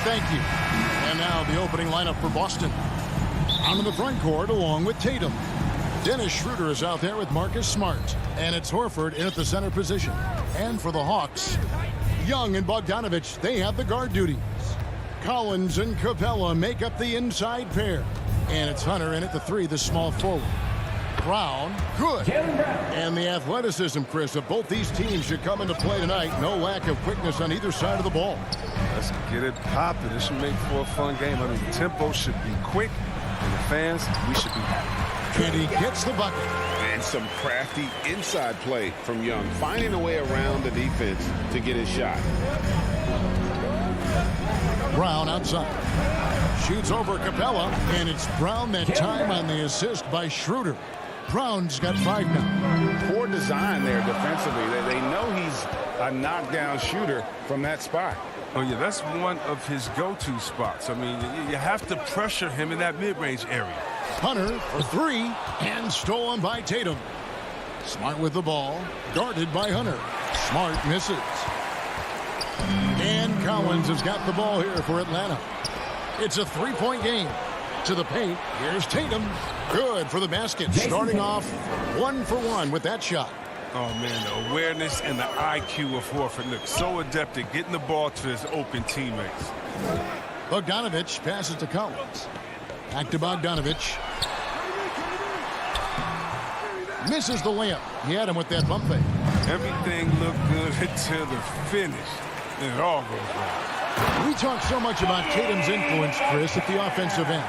thank you. And now the opening lineup for Boston. On the front court along with Tatum. Dennis Schroeder is out there with Marcus Smart. And it's Horford in at the center position. And for the Hawks, Young and Bogdanovich, they have the guard duties. Collins and Capella make up the inside pair. And it's Hunter in at the 3, the small forward. Brown, good. And the athleticism, Chris, of both these teams should come into play tonight. No lack of quickness on either side of the ball. Let's get it popping. This should make for a fun game. I mean, the tempo should be quick, and the fans, we should be happy. And he gets the bucket. And some crafty inside play from Young, finding a way around the defense to get his shot. Brown outside. Shoots over Capella, and it's Brown that time on the assist by Schroeder. Brown's got 5 now. Poor design there defensively. They know he's a knockdown shooter from that spot. Oh, yeah, that's one of his go-to spots. I mean, you have to pressure him in that mid-range area. Hunter for 3, and stolen by Tatum. Smart with the ball, guarded by Hunter. Smart misses. And Collins has got the ball here for Atlanta. It's a 3-point game. To the paint, here's Tatum. Good for the basket. Starting off 1 for 1 with that shot. Oh, man, the awareness and the IQ of Horford. Look, so adept at getting the ball to his open teammates. Bogdanovich passes to Collins. Back to Bogdanovich. Misses the layup. He had him with that bump fake. Everything looked good until the finish. And it all goes wrong. We talk so much about Tatum's influence, Chris, at the offensive end.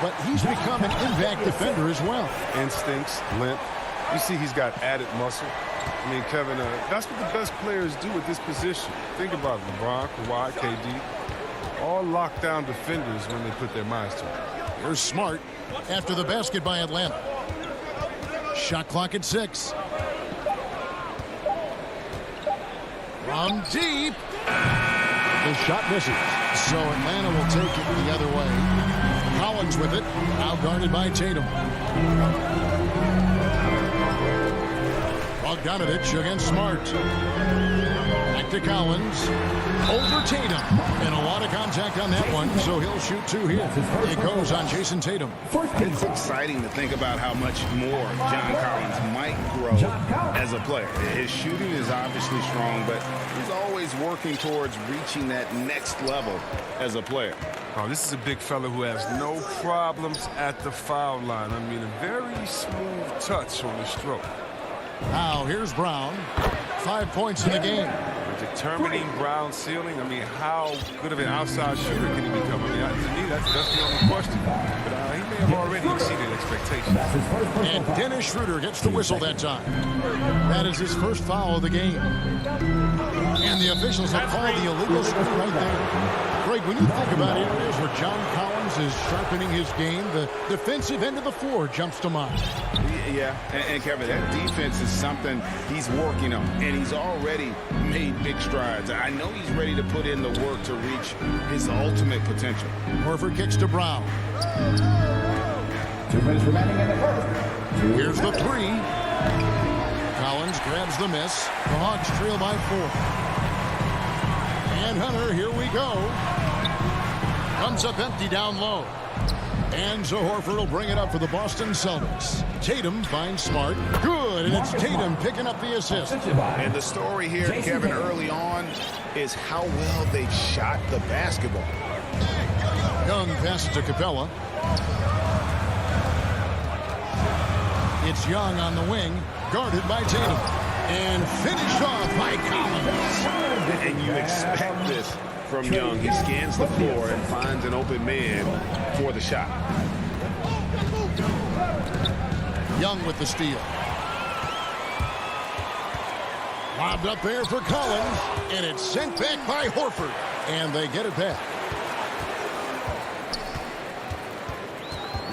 But he's become an impact defender as well. Instincts, length. You see he's got added muscle. I mean, Kevin, that's what the best players do at this position. Think about it. LeBron, Kawhi, KD. All lockdown defenders when they put their minds to it. Here's Smart after the basket by Atlanta. Shot clock at 6. From deep. The shot misses. So Atlanta will take it the other way. Collins with it. Now guarded by Tatum. Bogdanovich against Smart. Back to Collins. Over Tatum. And a lot of contact on that one, so he'll shoot 2 here. It goes on Jason Tatum. It's exciting to think about how much more John Collins might grow as a player. His shooting is obviously strong, but he's always working towards reaching that next level as a player. Oh, this is a big fella who has no problems at the foul line. I mean, a very smooth touch on the stroke. Now, here's Brown. 5 points in the game. Determining Brown's ceiling, I mean, how good of an outside shooter can he become? I mean, to me, that's the only question. But he may have already exceeded expectations. And Dennis Schroeder gets the whistle that time. That is his first foul of the game. And the officials have called the illegal stuff right there. Greg, when you think about areas where John Collins is sharpening his game, the defensive end of the floor jumps to mind. Yeah, and Kevin, that defense is something he's working on, and he's already made big strides. I know he's ready to put in the work to reach his ultimate potential. Horford kicks to Brown. 2 minutes remaining in the first. Here's the 3. Collins grabs the miss. The Hawks trail by 4. And Hunter, here we go. Comes up empty down low. And so Horford will bring it up for the Boston Celtics. Tatum finds Smart. Good, and it's Tatum picking up the assist. And the story here, Kevin, early on is how well they shot the basketball. Young passes to Capella. It's Young on the wing, guarded by Tatum. And finished off by Collins. And you expect this from Young. He scans the floor and finds an open man for the shot. Young with the steal. Lobbed up there for Collins, and it's sent back by Horford. And they get it back.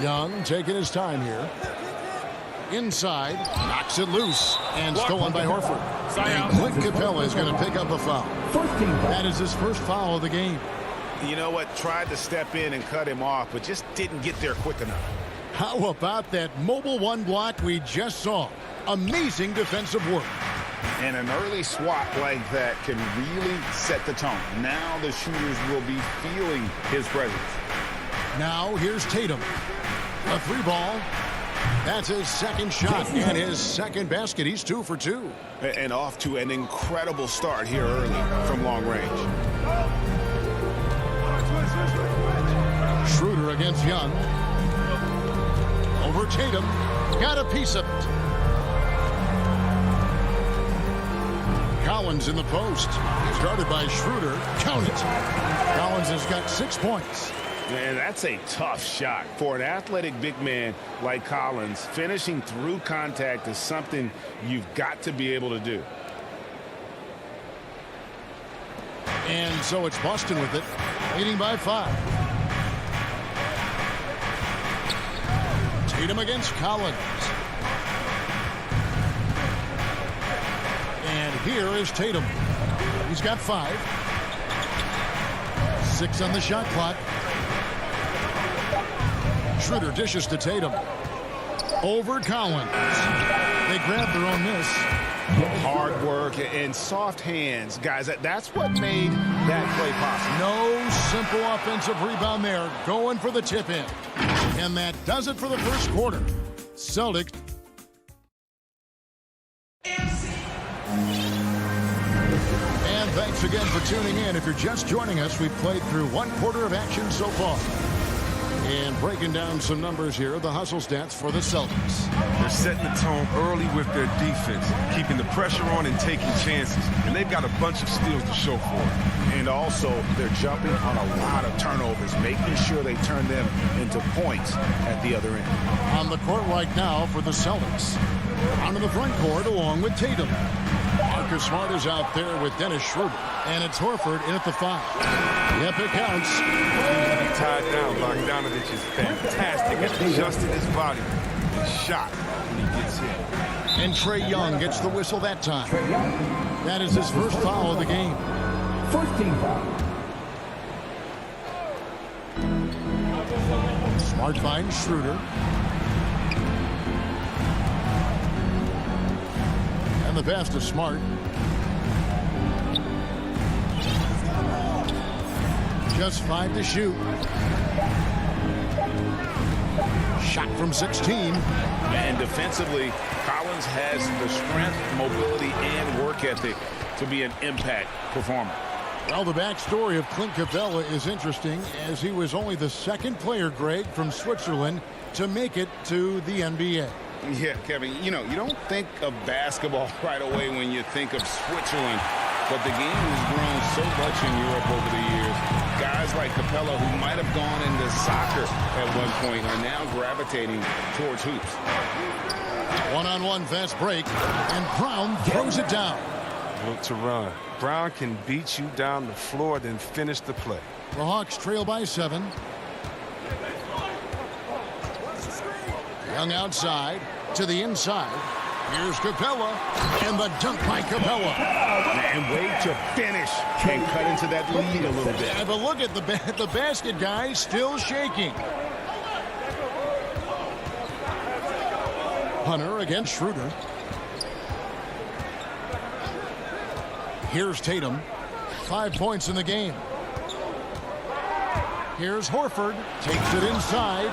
Young taking his time here. Inside, knocks it loose, and stolen by Horford. And Clint Capella is going to pick up a foul. That is his first foul of the game. You know what? Tried to step in and cut him off, but just didn't get there quick enough. How about that mobile 1 block we just saw? Amazing defensive work. And an early swat like that can really set the tone. Now the shooters will be feeling his presence. Now here's Tatum. A three ball. That's his second shot and his second basket. He's 2 for 2. And off to an incredible start here early from long range. Schroeder against Young. Over Tatum. Got a piece of it. Collins in the post. Started by Schroeder. Count it. Collins has got 6 points. Man, that's a tough shot. For an athletic big man like Collins, finishing through contact is something you've got to be able to do. And so it's Boston with it, leading by 5. Tatum against Collins. And here is Tatum. He's got 5. 6 on the shot clock. Schroeder dishes to Tatum. Over Collins. They grab their own miss. Hard work and soft hands, guys. That's what made that play possible. No simple offensive rebound there. Going for the tip in. And that does it for the first quarter. Celtics. And thanks again for tuning in. If you're just joining us, we've played through 1 quarter of action so far. And breaking down some numbers here, the hustle stats for the Celtics. They're setting the tone early with their defense, keeping the pressure on and taking chances. And they've got a bunch of steals to show for it. And also, they're jumping on a lot of turnovers, making sure they turn them into points at the other end. On the court right now for the Celtics. Onto the front court along with Tatum. Marcus Smart is out there with Dennis Schroeder. And it's Horford in at the 5. Yep, it counts. Tied down, Bogdanovich is fantastic at adjusting his body and shot when he gets hit. And Trae Young gets the whistle that time. That is his first foul of the game. First team foul. Smart finds Schroeder. And the pass to Smart. Just 5 to shoot. Shot from 16. And defensively, Collins has the strength, mobility, and work ethic to be an impact performer. Well, the backstory of Clint Capella is interesting, as he was only the second player, Greg, from Switzerland to make it to the NBA. Yeah, Kevin, you know, you don't think of basketball right away when you think of Switzerland, but the game has grown so much in Europe over the years. Guys like Capella, who might have gone into soccer at one point, are now gravitating towards hoops. One-on-one fast break, and Brown throws it down. Look to run. Brown can beat you down the floor, then finish the play. The Hawks trail by 7. Young outside to the inside. Here's Capella, and the dunk by Capella. And wait to finish and cut into that lead a little bit. Have a look at the basket, guys, still shaking. Hunter against Schroeder. Here's Tatum. 5 points in the game. Here's Horford. Takes it inside.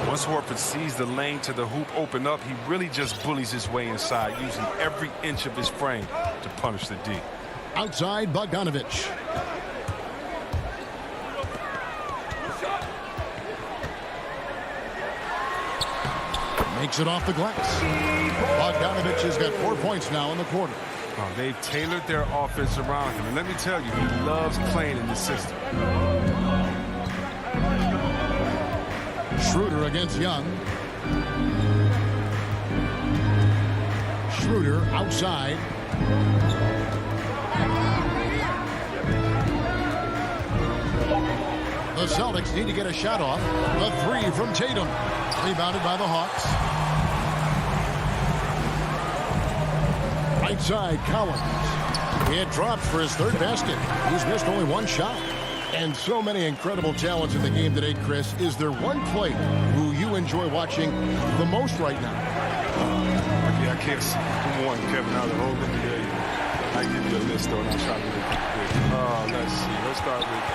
Once Horford sees the lane to the hoop open up, he really just bullies his way inside, using every inch of his frame to punish the D. Outside, Bogdanovich. Makes it off the glass. Bogdanovich has got 4 points now in the quarter. Oh, they've tailored their offense around him. And let me tell you, he loves playing in the system. Schroeder against Young. Schroeder outside. The Celtics need to get a shot off. The 3 from Tatum. Rebounded by the Hawks. Right side, Collins. It drops for his 3rd basket. He's missed only 1 shot. And so many incredible talents in the game today, Chris. Is there one player who you enjoy watching the most right now? Yeah, I can't see one, Kevin, out of the whole NBA. I give you a list, though, and I'll try to make it quick. Let's see. Let's start with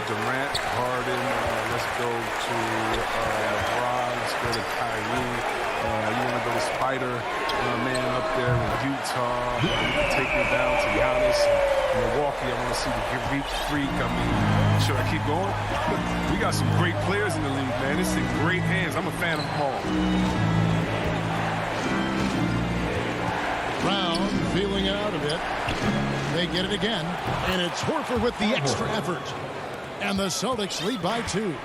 Durant, Harden. Let's go to LeBron. Let's go to Kyrie. You want to go to Spider, man up there in Utah. You can take me down to Giannis and Milwaukee. I want to see the Greek Freak. I mean, should I keep going? We got some great players in the league, man. It's in great hands. I'm a fan of them all. Brown feeling out of it. They get it again, and it's Horford with the extra effort. And the Celtics lead by 2.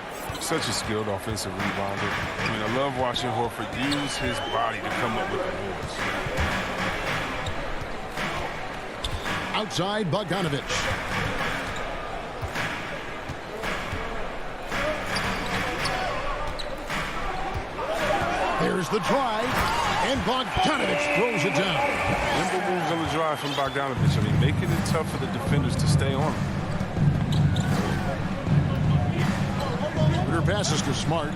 Such a skilled offensive rebounder. I mean, I love watching Horford use his body to come up with the boards. Outside, Bogdanovich. Here's the drive, and Bogdanovich throws it down. Nimble moves on the drive from Bogdanovich. I mean, making it tough for the defenders to stay on him. Passes to Smart.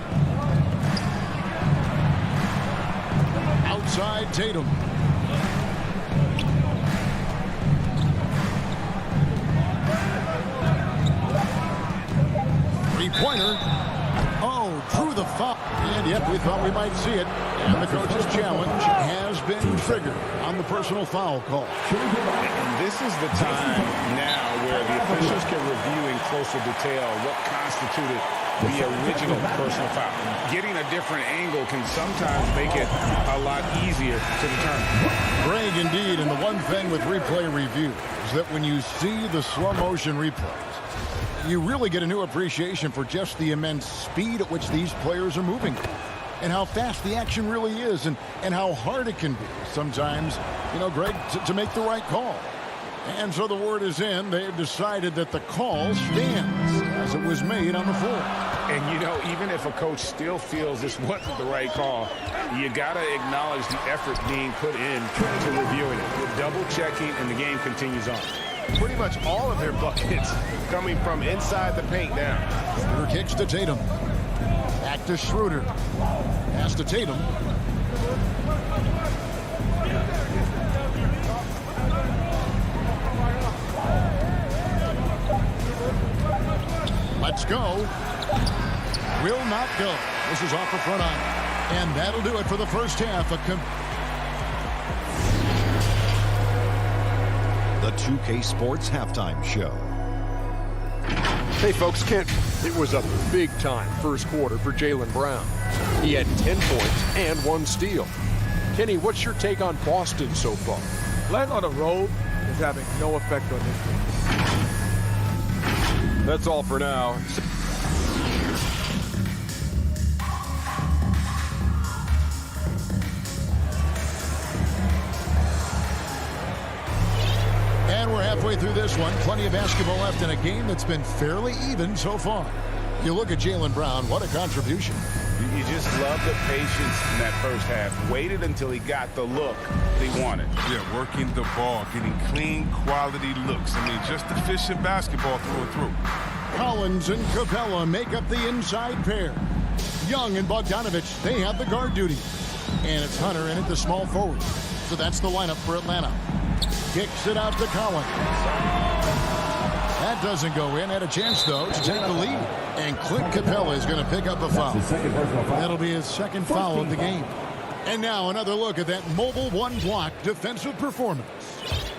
Outside Tatum. Three-pointer. Oh, drew the foul. And yet we thought we might see it. And the coach's challenge has been triggered on the personal foul call. And this is the time now where the officials can review in closer detail what constituted the original personal foul. Getting a different angle can sometimes make it a lot easier to determine. Greg, indeed, and the one thing with replay review is that when you see the slow motion replays, you really get a new appreciation for just the immense speed at which these players are moving and how fast the action really is and how hard it can be sometimes, you know, Greg, to make the right call. And so the word is in. They've decided that the call stands as it was made on the floor. And, you know, even if a coach still feels this wasn't the right call, you got to acknowledge the effort being put in to reviewing it. Double-checking, and the game continues on. Pretty much all of their buckets coming from inside the paint now. Schroeder kicks to Tatum. Back to Schroeder. Pass to Tatum. Let's go. Will not go. This is off the front iron. And that'll do it for the first half. The 2K Sports Halftime Show. Hey folks, Kent, it was a big-time first quarter for Jaylen Brown. He had 10 points and 1 steal. Kenny, what's your take on Boston so far? Playing on the road is having no effect on this game. That's all for now. And we're halfway through this one. Plenty of basketball left in a game that's been fairly even so far. You look at Jaylen Brown, what a contribution. You just love the patience in that first half. Waited until he got the look he wanted. Yeah, working the ball, getting clean, quality looks. I mean, just efficient basketball through and through. Collins and Capella make up the inside pair. Young and Bogdanovich, they have the guard duty. And it's Hunter in at the small forward. So that's the lineup for Atlanta. Kicks it out to Collins. That doesn't go in. Had a chance, though, to take the lead. And Clint Capella is going to pick up a foul. That'll be his second foul of the game. And now another look at that mobile one-block defensive performance.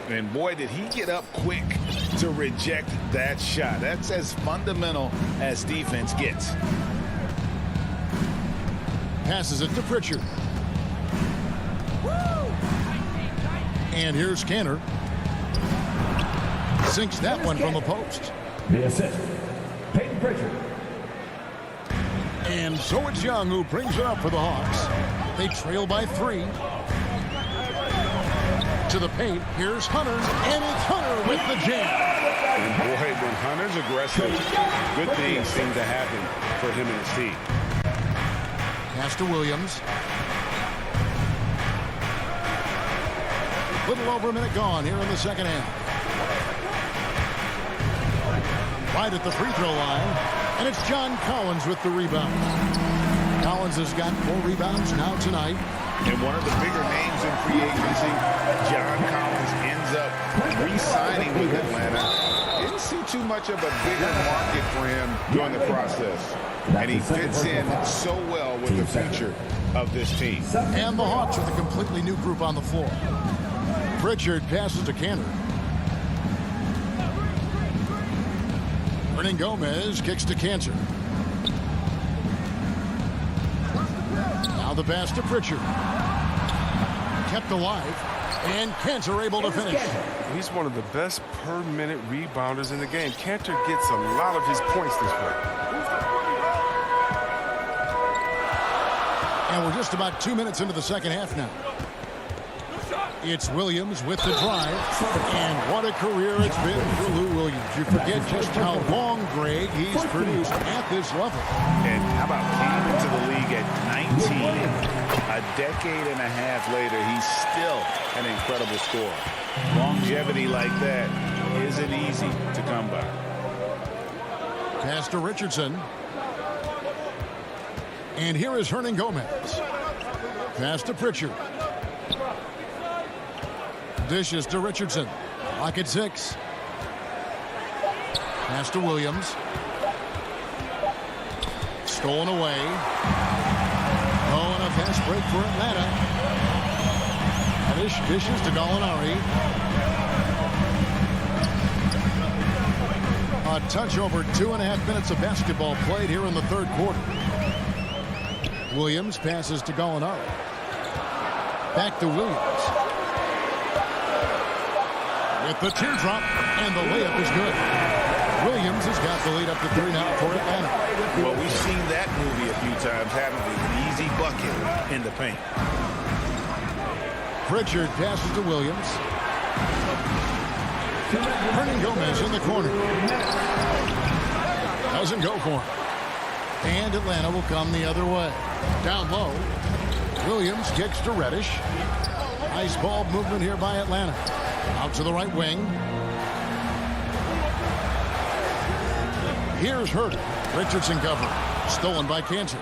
And boy, did he get up quick to reject that shot. That's as fundamental as defense gets. Passes it to Pritchard. And here's Kanter. Sinks that one from the post. The assist, Peyton Pritchard. And so it's Young who brings it up for the Hawks. They trail by 3. To the paint, here's Hunter, and it's Hunter with the jam. And boy, when Hunter's aggressive, good things seem to happen for him and his team. Pass to Williams. Little over a minute gone here in the second half. Right at the free throw line, and it's John Collins with the rebound. Collins has got 4 rebounds now tonight. And one of the bigger names in free agency, John Collins ends up much of a bigger market for him during the process. And he fits in so well with the future of this team. And the Hawks with a completely new group on the floor. Pritchard passes to Cantor. Hernan Gomez kicks to Cantor. Now the pass to Pritchard. Kept alive. And Cantor able to finish. He's one of the best per-minute rebounders in the game. Cantor gets a lot of his points this way. And we're just about 2 minutes into the second half now. It's Williams with the drive. And what a career it's been for Lou Williams. You forget just how long, Greg, he's produced at this level. And how about came into the league at 19? A decade and a half later, he's still an incredible scorer. Longevity like that isn't easy to come by. Pass to Richardson. And here is Hernan Gomez. Pass to Pritchard. Dishes to Richardson. Clock at 6. Pass to Williams. Stolen away. Oh, and a fast break for Atlanta. Dishes to Gallinari. A touch over 2.5 minutes of basketball played here in the third quarter. Williams passes to Gallinari. Back to Williams. With the teardrop, and the layup is good. Williams has got the lead up to 3 now for Atlanta. Well, we've seen that movie a few times, haven't we? An easy bucket in the paint. Pritchard passes to Williams. Hernan Gomez in the corner. Doesn't go for him. And Atlanta will come the other way. Down low. Williams kicks to Reddish. Nice ball movement here by Atlanta. Out to the right wing. Here's Herder. Richardson cover. Stolen by Cantor.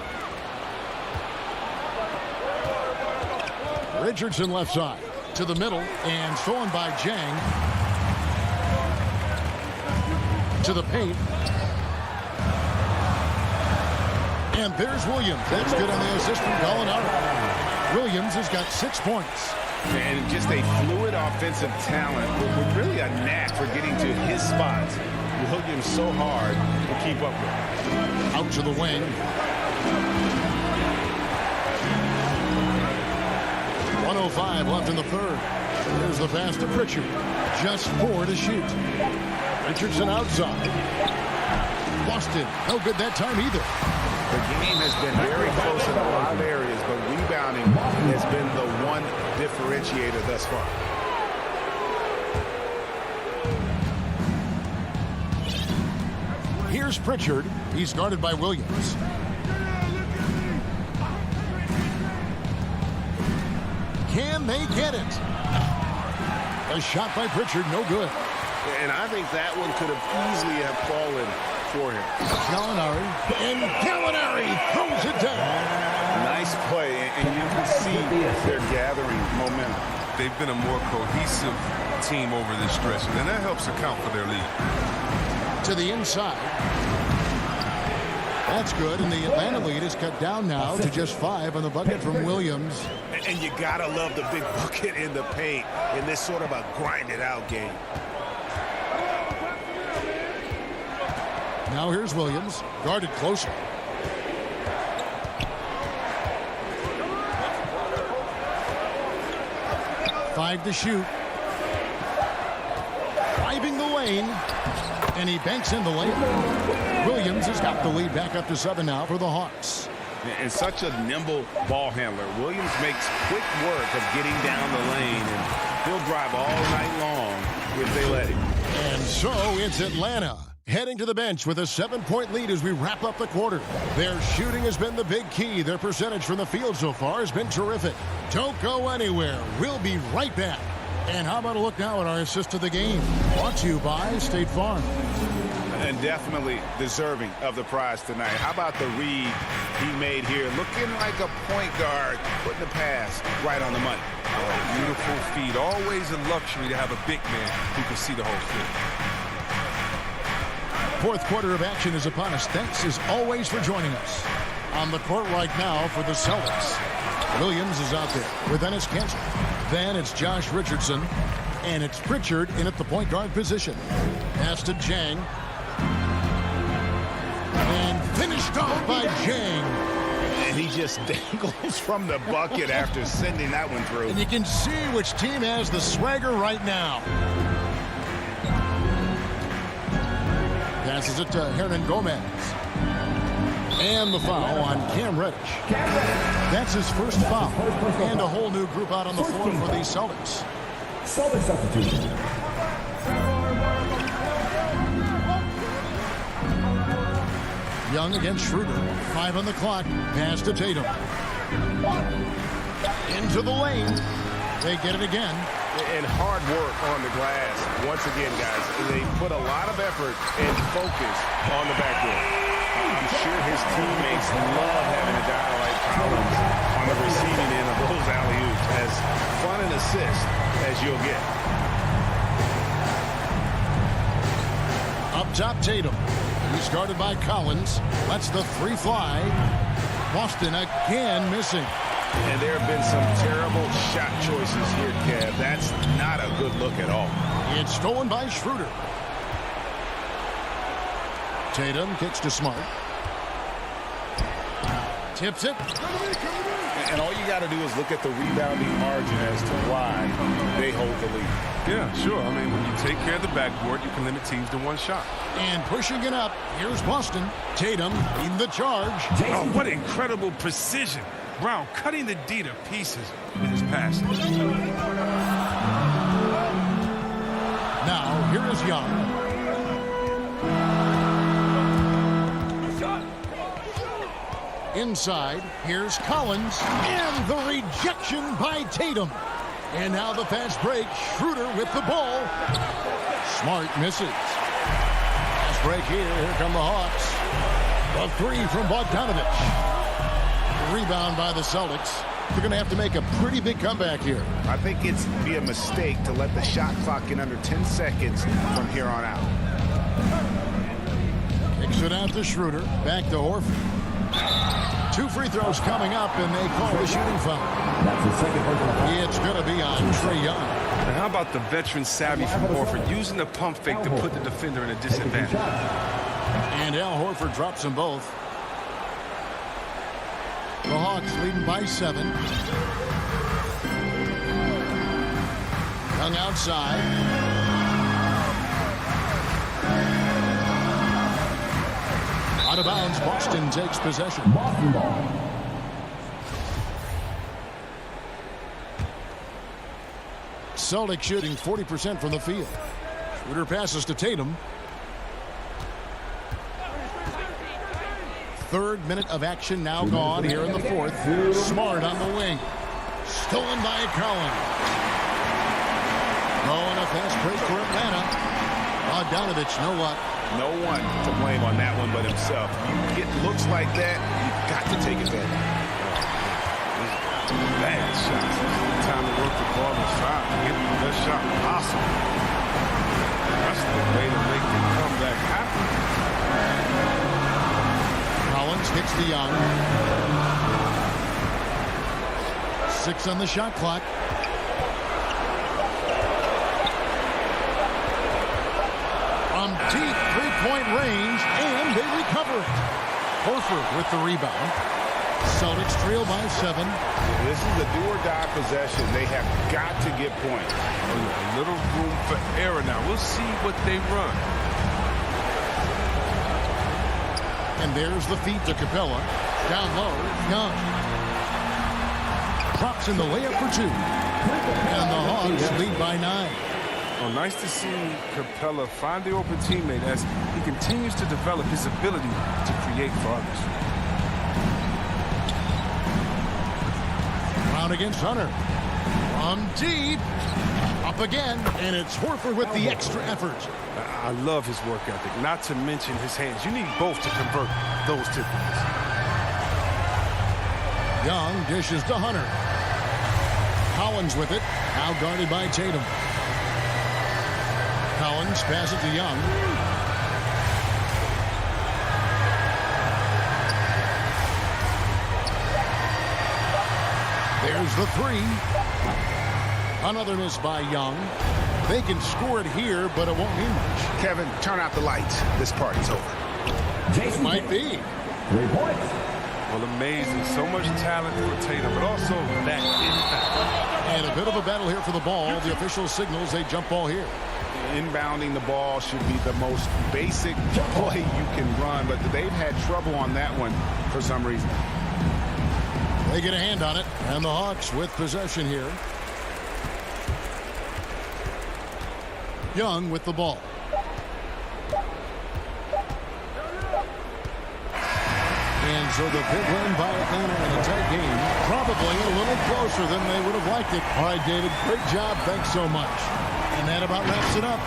Richardson left side. To the middle. And stolen by Jang. To the paint. And there's Williams. That's good on the assist from Gallinari. Williams has got 6 points. And just a fluid offensive talent with really a knack for getting to his spots. Williams so hard to keep up with. Out to the wing. 1:05 left in the third. Here's the pass to Pritchard. Just 4 to shoot. Richardson outside. Boston, no good that time either. The game has been very close in a lot of areas, but rebounding has been the one differentiator thus far. Here's Pritchard. He's guarded by Williams. Can they get it? A shot by Pritchard, no good. And I think that one could have easily have fallen for him. Gallinari, and Gallinari throws it down. Nice play, and you can see they're gathering momentum. They've been a more cohesive team over this stretch, and that helps account for their lead. To the inside. That's good, and the Atlanta lead is cut down now to just 5 on the bucket from Williams. And you gotta love the big bucket in the paint in this sort of a grinded-out game. Now here's Williams, guarded closer. Five to shoot. Driving the lane. And he banks in the lane. Williams has got the lead back up to 7 now for the Hawks. And such a nimble ball handler. Williams makes quick work of getting down the lane, and he'll drive all night long if they let him. And so it's Atlanta heading to the bench with a 7-point lead as we wrap up the quarter. Their shooting has been the big key. Their percentage from the field so far has been terrific. Don't go anywhere. We'll be right back. And how about a look now at our assist of the game? Brought to you by State Farm. And definitely deserving of the prize tonight. How about the read he made here? Looking like a point guard, putting the pass right on the money. Beautiful feed. Always a luxury to have a big man who can see the whole field. Fourth quarter of action is upon us. Thanks as always for joining us. On the court right now for the Celtics, Williams is out there with Ennis Cantor. Then it's Josh Richardson. And it's Pritchard in at the point guard position. Pass to Jang. And finished off by Jang. And he just dangles from the bucket after sending that one through. And you can see which team has the swagger right now. Passes it to Hernan Gomez. And the foul on Cam Reddish. That's his first foul. And a whole new group out on the floor for the Celtics. Celtics substitution. Young against Schroeder. 5 on the clock. Pass to Tatum. Into the lane. They get it again. And hard work on the glass. Once again, guys, they put a lot of effort and focus on the backboard. I'm sure his teammates love having a guy like Collins on the receiving end of those alley-oops. As fun an assist as you'll get. Up top, Tatum. He started by Collins. Lets the three fly. Boston again missing. And there have been some terrible shot choices here, Kev. That's not a good look at all. It's stolen by Schroeder. Tatum kicks to Smart. Tips it. And all you got to do is look at the rebounding margin as to why they hold the lead. Yeah, sure. I mean, when you take care of the backboard, you can limit teams to one shot. And pushing it up. Here's Boston. Tatum leading the charge. Oh, what incredible precision. Brown cutting the D to pieces with his passing. Now, here is Young. Inside, here's Collins. And the rejection by Tatum. And now the fast break. Schroeder with the ball. Smart misses. Fast break here. Here come the Hawks. The three from Bogdanovich. Rebound by the Celtics. They're going to have to make a pretty big comeback here. I think it's be a mistake to let the shot clock in under 10 seconds from here on out. Kicks it out to Schroeder. Back to Horford. 2 free throws coming up, and they call the shooting foul. That's the second personal. It's going to be on Trae Young. And how about the veteran savvy from Horford using the pump fake to put the defender in a disadvantage? And Al Horford drops them both. The Hawks leading by 7. Young outside. Out of bounds, Boston takes possession. Boston ball. Celtics shooting 40% from the field. Schroeder passes to Tatum. 3rd minute of action now gone here in the 4th. Smart on the wing. Stolen by Collins. Oh, and a fast break for Atlanta. Bogdanovich, know what? No one to blame on that one but himself. You get looks like that, you've got to take advantage. Bad shots. Time to work the ball inside. Get the best shot possible. That's the way to make the comeback happen. Collins hits the Young. 6 on the shot clock. From deep 3-point range, and they recover it. Horford with the rebound. Celtics trail by 7. This is a do-or-die possession. They have got to get points. A little room for error now. We'll see what they run. And there's the feed to Capella. Down low, Young. Drops in the layup for 2. And the Hawks lead by 9. Oh, nice to see Capella find the open teammate as he continues to develop his ability to create for others. Brown against Hunter. From deep. Up again. And it's Horford with the extra effort. I love his work ethic, not to mention his hands. You need both to convert those tip-ins. Young dishes to Hunter. Collins with it. Now guarded by Tatum. Collins passes to Young. There's the three. Another miss by Young. They can score it here, but it won't mean much. Kevin, turn out the lights. This party's over. It might be. 3 points. Well, amazing. So much talent for Tatum, but also that impact. And a bit of a battle here for the ball. The official signals a jump ball here. Inbounding the ball should be the most basic play you can run, but they've had trouble on that one for some reason. They get a hand on it, and the Hawks with possession here. Young with the ball. And so the big win by Atlanta in a tight game. Probably a little closer than they would have liked it. All right, David, great job. Thanks so much. And that about wraps it up.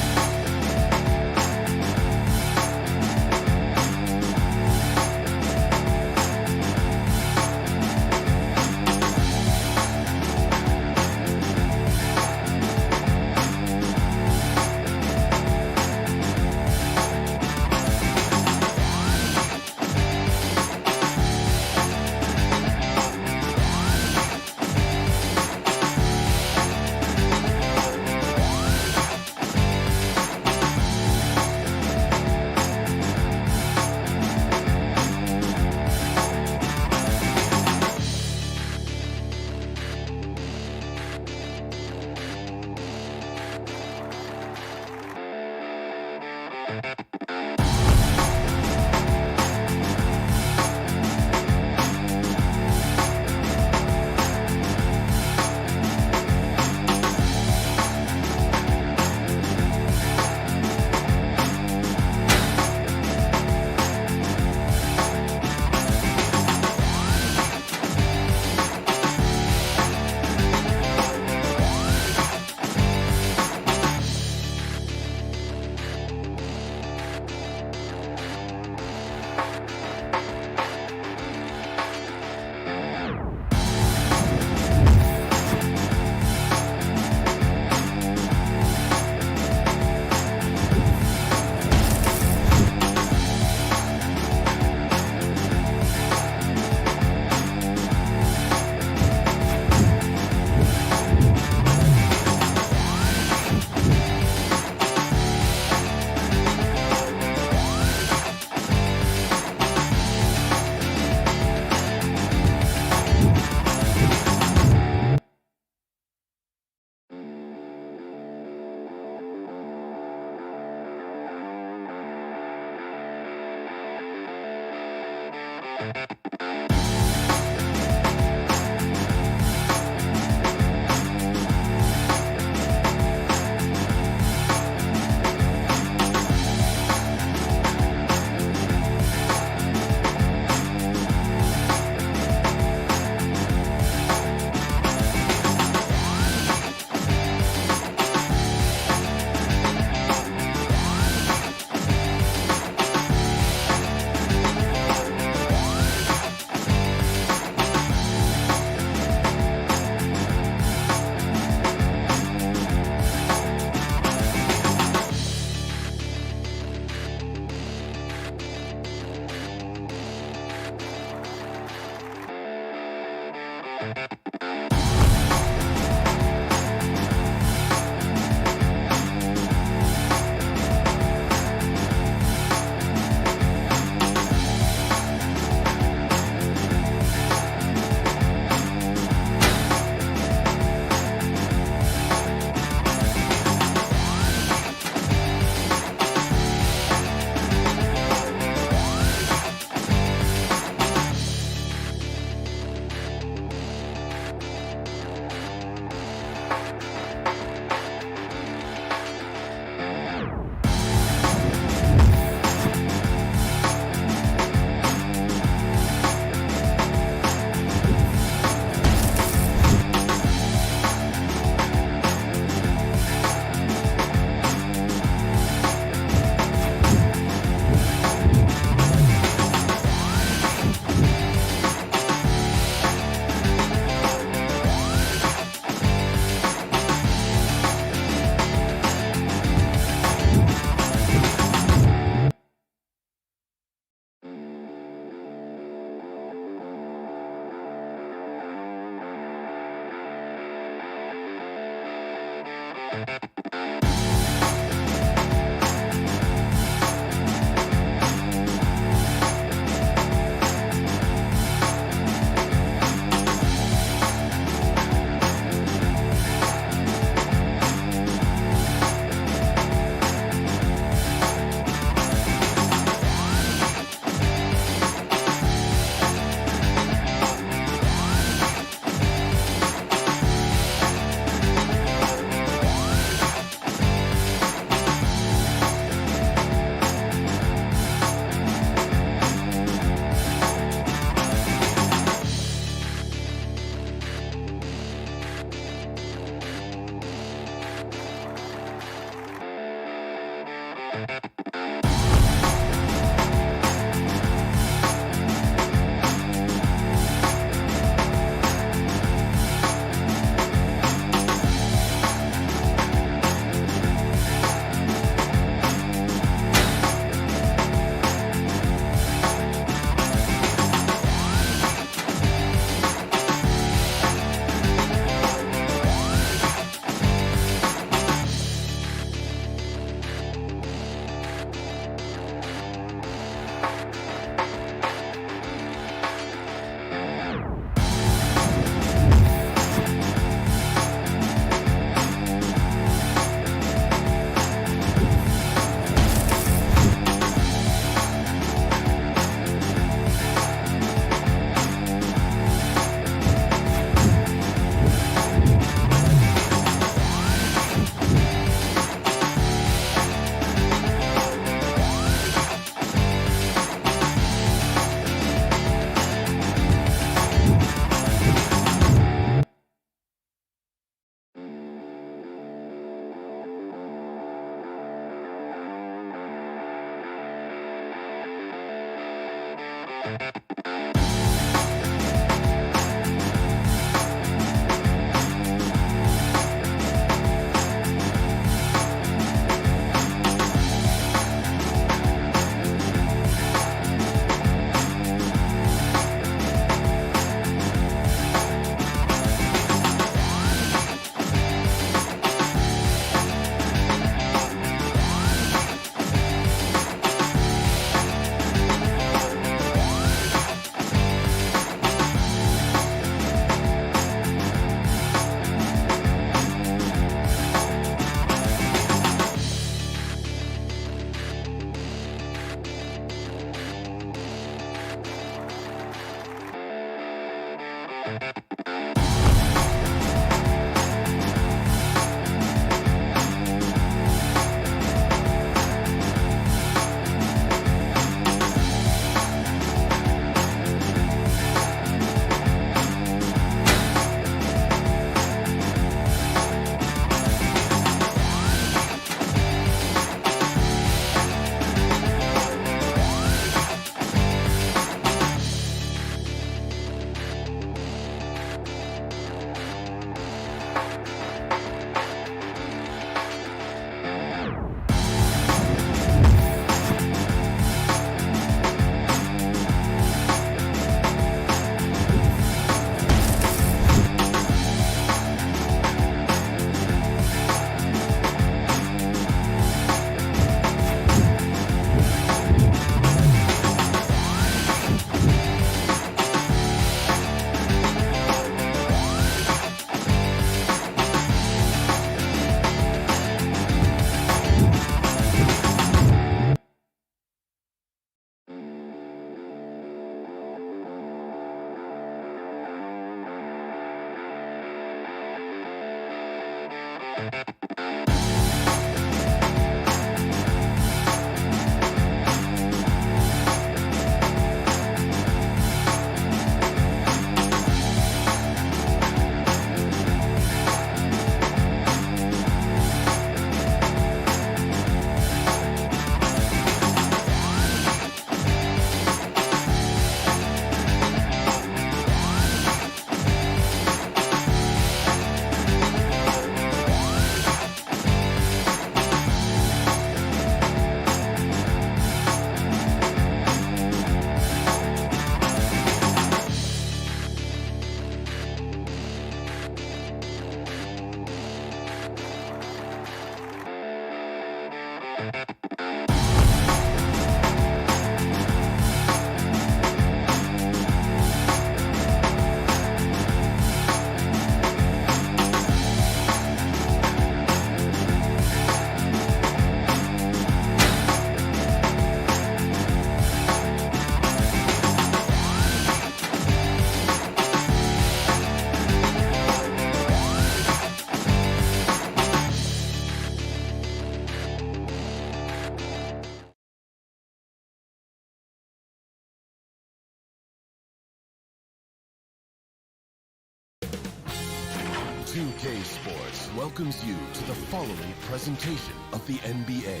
2K Sports welcomes you to the following presentation of the NBA.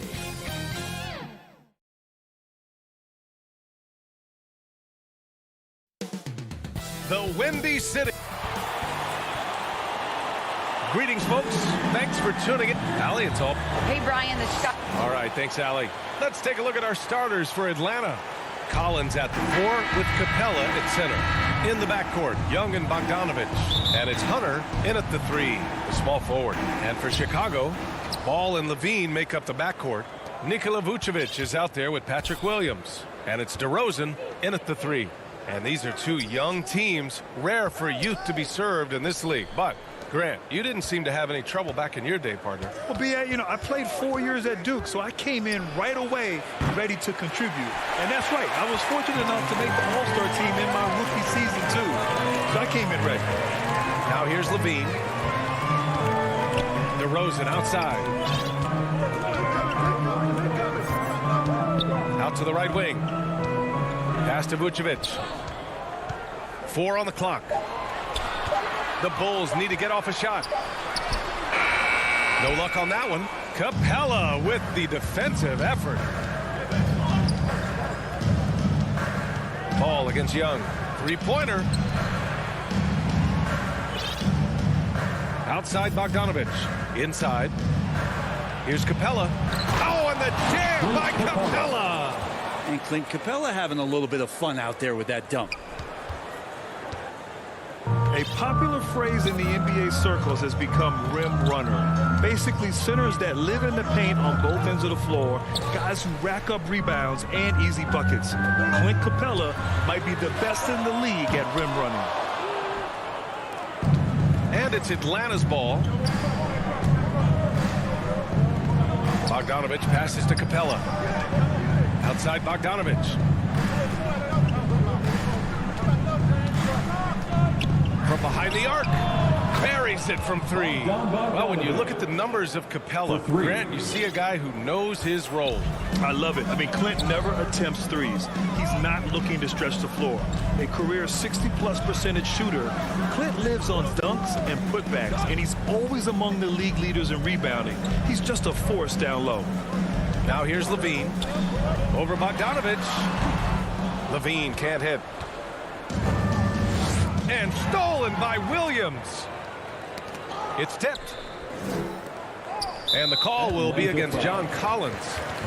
The Windy City. Greetings, folks. Thanks for tuning in. Allie, it's all. Hey, Brian, the shot. All right, thanks, Allie. Let's take a look at our starters for Atlanta. Collins at the 4 with Capella at center. In the backcourt, Young and Bogdanovich. And it's Hunter in at the 3, the small forward. And for Chicago, Ball and Levine make up the backcourt. Nikola Vucevic is out there with Patrick Williams. And it's DeRozan in at the 3. And these are two young teams, rare for youth to be served in this league. But, Grant, you didn't seem to have any trouble back in your day, partner. Well, B.A., I played 4 years at Duke, so I came in right away ready to contribute. And that's right. I was fortunate enough to make the All-Star team in my rookie season, too. So I came in ready. Now here's Levine. DeRozan outside. Out to the right wing. Pass to Vucevic. 4 on the clock. The Bulls need to get off a shot. No luck on that one. Capella with the defensive effort. Ball against Young. Three-pointer. Outside Bogdanovich. Inside. Here's Capella. Oh, and the jam by Capella. And Clint Capella having a little bit of fun out there with that dunk. A popular phrase in the NBA circles has become rim runner. Basically, centers that live in the paint on both ends of the floor, guys who rack up rebounds and easy buckets. Clint Capella might be the best in the league at rim running. And it's Atlanta's ball. Bogdanovich passes to Capella. Outside Bogdanovich. From behind the arc. Buries it from 3. Well, when you look at the numbers of Capella, Grant, you see a guy who knows his role. I love it. Clint never attempts threes. He's not looking to stretch the floor. A career 60+% shooter, Clint lives on dunks and putbacks, and he's always among the league leaders in rebounding. He's just a force down low. Now here's Levine. Over Bogdanovich. Levine can't hit. And stolen by Williams. It's tipped. And the call will be against John Collins.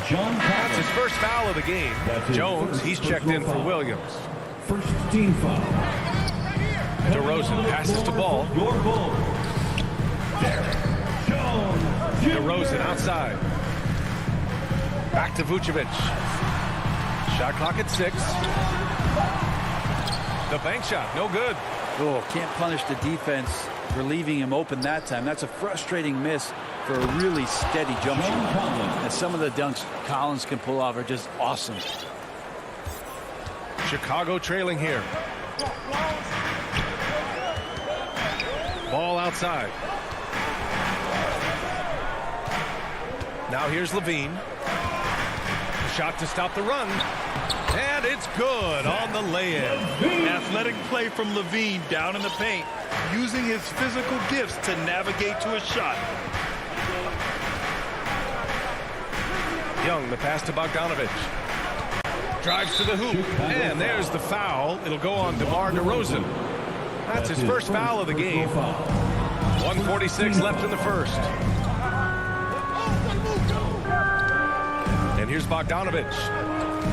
That's his first foul of the game. Jones, he's checked in for Williams. First team foul. DeRozan passes to Ball. DeRozan outside. Back to Vucevic. Shot clock at 6. The bank shot, no good. Oh, can't punish the defense for leaving him open that time. That's a frustrating miss for a really steady jump shot. And some of the dunks Collins can pull off are just awesome. Chicago trailing here. Ball outside. Now here's Levine. Shot to stop the run. And it's good on the lay-in. Athletic play from Levine down in the paint, using his physical gifts to navigate to a shot. Young, the pass to Bogdanovich. Drives to the hoop. And there's the foul. It'll go on DeMar DeRozan. That's his first foul of the game. 1:46 left in the first. And here's Bogdanovich.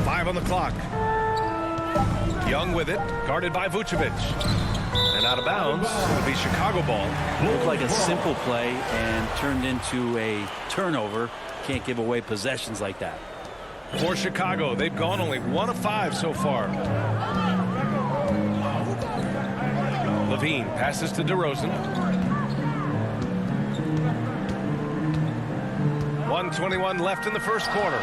5 on the clock. Young with it, guarded by Vucevic. And out of bounds, it'll be Chicago ball. Looked like a simple play and turned into a turnover. Can't give away possessions like that. For Chicago, they've gone only 1 of 5 so far. Levine passes to DeRozan. 1:21 left in the first quarter.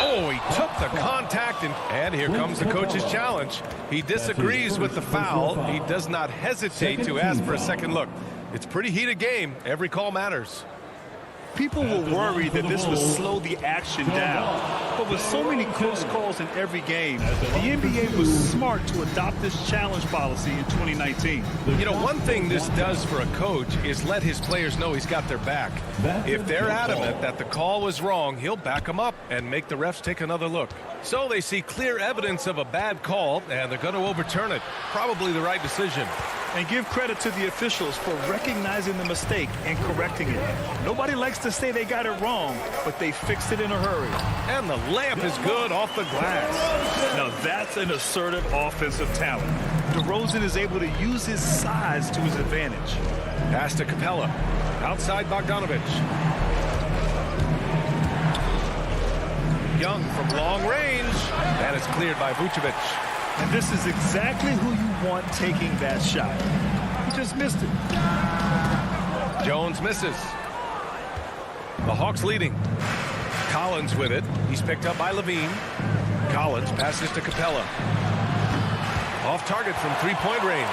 Oh, he took the contact, and here comes the coach's challenge. He disagrees with the foul. He does not hesitate to ask for a second look. It's a pretty heated game. Every call matters. People were worried that this would slow the action down. But with so many close calls in every game, the NBA was smart to adopt this challenge policy in 2019. You know, one thing this does for a coach is let his players know he's got their back. If they're adamant that the call was wrong, he'll back them up and make the refs take another look. So they see clear evidence of a bad call, and they're going to overturn it. Probably the right decision. And give credit to the officials for recognizing the mistake and correcting it. Nobody likes to say they got it wrong, but they fixed it in a hurry. And the layup is good off the glass. Now that's an assertive offensive talent. DeRozan is able to use his size to his advantage. Pass to Capella. Outside Bogdanovich. Young from long range. And it's cleared by Vucevic. And this is exactly who you want taking that shot. He just missed it. Jones misses. The Hawks leading. Collins with it. He's picked up by Levine. Collins passes to Capella. Off target from three-point range.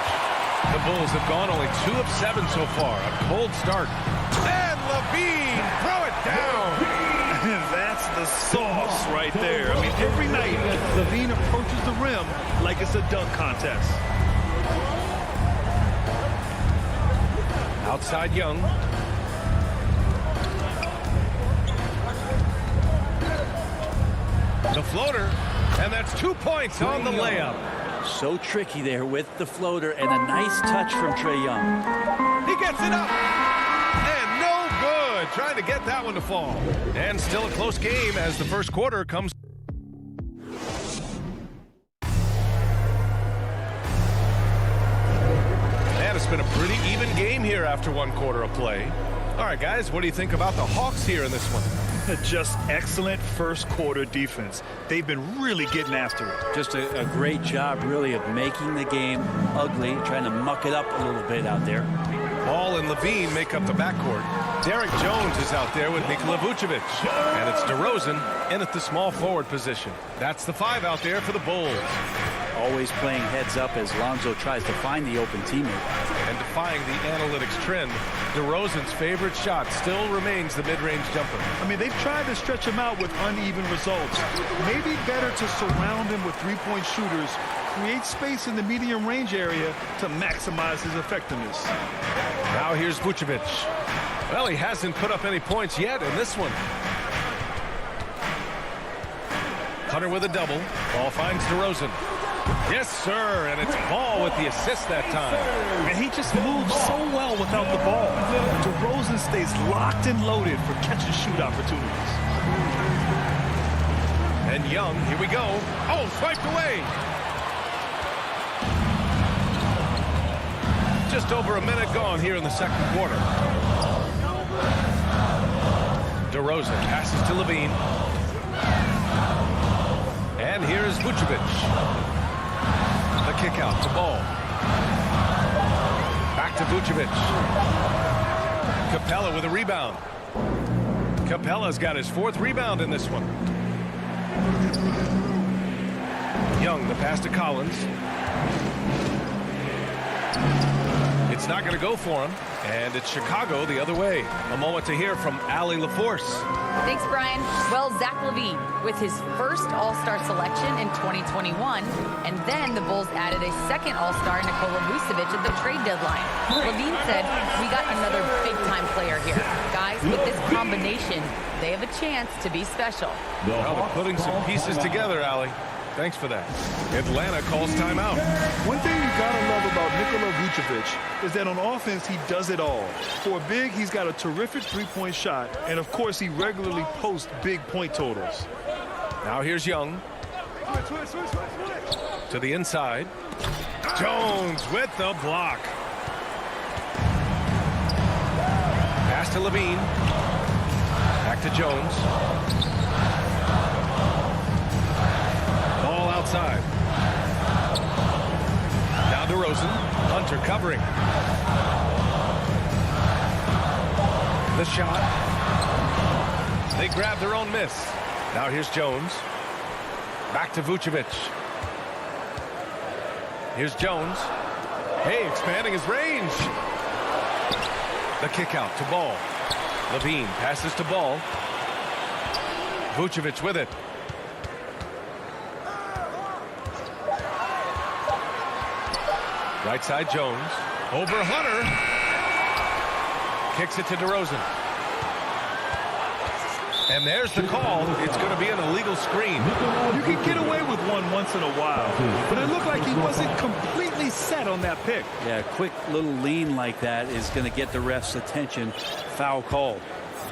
The Bulls have gone only 2 of 7 so far. A cold start. And Levine, throw it down. That's the sauce right there. I mean, every night, Levine approaches the rim like it's a dunk contest. Outside Young. The floater, and that's 2 points on the layup. So tricky there with the floater, and a nice touch from Trae Young. He gets it up. And no good. Trying to get that one to fall. And still a close game as the first quarter comes. And it's been a pretty even game here after 1 quarter of play. All right, guys, what do you think about the Hawks here in this one? Just excellent first quarter defense. They've been really getting after it. Just a great job, really, of making the game ugly, trying to muck it up a little bit out there. Ball and Levine make up the backcourt. Derek Jones is out there with Nikola Vucevic. And it's DeRozan in at the small forward position. That's the 5 out there for the Bulls. Always playing heads up as Lonzo tries to find the open teammate. And defying the analytics trend, DeRozan's favorite shot still remains the mid-range jumper. I mean, they've tried to stretch him out with uneven results. Maybe better to surround him with three-point shooters, create space in the medium range area to maximize his effectiveness. Now here's Vucevic. Well, he hasn't put up any points yet in this one. Hunter with a double. Ball finds DeRozan. Yes, sir, and it's Ball with the assist that time. And he just moves so well without the ball. DeRozan stays locked and loaded for catch-and-shoot opportunities. And Young, here we go. Oh, swiped away. Just over a minute gone here in the second quarter. DeRozan passes to Levine. And here's Vucevic. The kick out to Ball. Back to Vucevic. Capella with a rebound. Capella's got his 4th rebound in this one. Young, the pass to Collins. It's not going to go for him, and it's Chicago the other way. A moment to hear from Allie LaForce. Thanks, Brian. Well, Zach LaVine with his first All-Star selection in 2021, and then the Bulls added a second All-Star, Nikola Vucevic, at the trade deadline. LaVine said, "We got another big-time player here. Guys, with this combination, they have a chance to be special." Well, they're putting some pieces together, Allie. Thanks for that. Atlanta calls timeout. One thing you gotta love about Nikola Vucevic is that on offense, he does it all. For a big, he's got a terrific three-point shot, and of course, he regularly posts big point totals. Now here's Young. To the inside. Jones with the block. Pass to Levine. Back to Jones. Outside. Now DeRozan. Hunter covering. The shot. They grab their own miss. Now here's Jones. Back to Vucevic. Here's Jones. Hey, expanding his range. The kick out to Ball. Levine passes to Ball. Vucevic with it. Right side Jones. Over Hunter. Kicks it to DeRozan. And there's the call. It's going to be an illegal screen. You can get away with one once in a while, but it looked like he wasn't completely set on that pick. Yeah, a quick little lean like that is going to get the ref's attention. Foul called.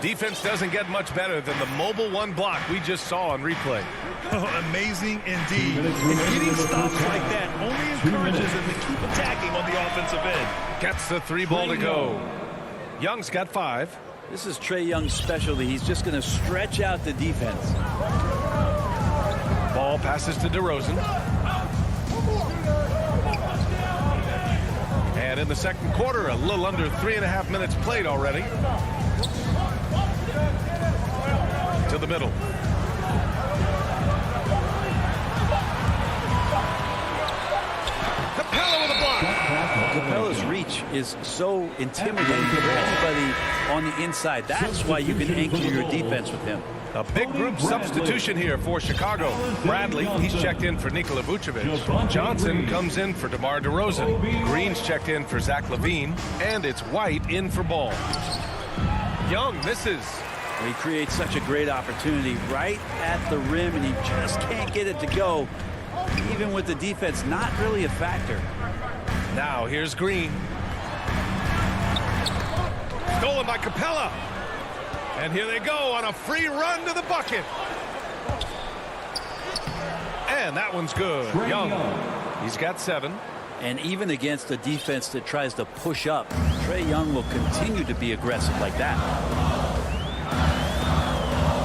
Defense doesn't get much better than the mobile one block we just saw on replay. Oh, amazing indeed. And getting stops like that only encourages him to keep attacking on the offensive end. Gets the 3 ball to go. Young's got 5. This is Trae Young's specialty. He's just going to stretch out the defense. Ball passes to DeRozan. And in the second quarter, a little under 3.5 minutes played already. To the middle. Capella with a block. Capella's reach is so intimidating for anybody on the inside. That's why you can anchor your defense with him. A big group substitution here for Chicago. Bradley, he's checked in for Nikola Vucevic. Johnson comes in for DeMar DeRozan. Green's checked in for Zach LaVine. And it's White in for Ball. Young misses. He creates such a great opportunity right at the rim, and he just can't get it to go. Even with the defense not really a factor. Now here's Green. Stolen by Capella. And here they go on a free run to the bucket. And that one's good. Young. He's got 7. And even against a defense that tries to push up, Trae Young will continue to be aggressive like that.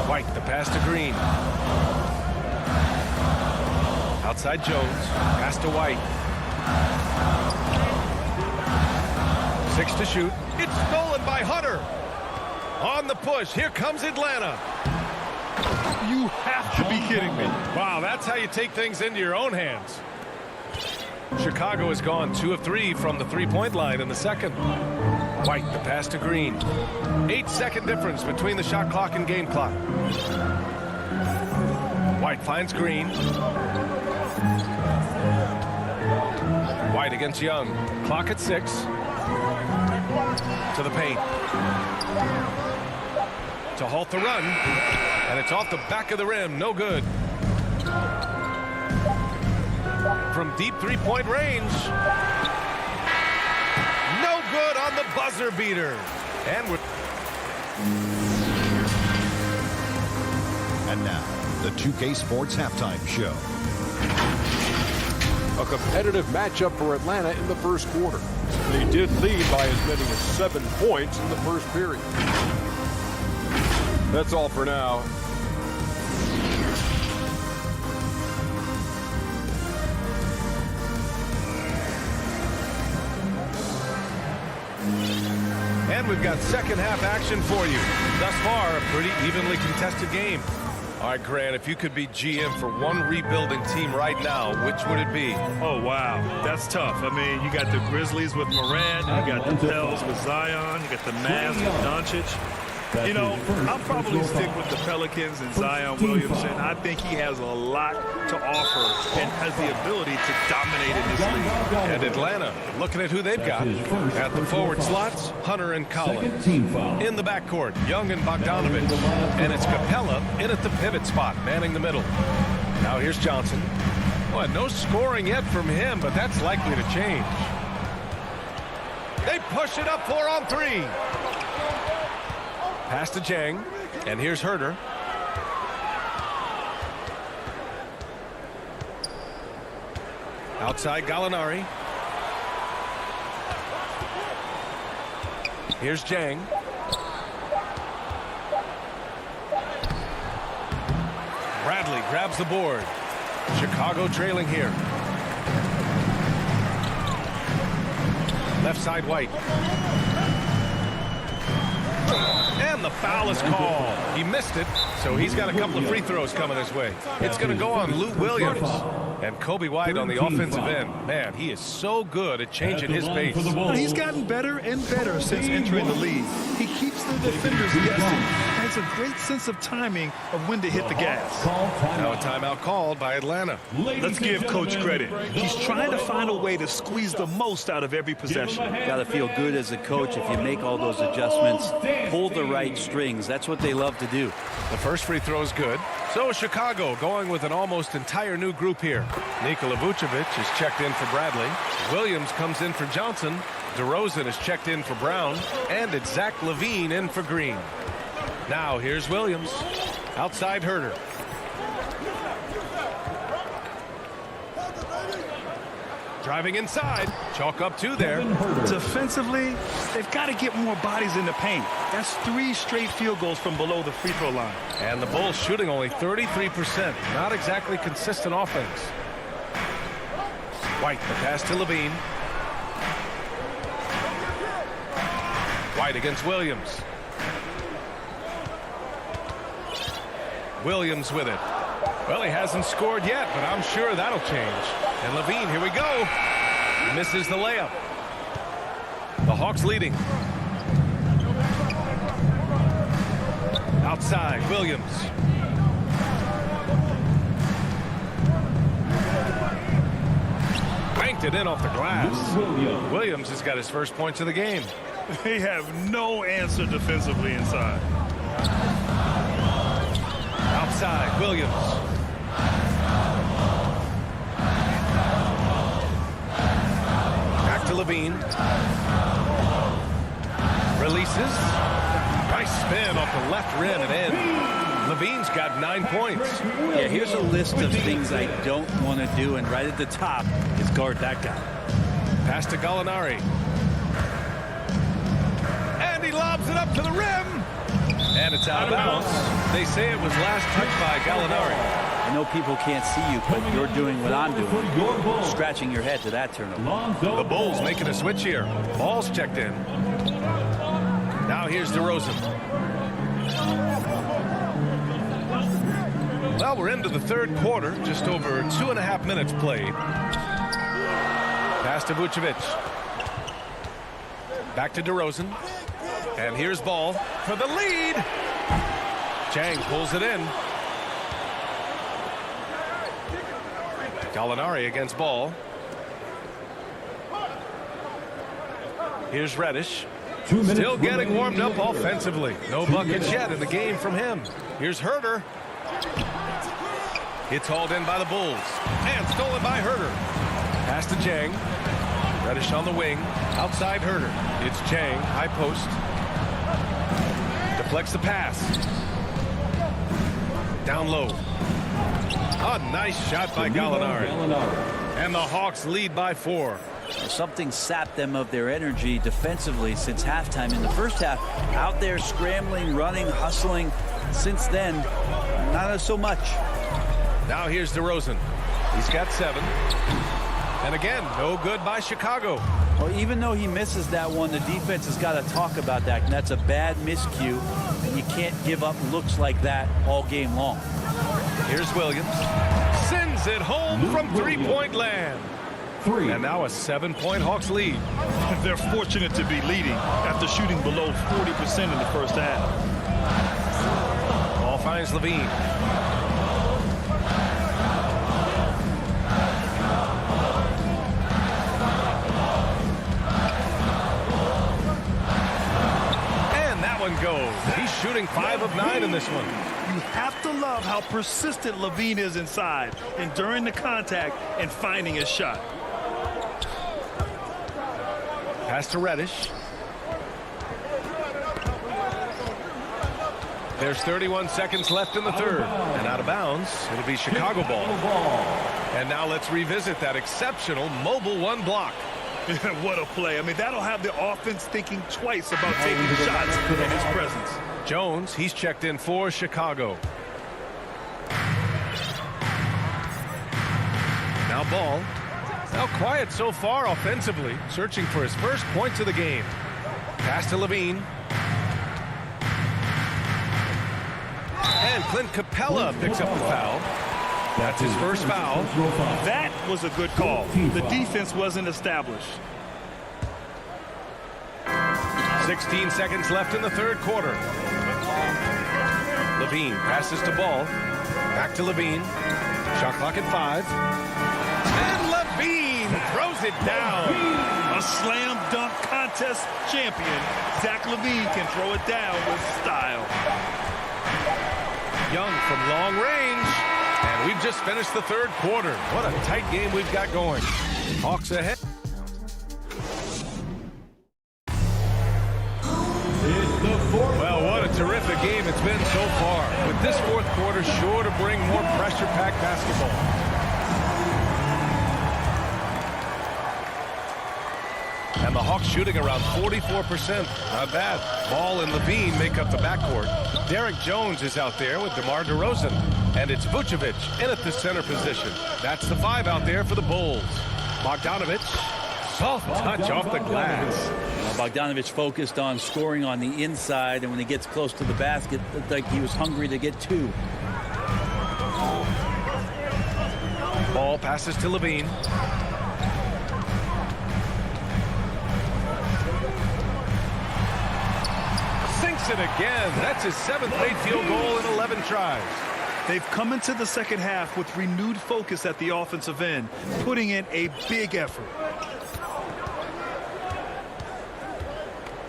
White, the pass to Green. Outside Jones. Pass to White. 6 to shoot. It's stolen by Hunter. On the push. Here comes Atlanta. You have to be kidding me. Wow, that's how you take things into your own hands. Chicago has gone 2 of 3 from the three-point line in the second. White, the pass to Green. 8-second difference between the shot clock and game clock. White finds Green. White against Young. Clock at 6. To the paint. To halt the run. And it's off the back of the rim. No good. From deep three-point range. No good on the buzzer beater. And now, the 2K Sports Halftime Show. A competitive matchup for Atlanta in the first quarter. They did lead by as many as 7 points in the first period. That's all for now. And we've got second half action for you. Thus far, a pretty evenly contested game. All right, Grant, if you could be GM for one rebuilding team right now, which would it be? Oh, wow. That's tough. I mean, you got the Grizzlies with Morant, you got the Pels with Zion, you got the Mavs with Doncic. You know, I'll probably stick with the Pelicans and Zion Williamson. I think he has a lot to offer and has the ability to dominate in this league. And Atlanta, looking at who they've got. At the forward slots, Hunter and Collins. In the backcourt, Young and Bogdanovich. And it's Capella in at the pivot spot, manning the middle. Now here's Johnson. Well, no scoring yet from him, but that's likely to change. They push it up 4 on 3. Pass to Jang, and here's Herter. Outside Gallinari. Here's Jang. Bradley grabs the board. Chicago trailing here. Left side White. And the the foul is called. He missed it, so he's got a couple of free throws coming his way. It's going to go on Lou Williams. And Kobe White on the offensive end. Man, he is so good at changing his pace. Well, he's gotten better and better since entering the league. He keeps the defenders guessing. Has a great sense of timing of when to hit the gas. Now a timeout called by Atlanta. Let's give Coach credit. He's trying to find a way to squeeze the most out of every possession. Got to feel good as a coach if you make all those adjustments, pull the right strings. That's what they love to do. The first free throw is good. So Chicago going with an almost entire new group here. Nikola Vucevic is checked in for Bradley. Williams comes in for Johnson. DeRozan is checked in for Brown. And it's Zach LaVine in for Green. Now here's Williams. Outside Herter. Driving inside. Chalk up 2 there. Defensively, they've got to get more bodies in the paint. That's 3 straight field goals from below the free throw line. And the Bulls shooting only 33%. Not exactly consistent offense. White, the pass to LaVine. White against Williams. Williams with it. Well, he hasn't scored yet, but I'm sure that'll change. And LaVine, here we go. Misses the layup. The Hawks leading. Outside, Williams. Banked it in off the glass. Williams has got his first points of the game. They have no answer defensively inside. Outside, Williams. Back to LaVine. Releases. Nice spin off the left rim and in. LaVine's got 9 points. Yeah, here's a list of things I don't want to do, and right at the top is guard that guy. Pass to Gallinari. And he lobs it up to the rim. And it's out of bounds. They say it was last touched by Gallinari. I know people can't see you, but you're doing what I'm doing. Scratching your head to that turnover. The Bulls making a switch here. Ball's checked in. Now here's DeRozan. Well, we're into the third quarter. Just over 2.5 minutes played. Pass to Vucevic. Back to DeRozan. And here's Ball for the lead. Chang pulls it in. Gallinari against Ball. Here's Reddish. Still getting warmed up offensively. No buckets yet in the game from him. Here's Herter. It's hauled in by the Bulls. And stolen by Herter. Pass to Chang. Reddish on the wing. Outside Herter. It's Chang. High post. Deflects the pass. Down low. A nice shot by Gallinari. And the Hawks lead by 4. Something sapped them of their energy defensively since halftime. In the first half, out there scrambling, running, hustling. Since then, not so much. Now here's DeRozan. He's got 7. And again, no good by Chicago. Well, even though he misses that one, the defense has got to talk about that. And that's a bad miscue. And you can't give up looks like that all game long. Here's Williams. Sends it home from three-point land. And now a 7-point Hawks lead. They're fortunate to be leading after shooting below 40% in the first half. Ball finds LaVine. And that one goes. He's shooting 5 of 9 in this one. You have to love how persistent LaVine is inside, enduring the contact and finding his shot. Pass to Reddish. There's 31 seconds left in the third. And out of bounds, it'll be Chicago ball. And now let's revisit that exceptional mobile 1 block. What a play. I mean, that'll have the offense thinking twice about taking shots in his presence. Jones, he's checked in for Chicago. Now Ball. Now quiet so far offensively, searching for his first points of the game. Pass to LaVine. And Clint Capella picks up the foul. That's his first foul. That was a good call. The defense wasn't established. 16 seconds left in the third quarter. Levine passes to Ball. Back to Levine. Shot clock at 5. And Levine throws it down. A slam dunk contest champion. Zach Levine can throw it down with style. Young from long range. And we've just finished the third quarter. What a tight game we've got going. Hawks ahead. Well, what a terrific game it's been so far. With this fourth quarter sure to bring more pressure-packed basketball. And the Hawks shooting around 44%. Not bad. Ball and Levine make up the backcourt. Derek Jones is out there with DeMar DeRozan. And it's Vucevic in at the center position. That's the 5 out there for the Bulls. Bogdanovic, soft touch off the glass. Bogdanovic focused on scoring on the inside, and when he gets close to the basket, it looked like he was hungry to get 2. Ball passes to Levine. Sinks it again. That's his 7th made field goal in 11 tries. They've come into the second half with renewed focus at the offensive end, putting in a big effort.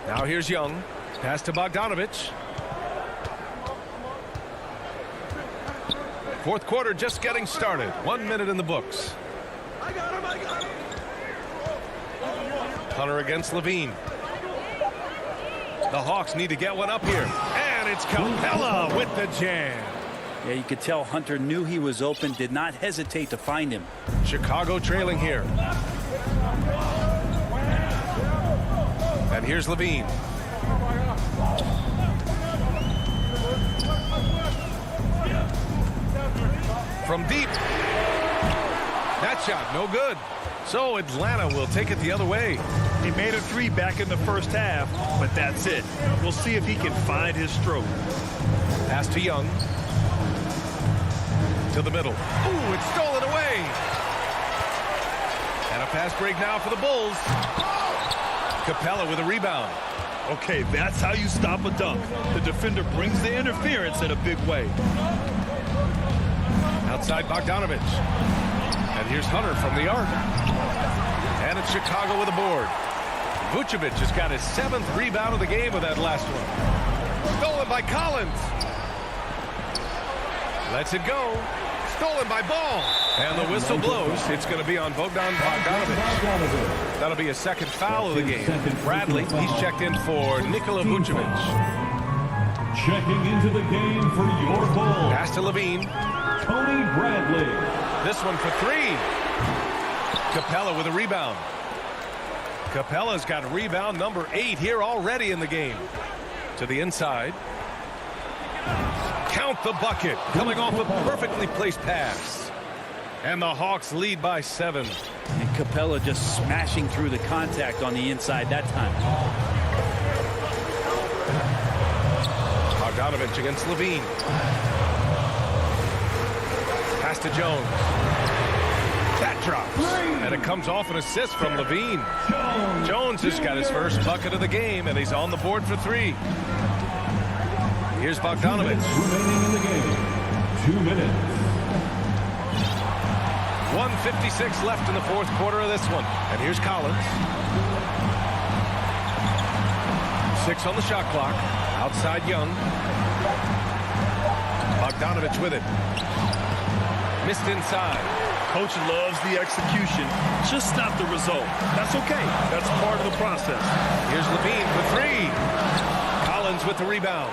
Now here's Young. Pass to Bogdanovic. Fourth quarter just getting started. 1 minute in the books. Hunter against Levine. The Hawks need to get one up here. And it's Capella with the jam. Yeah, you could tell Hunter knew he was open, did not hesitate to find him. Chicago trailing here. And here's Levine. From deep. That shot, no good. So Atlanta will take it the other way. He made a 3 back in the first half, but that's it. We'll see if he can find his stroke. Pass to Young. To the middle. Ooh, it's stolen away. And a fast break now for the Bulls. Capella with a rebound. Okay, that's how you stop a dunk. The defender brings the interference in a big way. Outside Bogdanovic. And here's Hunter from the arc. And it's Chicago with a board. Vucevic has got his 7th rebound of the game with that last one. Stolen by Collins. Lets it go. Stolen by Ball. And the whistle blows. It's going to be on Bogdan Bogdanovic. That'll be a second foul of the game. Bradley, he's checked in for Nikola Vucevic. Checking into the game for your Bulls. Pass to Levine. Tony Bradley. This one for 3. Capella with a rebound. Capella's got rebound number 8 here already in the game. To the inside. Count the bucket. Coming off a perfectly placed pass. And the Hawks lead by 7. And Capella just smashing through the contact on the inside that time. Bogdanovic against Levine. Pass to Jones. That drops. And it comes off an assist from Levine. Jones has got his first bucket of the game, and he's on the board for 3. Here's Bogdanovic. Remaining in the game. 2 minutes. 1:56 left in the fourth quarter of this one. And here's Collins. 6 on the shot clock. Outside Young. Bogdanovic with it. Missed inside. Coach loves the execution, just not the result. That's okay. That's part of the process. Here's Levine for 3. Collins with the rebound.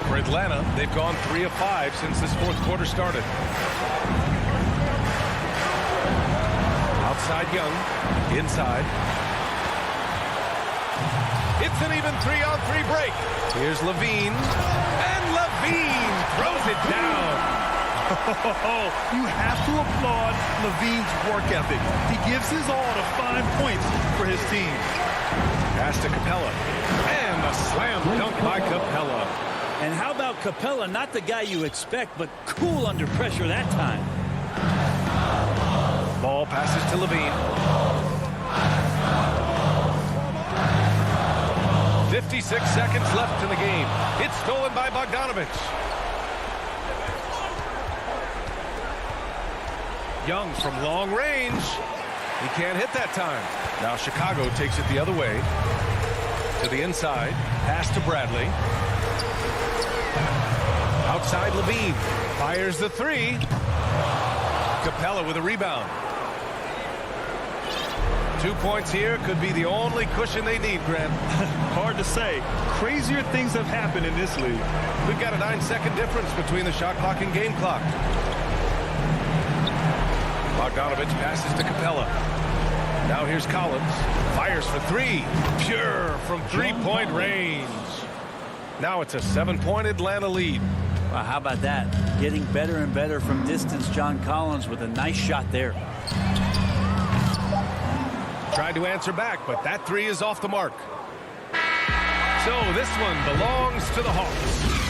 For Atlanta, they've gone 3 of 5 since this fourth quarter started. Outside Young. Inside. It's an even 3-on-3 break. Here's Levine. And Levine throws it down. You have to applaud Levine's work ethic. He gives his all to find points for his team. Pass to Capella. And a slam dunk by Capella. And how about Capella? Not the guy you expect, but cool under pressure that time. Ball passes to Levine. 56 seconds left in the game. It's stolen by Bogdanovich. Young from long range. He can't hit that time. Now Chicago takes it the other way. To the inside. Pass to Bradley. Outside Levine. Fires the three. Capella with a rebound. 2 points here could be the only cushion they need, Grant. Hard to say. Crazier things have happened in this league. We've got a 9-second difference between the shot clock and game clock. Bogdanovich passes to Capella. Now here's Collins. Fires for three. Pure from three-point range. Now it's a 7-point Atlanta lead. Wow, how about that? Getting better and better from distance. John Collins with a nice shot there. Tried to answer back, but that three is off the mark. So this one belongs to the Hawks.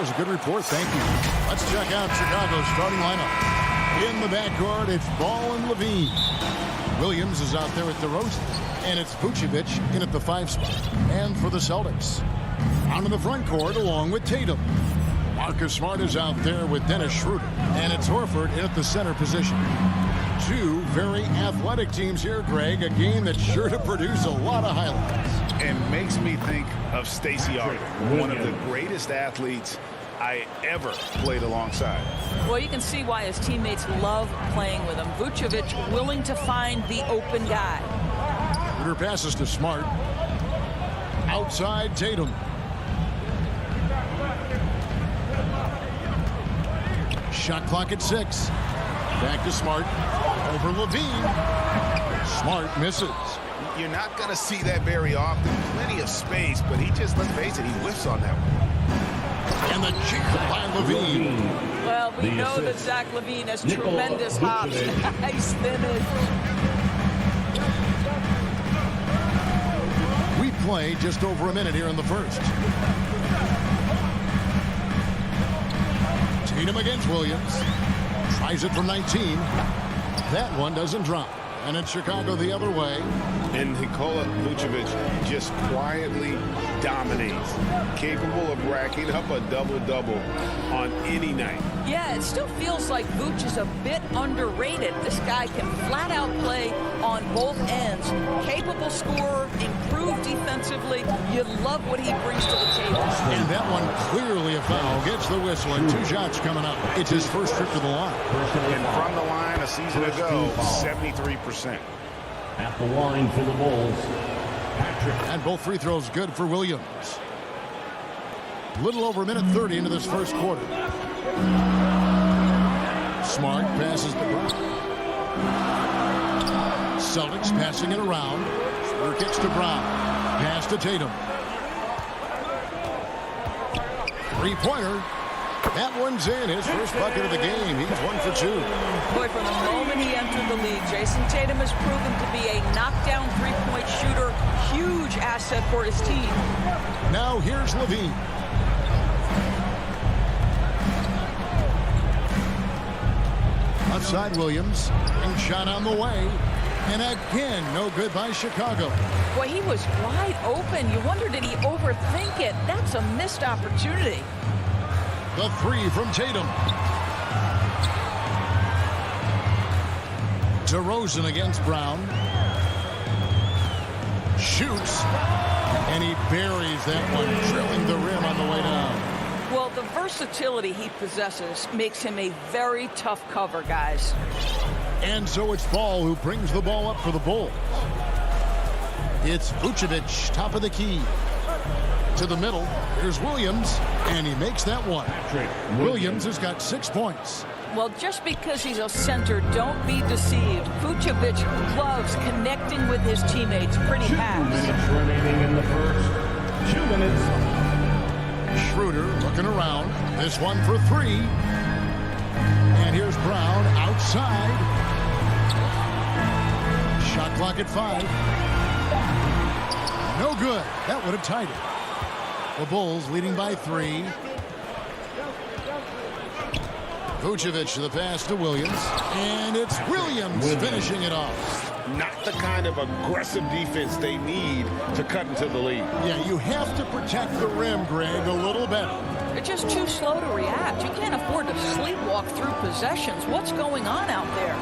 was a good report. Thank you. Let's check out Chicago's starting lineup. In the backcourt, it's Ball and Levine. Williams is out there with DeRozan. And it's Vucevic in at the 5 spot. And for the Celtics, out in the front court along with Tatum. Marcus Smart is out there with Dennis Schroeder. And it's Horford in at the center position. Two very athletic teams here, Greg. A game that's sure to produce a lot of highlights. And makes me think of Stacey Augmon, one of the greatest athletes I ever played alongside. Well, you can see why his teammates love playing with him. Vucevic willing to find the open guy. Schroeder passes to Smart. Outside Tatum. Shot clock at 6. Back to Smart. Over Levine. Smart misses. You're not going to see that very often. Plenty of space, but he just, let's face it, he whiffs on that one. And the jam by Levine. Well, we know that Zach LaVine has tremendous hops. Nice finish. We play just over a minute here in the first. Tatum against Williams. Tries it from 19. That one doesn't drop. And it's Chicago the other way. And Nikola Vucevic just quietly dominates. Capable of racking up a double-double on any night. Yeah, it still feels like Vooch is a bit underrated. This guy can flat out play on both ends. Capable scorer, improved defensively. You love what he brings to the table. And that one clearly a foul. Gets the whistle and 2 shots coming up. It's his first trip to the line. And from the line a season ago, 73%. At the line for the Bulls, Patrick. And both free throws good for Williams. Little over a minute 30 into this first quarter. Smart passes to Brown. Celtics passing it around. Schroeder kicks to Brown. Pass to Tatum. Three-pointer. That one's in. His first bucket of the game. He's 1 for 2. Boy, from the moment he entered the league, Jason Tatum has proven to be a knockdown three-point shooter. Huge asset for his team. Now here's Levine. Outside Williams. And shot on the way. And again, no good by Chicago. Boy, he was wide open. You wonder, did he overthink it? That's a missed opportunity. The 3 from Tatum. DeRozan against Brown. Shoots. And he buries that one, drilling the rim on the way down. Well, the versatility he possesses makes him a very tough cover, guys. And so it's Ball who brings the ball up for the Bulls. It's Vucevic, top of the key. To the middle, here's Williams, and he makes that one. Williams has got 6 points. Well, just because he's a center, don't be deceived. Vucevic loves connecting with his teammates. Pretty pass. 2 minutes remaining in the first. 2 minutes. Schroeder looking around. This one for 3. And here's Brown outside. Shot clock at 5. No good. That would have tied it. The Bulls leading by 3. Vucevic the pass to Williams. And it's Williams finishing it off. Not the kind of aggressive defense they need to cut into the lead. Yeah, you have to protect the rim, Greg, a little better. They're just too slow to react. You can't afford to sleepwalk through possessions. What's going on out there?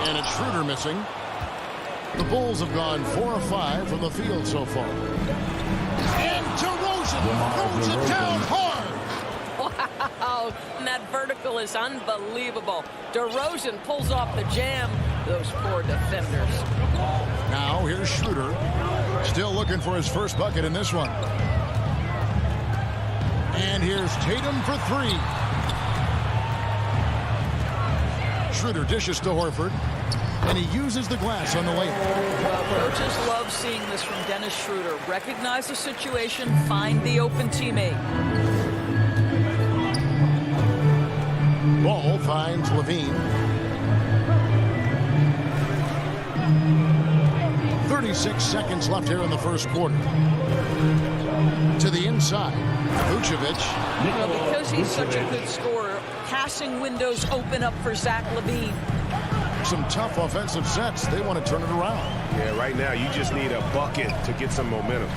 And it's Schroeder missing. The Bulls have gone 4 of 5 from the field so far. And DeRozan throws it down hard. Wow, and that vertical is unbelievable. DeRozan pulls off the jam. Those poor defenders. Now here's Schroeder. Still looking for his first bucket in this one. And here's Tatum for 3. Schroeder dishes to Horford. And he uses the glass on the way. Well, coaches love seeing this from Dennis Schroeder. Recognize the situation, find the open teammate. Ball finds Levine. 36 seconds left here in the first quarter. To the inside. Vucevic. Because he's such a good scorer, passing windows open up for Zach LaVine. Some tough offensive sets. They want to turn it around. Yeah, right now you just need a bucket to get some momentum.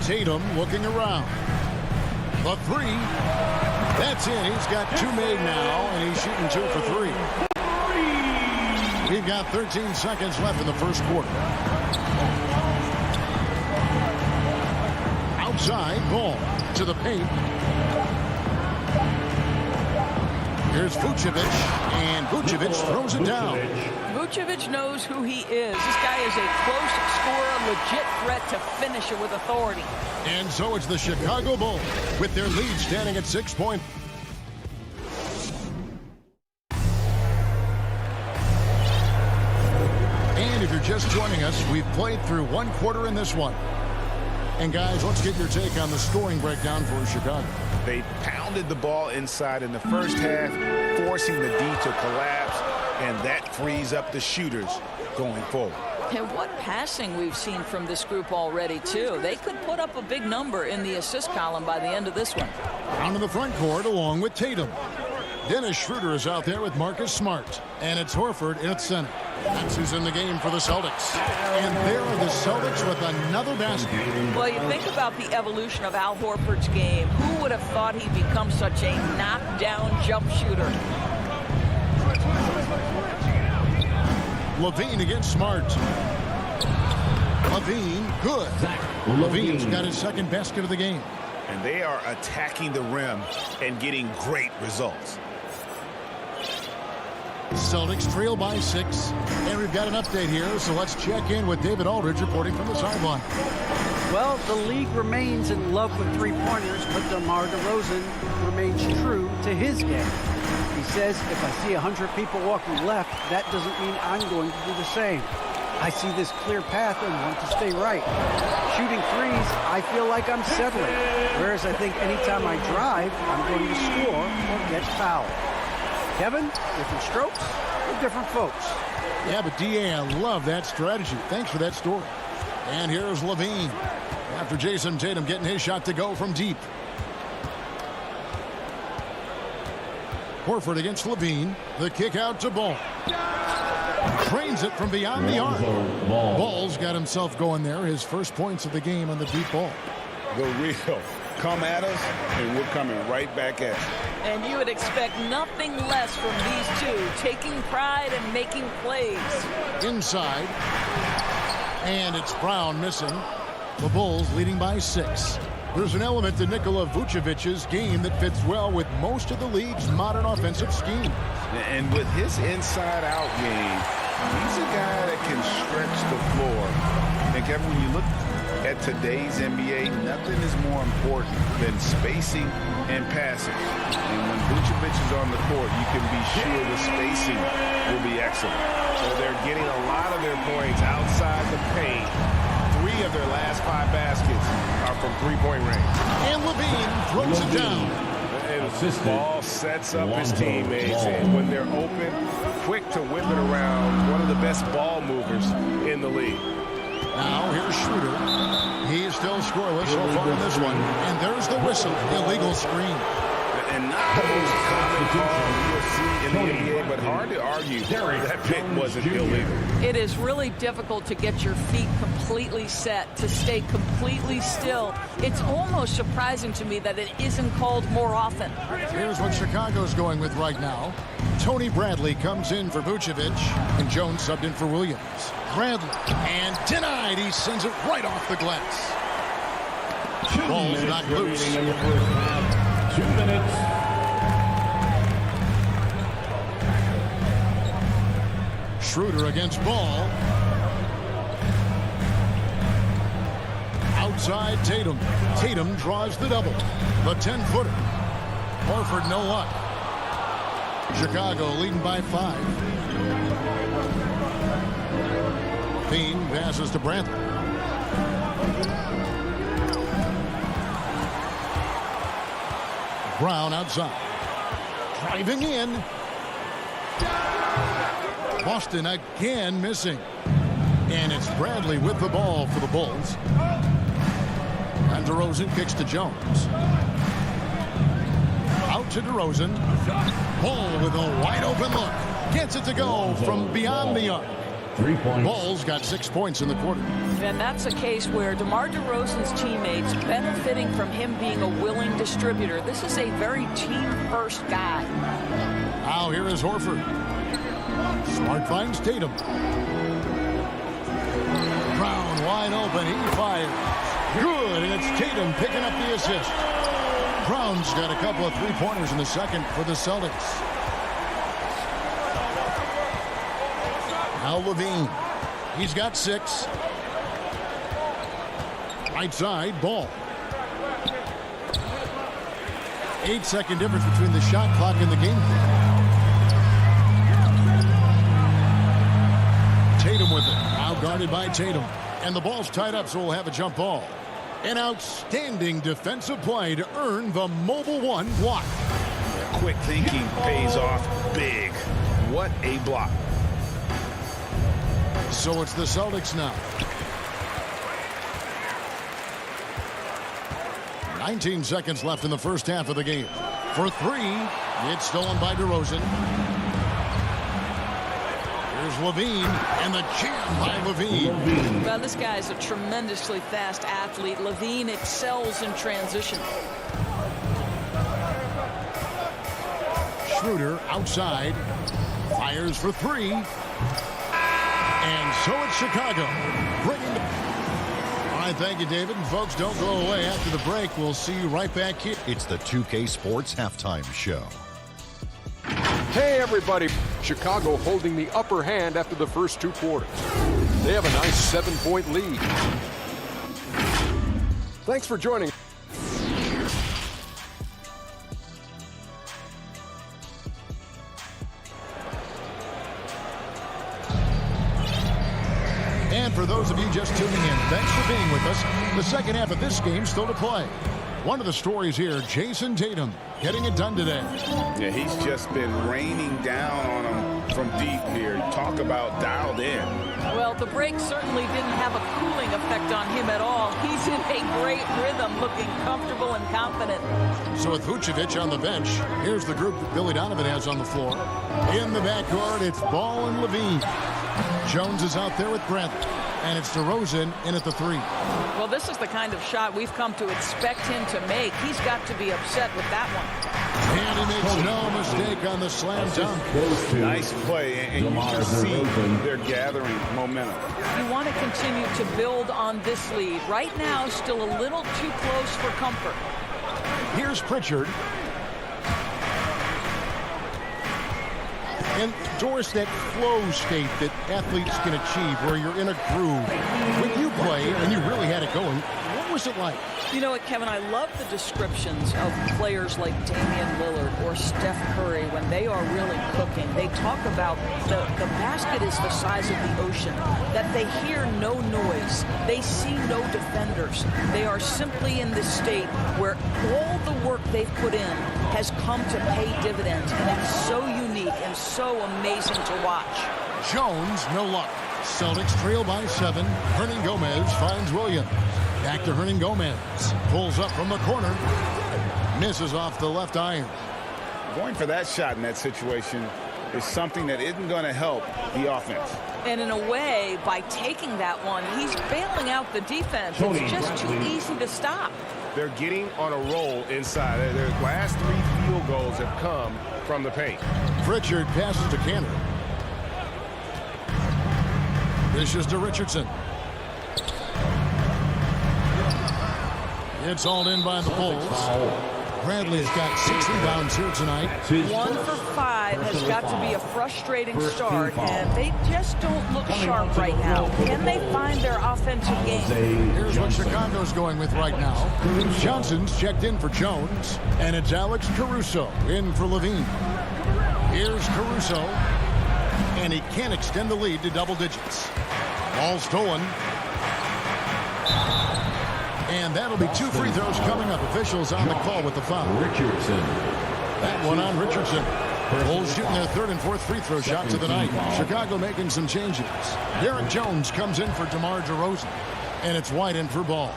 Tatum looking around. The three. That's in. He's got 2 made now, and he's shooting 2 for 3. We've got 13 seconds left in the first quarter. Outside, ball to the paint. Here's Vucevic, and Vucevic throws it down. Vucevic knows who he is. This guy is a close scorer, legit threat to finish it with authority. And so it's the Chicago Bulls with their lead standing at 6 points. And if you're just joining us, we've played through 1 quarter in this one. And guys, let's get your take on the scoring breakdown for Chicago. They pounded the ball inside in the first half, forcing the D to collapse, and that frees up the shooters going forward. And what passing we've seen from this group already, too. They could put up a big number in the assist column by the end of this one. Down to the front court along with Tatum. Dennis Schroeder is out there with Marcus Smart. And it's Horford in at center. That's who's in the game for the Celtics. And there are the Celtics with another basket. Well, you think about the evolution of Al Horford's game. Who would have thought he'd become such a knockdown jump shooter? LaVine against Smart. LaVine, good. LaVine's got his second basket of the game. And they are attacking the rim and getting great results. Celtics trail by 6. And we've got an update here, so let's check in with David Aldridge reporting from the sideline. Well, the league remains in love with three-pointers, but DeMar DeRozan remains true to his game. He says, if I see 100 people walking left, that doesn't mean I'm going to do the same. I see this clear path and want to stay right. Shooting threes, I feel like I'm settling. Whereas I think anytime I drive, I'm going to score or get fouled. Kevin, different strokes for different folks. Yeah, but D.A., I love that strategy. Thanks for that story. And here's LaVine. After Jason Tatum getting his shot to go from deep. Horford against LaVine. The kick out to Ball. Trains it from beyond the arc. Ball's got himself going there. His first points of the game on the deep ball. The real. Come at us, and we're coming right back at you. And you would expect nothing less from these two, taking pride and making plays. Inside. And it's Brown missing. The Bulls leading by 6. There's an element to Nikola Vucevic's game that fits well with most of the league's modern offensive scheme. And with his inside-out game, he's a guy that can stretch the floor. And Kevin, when you look at today's NBA, nothing is more important than spacing and passing. And when Vucevic is on the court, you can be sure the spacing will be excellent. So they're getting a lot of their points outside the paint. 3 of their last 5 baskets are from three-point range. And LaVine throws it down. And Ball sets up his teammates, and when they're open, quick to whip it around. One of the best ball movers in the league. Now here's Schroeder. He's still scoreless so far in this one. And there's the whistle. Illegal screen. And not the most common call you'll see in the NBA, but hard to argue that pick wasn't illegal. It is really difficult to get your feet completely set, to stay completely still. It's almost surprising to me that it isn't called more often. Here's what Chicago's going with right now. Tony Bradley comes in for Vucevic, and Jones subbed in for Williams. Bradley, and denied. He sends it right off the glass. Ball's not loose. 2 minutes. Schroeder against Ball. Outside Tatum. Tatum draws the double. The 10-footer. Horford no luck. Chicago leading by 5. Bean passes to Bradley. Brown outside. Driving in. Boston again missing. And it's Bradley with the ball for the Bulls. And DeRozan kicks to Jones. Out to DeRozan. Ball with a wide open look. Gets it to go from beyond the arc. 3 points. Bulls got 6 points in the quarter. And that's a case where DeMar DeRozan's teammates benefiting from him being a willing distributor. This is a very team-first guy. Now here is Horford. Smart finds Tatum. Brown wide open. He fires. Good, and it's Tatum picking up the assist. Brown's got a couple of three-pointers in the second for the Celtics. Now Levine. He's got 6. Right side, Ball. 8-second difference between the shot clock and the game clock. Tatum with it. Now guarded by Tatum. And the ball's tied up, so we'll have a jump ball. An outstanding defensive play to earn the Mobile One block. Quick thinking pays off big. What a block. So it's the Celtics now. 19 seconds left in the first half of the game. For 3, it's stolen by DeRozan. Here's Levine, and the jam by Levine. Well, this guy is a tremendously fast athlete. Levine excels in transition. Schroeder outside. Fires for 3. And so it's Chicago. Bringing the... All right, thank you, David. And folks, don't go away. After the break, we'll see you right back here. It's the 2K Sports Halftime Show. Hey, everybody. Chicago holding the upper hand after the first 2 quarters. They have a nice 7-point lead. Thanks for joining. And for those of you just tuning in, thanks for being with us. The second half of this game still to play. One of the stories here, Jason Tatum getting it done today. Yeah, he's just been raining down on him from deep here. Talk about dialed in. Well, the break certainly didn't have a cooling effect on him at all. He's in a great rhythm, looking comfortable and confident. So with Vucevic on the bench, here's the group that Billy Donovan has on the floor. In the backcourt, it's Ball and Levine. Jones is out there with Bradley. And it's DeRozan in at the 3. Well, this is the kind of shot we've come to expect him to make. He's got to be upset with that one. And he makes no mistake on the slam dunk. Nice play, and you just see they're gathering momentum. You want to continue to build on this lead. Right now, still a little too close for comfort. Here's Pritchard. And Doris, that flow state that athletes can achieve where you're in a groove. When you play and you really had it going, what was it like? You know what, Kevin, I love the descriptions of players like Damian Lillard or Steph Curry when they are really cooking. They talk about the basket is the size of the ocean, that they hear no noise, they see no defenders. They are simply in this state where all the work they've put in has come to pay dividends, and it's so unique and so amazing to watch. Jones, no luck. Celtics trail by 7. Hernan Gomez finds Williams. Back to Hernan Gomez. Pulls up from the corner. Misses off the left iron. Going for that shot in that situation is something that isn't going to help the offense. And in a way, by taking that one, he's bailing out the defense. It's just too easy to stop. They're getting on a roll inside. Their last 3 field goals have come from the paint. Pritchard passes to Canner. Dishes to Richardson. It's all in by the Bulls. Bradley's got 6 rebounds here tonight. 1 for 5 has got to be a frustrating start, and they just don't look sharp right now. Can they find their offensive game? Here's what Chicago's going with right now. Johnson's checked in for Jones, and it's Alex Caruso in for Levine. Here's Caruso, and he can't extend the lead to double digits. Ball stolen. And that'll be 2 free throws coming up. Officials on the call with the foul. Richardson. That one on Richardson. Bulls shooting their third and fourth free throw shots of the night. Chicago making some changes. Derek Jones comes in for DeMar DeRozan. And it's White in for Ball.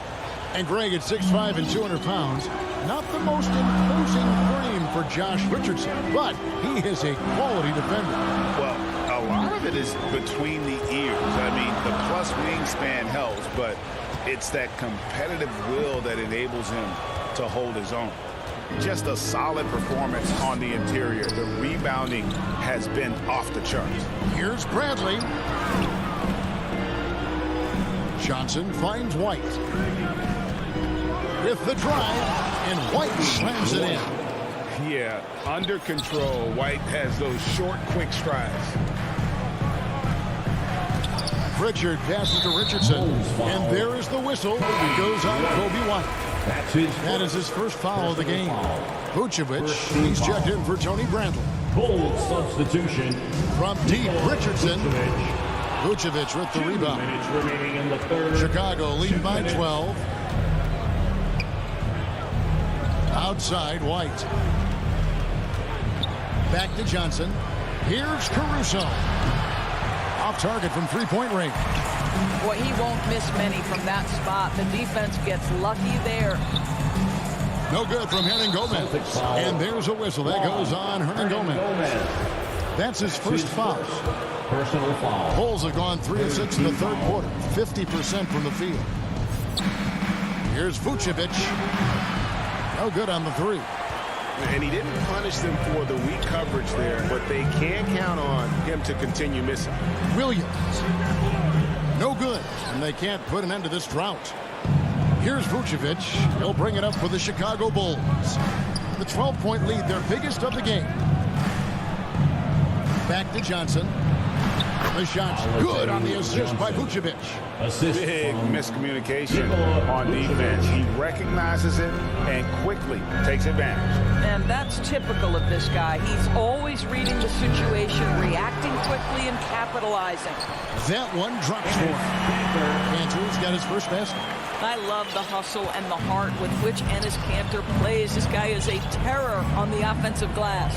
And Greg at 6'5" and 200 pounds. Not the most imposing frame for Josh Richardson, but he is a quality defender. Well, a lot of it is between the ears. I mean, the plus wingspan helps, but it's that competitive will that enables him to hold his own. Just a solid performance on the interior. The rebounding has been off the charts. Here's Bradley. Johnson finds White. With the drive, and White slams it in. Yeah, under control. White has those short, quick strides. Pritchard passes to Richardson, and there is the whistle. It goes on Kobe White. That is his first foul of the game. Vucevic, he's checked in for Tony Brandle. Bull substitution. From deep, Richardson. Vucevic with the rebound. Chicago leading by 12. Outside, White. Back to Johnson. Here's Caruso. Off target from three-point range. Boy, he won't miss many from that spot. The defense gets lucky there. No good from Hernan Gomez. And there's a whistle. That goes on Hernan Gomez. That's his first foul. Personal foul. Bulls have gone 3 of 6 in the third quarter. 50% from the field. Here's Vucevic. No good on the three. And he didn't punish them for the weak coverage there, but they can count on him to continue missing. Williams. No good. And they can't put an end to this drought. Here's Vucevic. He'll bring it up for the Chicago Bulls. The 12-point lead, their biggest of the game. Back to Johnson. The shot's good on the assist by Vucevic. Big miscommunication on defense. He recognizes it and quickly takes advantage. And that's typical of this guy. He's always reading the situation, reacting quickly, and capitalizing. That one drops for him. Andrews got his first basket. I love the hustle and the heart with which Enes Kanter plays. This guy is a terror on the offensive glass.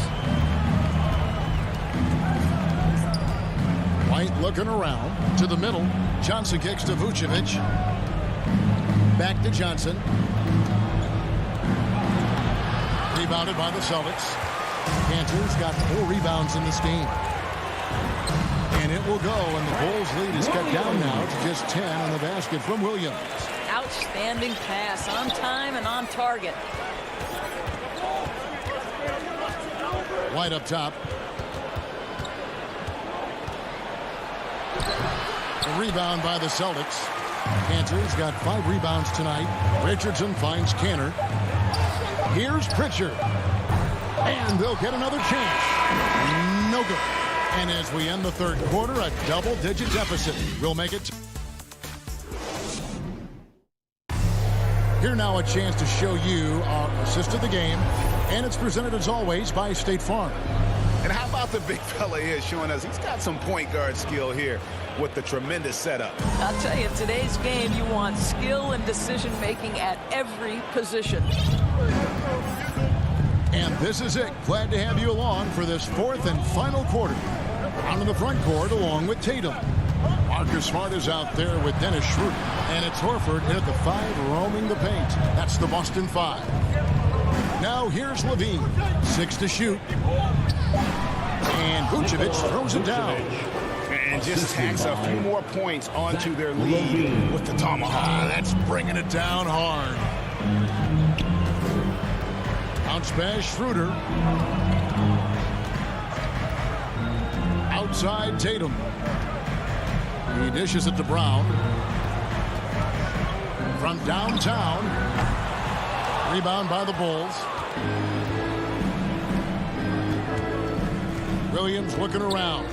White looking around to the middle. Johnson kicks to Vucevic. Back to Johnson. Rebounded by the Celtics. Kanter's got 4 rebounds in this game. And it will go, and the Bulls lead is cut down now to just 10 on the basket from Williams. Outstanding pass, on time and on target. White up top. A rebound by the Celtics. Kanter's got 5 rebounds tonight. Richardson finds Kanter. Here's Pritchard. And they'll get another chance. No good. And as we end the third quarter, a double-digit deficit. We'll make it. Here now a chance to show you our assist of the game. And it's presented as always by State Farm. And how about the big fella here showing us he's got some point guard skill here with the tremendous setup. I'll tell you, in today's game, you want skill and decision-making at every position. And this is it. Glad to have you along for this fourth and final quarter. Out in the front court along with Tatum. Marcus Smart is out there with Dennis Schroeder. And it's Horford in at the 5 roaming the paint. That's the Boston 5. Now here's Levine. 6 to shoot. And Vucevic throws it down. And just tacks a few more points onto their lead with the tomahawk. That's bringing it down hard. Bounce pass, Schroeder. Outside, Tatum. He dishes it to Brown. From downtown. Rebound by the Bulls. Williams looking around.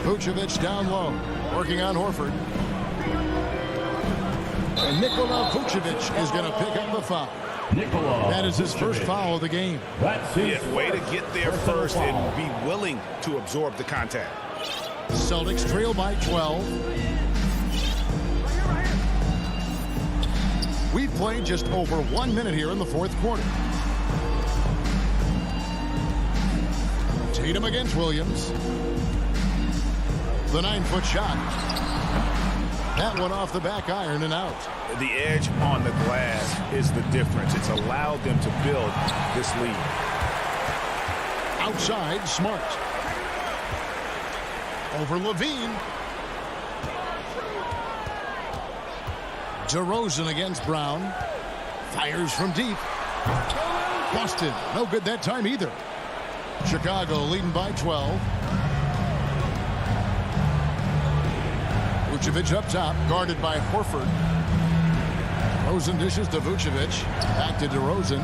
Vucevic down low, working on Horford. And Nikola Vucevic is going to pick up the foul. That is his first foul of the game. Yeah, way to get there first and be willing to absorb the contact. Celtics trail by 12. We've played just over 1 minute here in the fourth quarter. Tatum against Williams. The 9-foot shot. That one off the back iron and out. The edge on the glass is the difference. It's allowed them to build this lead. Outside, Smart. Over Levine. DeRozan against Brown. Fires from deep. Boston, no good that time either. Chicago leading by 12. Vucevic up top, guarded by Horford. Rosen dishes to Vucevic. Back to DeRozan.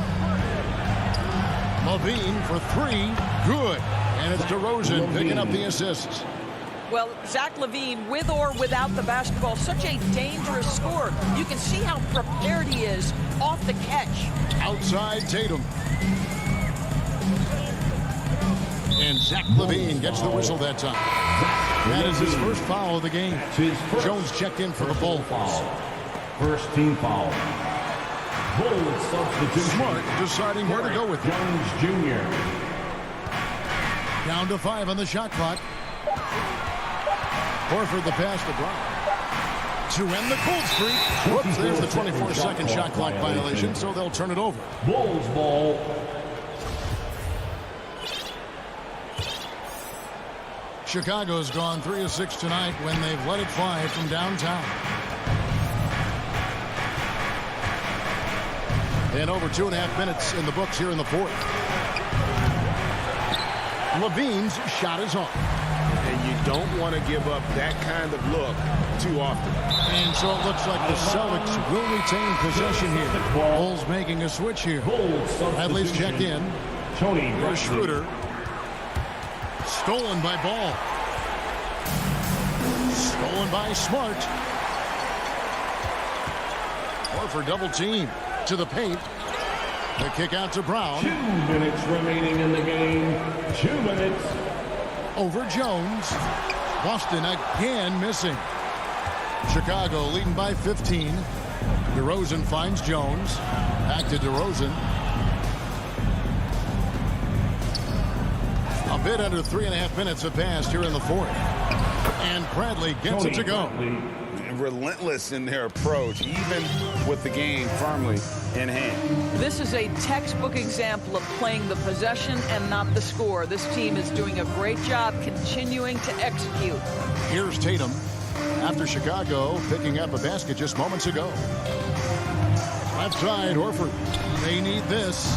Levine for three. Good. And it's DeRozan picking up the assists. Well, Zach LaVine, with or without the basketball, such a dangerous scorer. You can see how prepared he is off the catch. Outside Tatum. And Zach LaVine gets the whistle that time. That is his first foul of the game. Jones checked in for the Bulls. First team foul. Bulls substitution. Smart deciding where to go with it. Jones Jr. Down to 5 on the shot clock. Horford the pass to Brown. To end the cold streak. Whoops, there's the 24-second shot clock violation, so they'll turn it over. Bulls ball. Chicago's gone 3 of 6 tonight when they've let it fly from downtown. And over 2.5 minutes in the books here in the fourth. Levine's shot is on. And you don't want to give up that kind of look too often. And so it looks like the Celtics will retain possession here. Bulls making a switch here. Bradley's checked in. Here's Schroeder. Stolen by Ball. Stolen by Smart. Horford double team to the paint. The kick out to Brown. 2 minutes remaining in the game. 2 minutes. Over Jones. Boston again missing. Chicago leading by 15. DeRozan finds Jones. Back to DeRozan. A bit under 3.5 minutes have passed here in the fourth. And Bradley gets it to go. Relentless in their approach, even with the game firmly in hand. This is a textbook example of playing the possession and not the score. This team is doing a great job continuing to execute. Here's Tatum after Chicago picking up a basket just moments ago. Left side, Horford. They need this.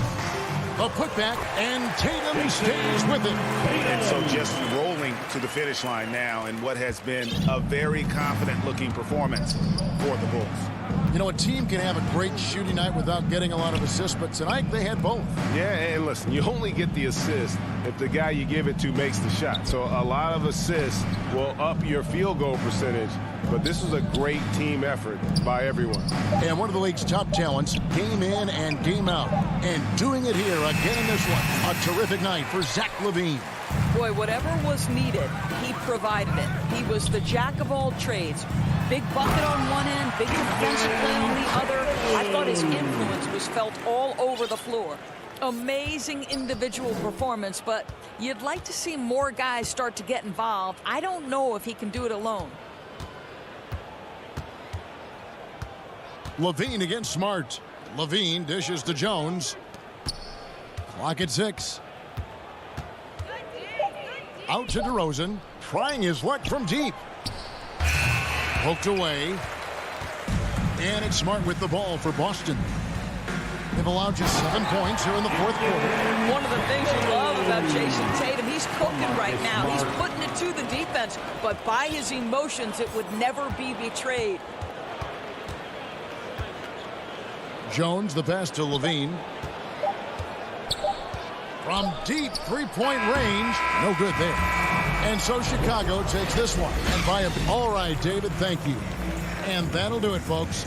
A putback, and Tatum stays with it. And so just rolling to the finish line now in what has been a very confident-looking performance for the Bulls. You know, a team can have a great shooting night without getting a lot of assists, but tonight they had both. Yeah, and listen, you only get the assist if the guy you give it to makes the shot. So a lot of assists will up your field goal percentage, but this was a great team effort by everyone. And one of the league's top talents, game in and game out. And doing it here again in this one. A terrific night for Zach LaVine. Boy, whatever was needed, he provided it. He was the jack of all trades. Big bucket on one end, big defensive play on the other. I thought his influence was felt all over the floor. Amazing individual performance, but you'd like to see more guys start to get involved. I don't know if he can do it alone. Levine against Smart. Levine dishes to Jones. Clock at 6. Out to DeRozan, trying his luck from deep. Poked away. And it's Smart with the ball for Boston. They've allowed just 7 points here in the fourth quarter. One of the things you love about Jason Tatum, he's cooking right now. He's putting it to the defense, but by his emotions, it would never be betrayed. Jones, the pass to Levine. From deep three-point range, no good there. And so Chicago takes this one. And by a... All right, David, thank you. And that'll do it, folks.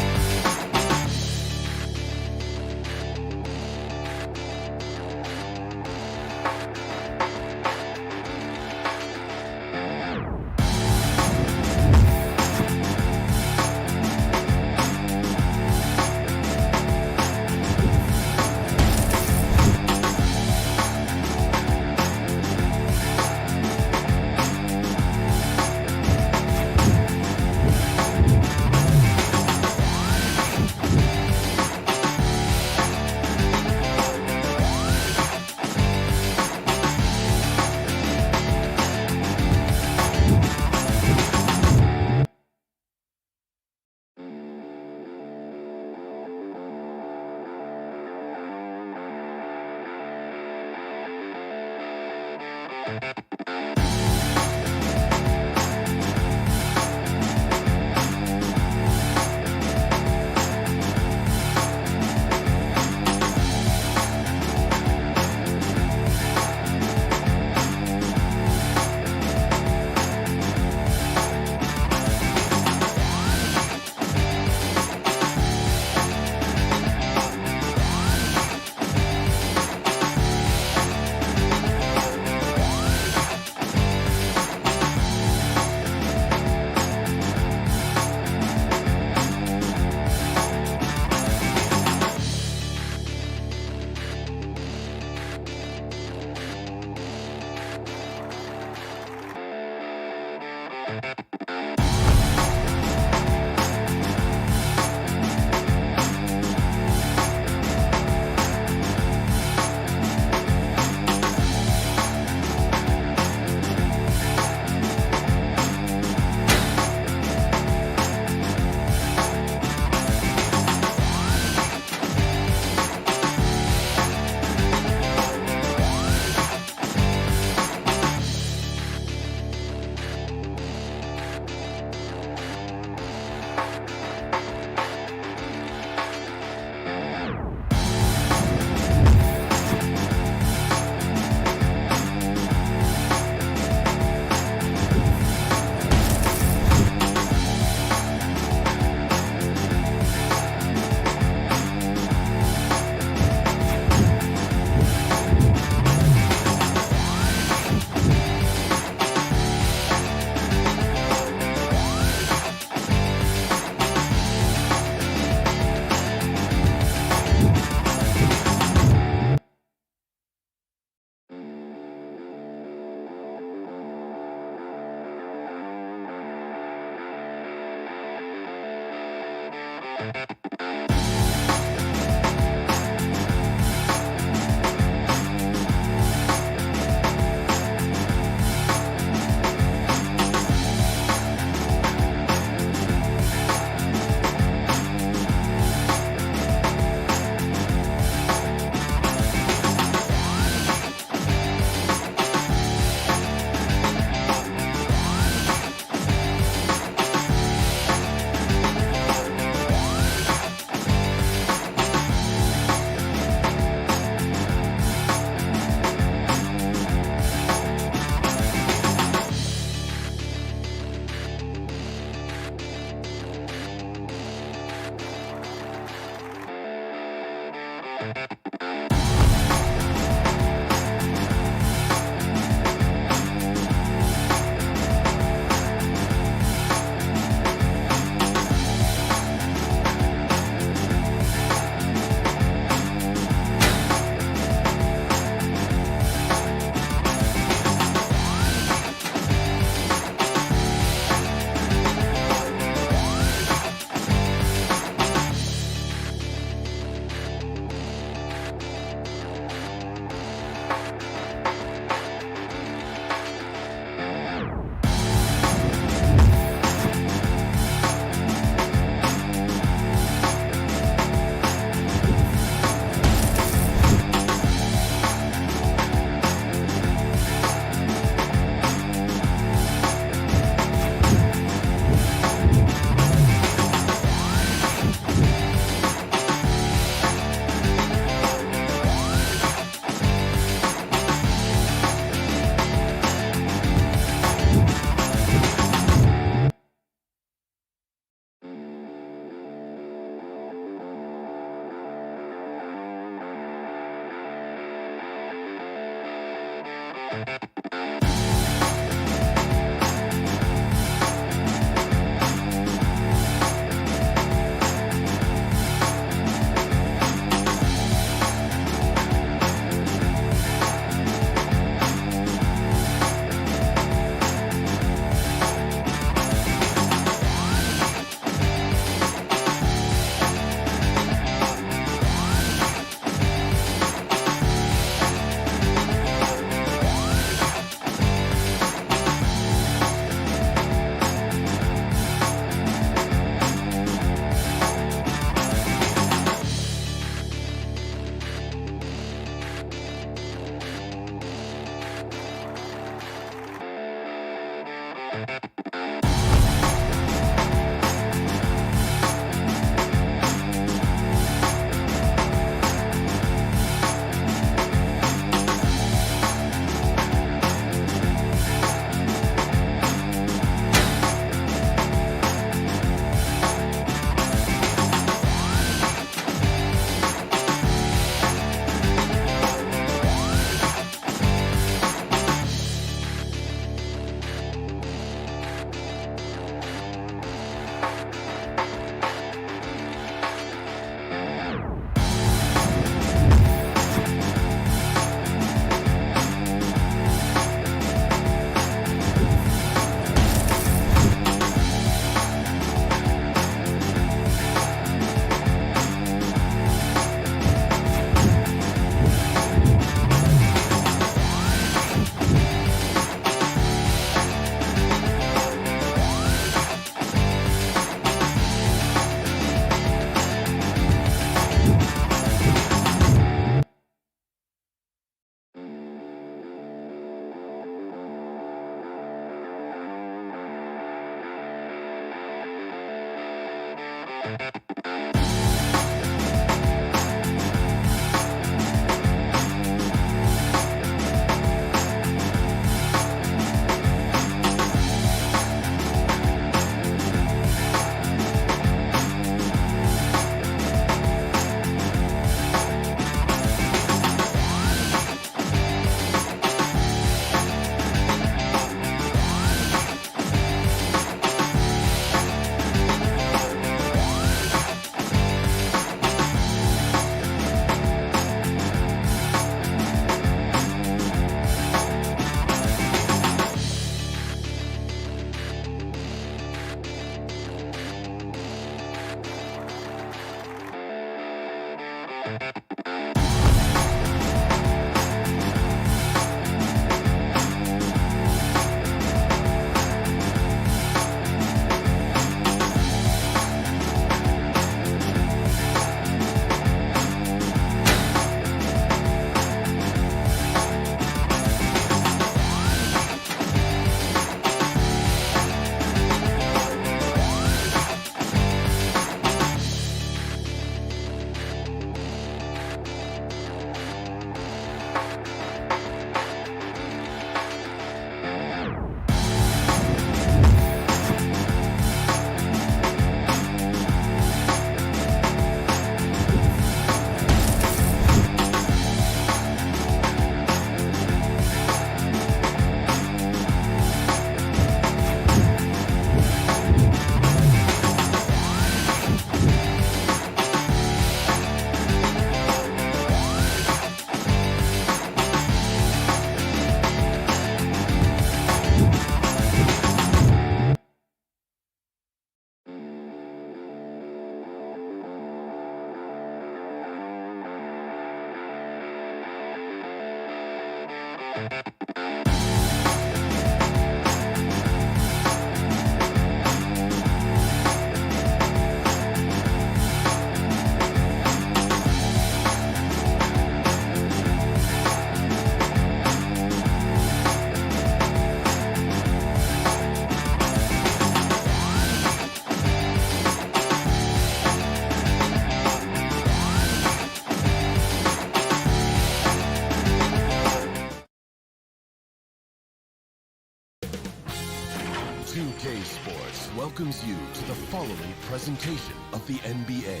2K Sports welcomes you to the following presentation of the NBA.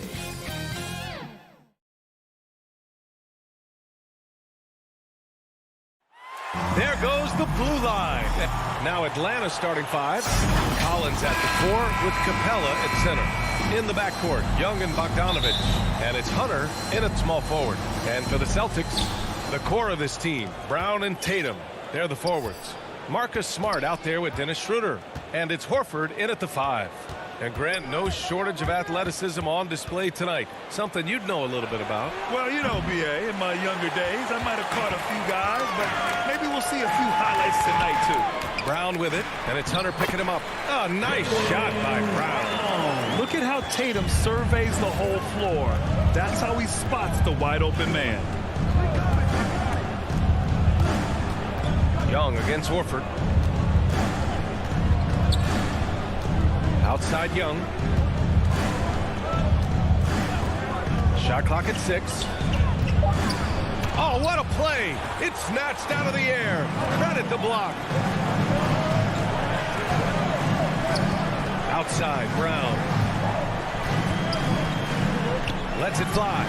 There goes the blue line. Now Atlanta starting five. Collins at the 4 with Capella at center. In the backcourt, Young and Bogdanovich. And it's Hunter in at small forward. And for the Celtics, the core of this team, Brown and Tatum. They're the forwards. Marcus Smart out there with Dennis Schroeder. And it's Horford in at the 5. And Grant, no shortage of athleticism on display tonight. Something you'd know a little bit about. Well, you know, B.A., in my younger days, I might have caught a few guys, but maybe we'll see a few highlights tonight, too. Brown with it, and it's Hunter picking him up. Oh, nice shot by Brown. Look at how Tatum surveys the whole floor. That's how he spots the wide-open man. Young against Horford. Outside Young. Shot clock at 6. Oh, what a play! It's snatched out of the air. Credit the block. Outside, Brown. Lets it fly.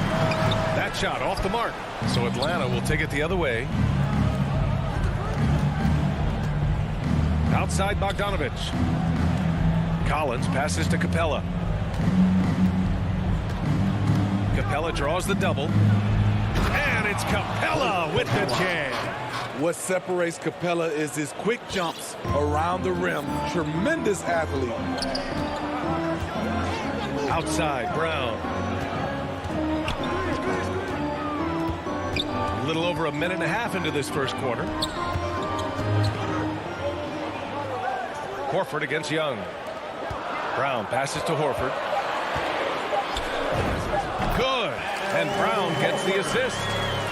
That shot off the mark. So Atlanta will take it the other way. Outside Bogdanovich. Collins passes to Capella. Capella draws the double. And it's Capella with the jam. What separates Capella is his quick jumps around the rim. Tremendous athlete. Outside, Brown. A little over a minute and a half into this first quarter. Horford against Young. Brown passes to Horford. Good. And Brown gets the assist.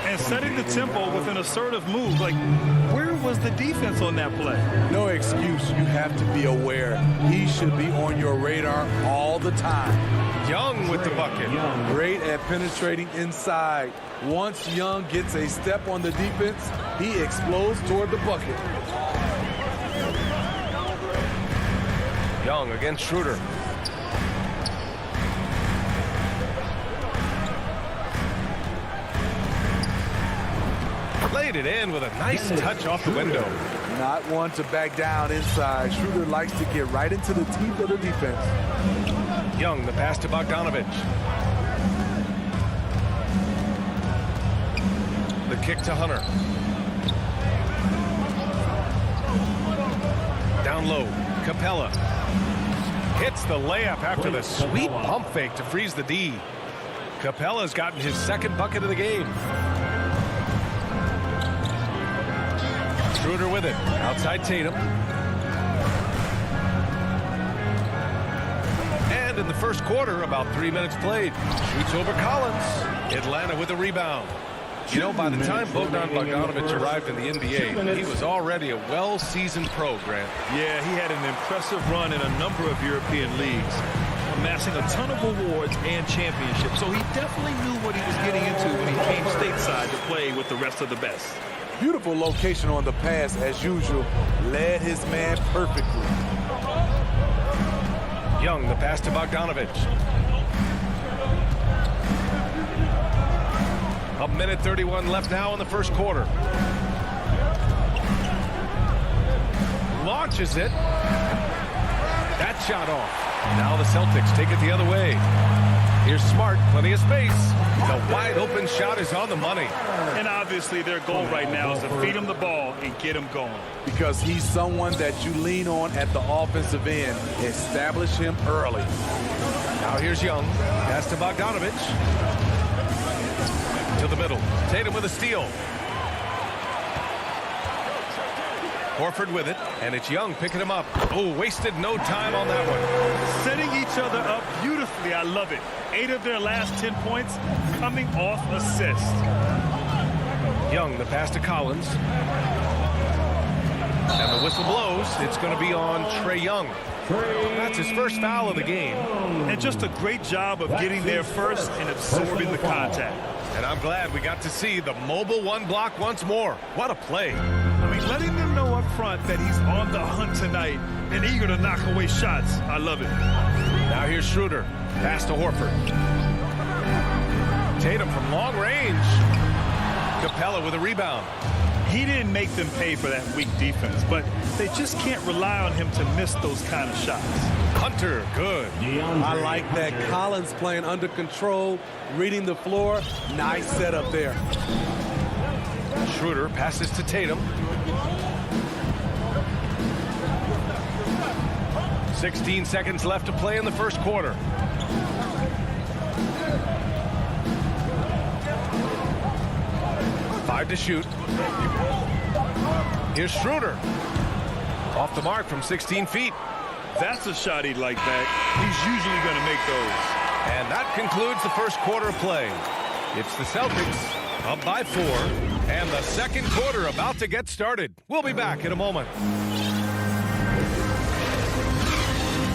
And setting the tempo with an assertive move. Like, where was the defense on that play? No excuse. You have to be aware. He should be on your radar all the time. Young with the bucket. Great at penetrating inside. Once Young gets a step on the defense, he explodes toward the bucket. Young against Schroeder. Laid it in with a nice touch off the window. Not one to back down inside. Schroeder likes to get right into the teeth of the defense. Young, the pass to Bogdanovich. The kick to Hunter. Down low, Capella. Hits the layup after the sweet pump fake to freeze the D. Capella's gotten his second bucket of the game. Schroeder with it. Outside Tatum. And in the first quarter, about 3 minutes played. Shoots over Collins. Atlanta with a rebound. You know, by the time Bogdan Bogdanovich arrived in the NBA, he was already a well-seasoned pro, Grant. Yeah, he had an impressive run in a number of European leagues, amassing a ton of awards and championships. So he definitely knew what he was getting into when he came stateside to play with the rest of the best. Beautiful location on the pass, as usual. Led his man perfectly. Young, the pass to Bogdanovich. A minute 31 left now in the first quarter. Launches it. That shot off. Now the Celtics take it the other way. Here's Smart, plenty of space. The wide open shot is on the money. And obviously their goal right now is to feed him the ball and get him going. Because he's someone that you lean on at the offensive end. Establish him early. Now here's Young. Pass to Bogdanovich. To the middle. Tatum with a steal. Horford with it, and it's Young picking him up. Oh, wasted no time on that one. Setting each other up beautifully. I love it. 8 of their last 10 points coming off assist. Young, the pass to Collins. And the whistle blows. It's going to be on Trae Young. That's his first foul of the game. And just a great job of getting there first and absorbing the contact. And I'm glad we got to see the mobile one block once more. What a play. I mean, letting them know up front that he's on the hunt tonight and eager to knock away shots. I love it. Now here's Schroeder. Pass to Horford. Tatum from long range. Capella with a rebound. He didn't make them pay for that weak defense, but they just can't rely on him to miss those kind of shots. Hunter, good. I like that. Collins playing under control, reading the floor. Nice setup there. Schroeder passes to Tatum. 16 seconds left to play in the first quarter. Five to shoot. Here's Schroeder. Off the mark from 16 feet. That's a shot he'd like back. He's usually going to make those. And that concludes the first quarter of play. It's the Celtics up by 4. And the second quarter about to get started. We'll be back in a moment.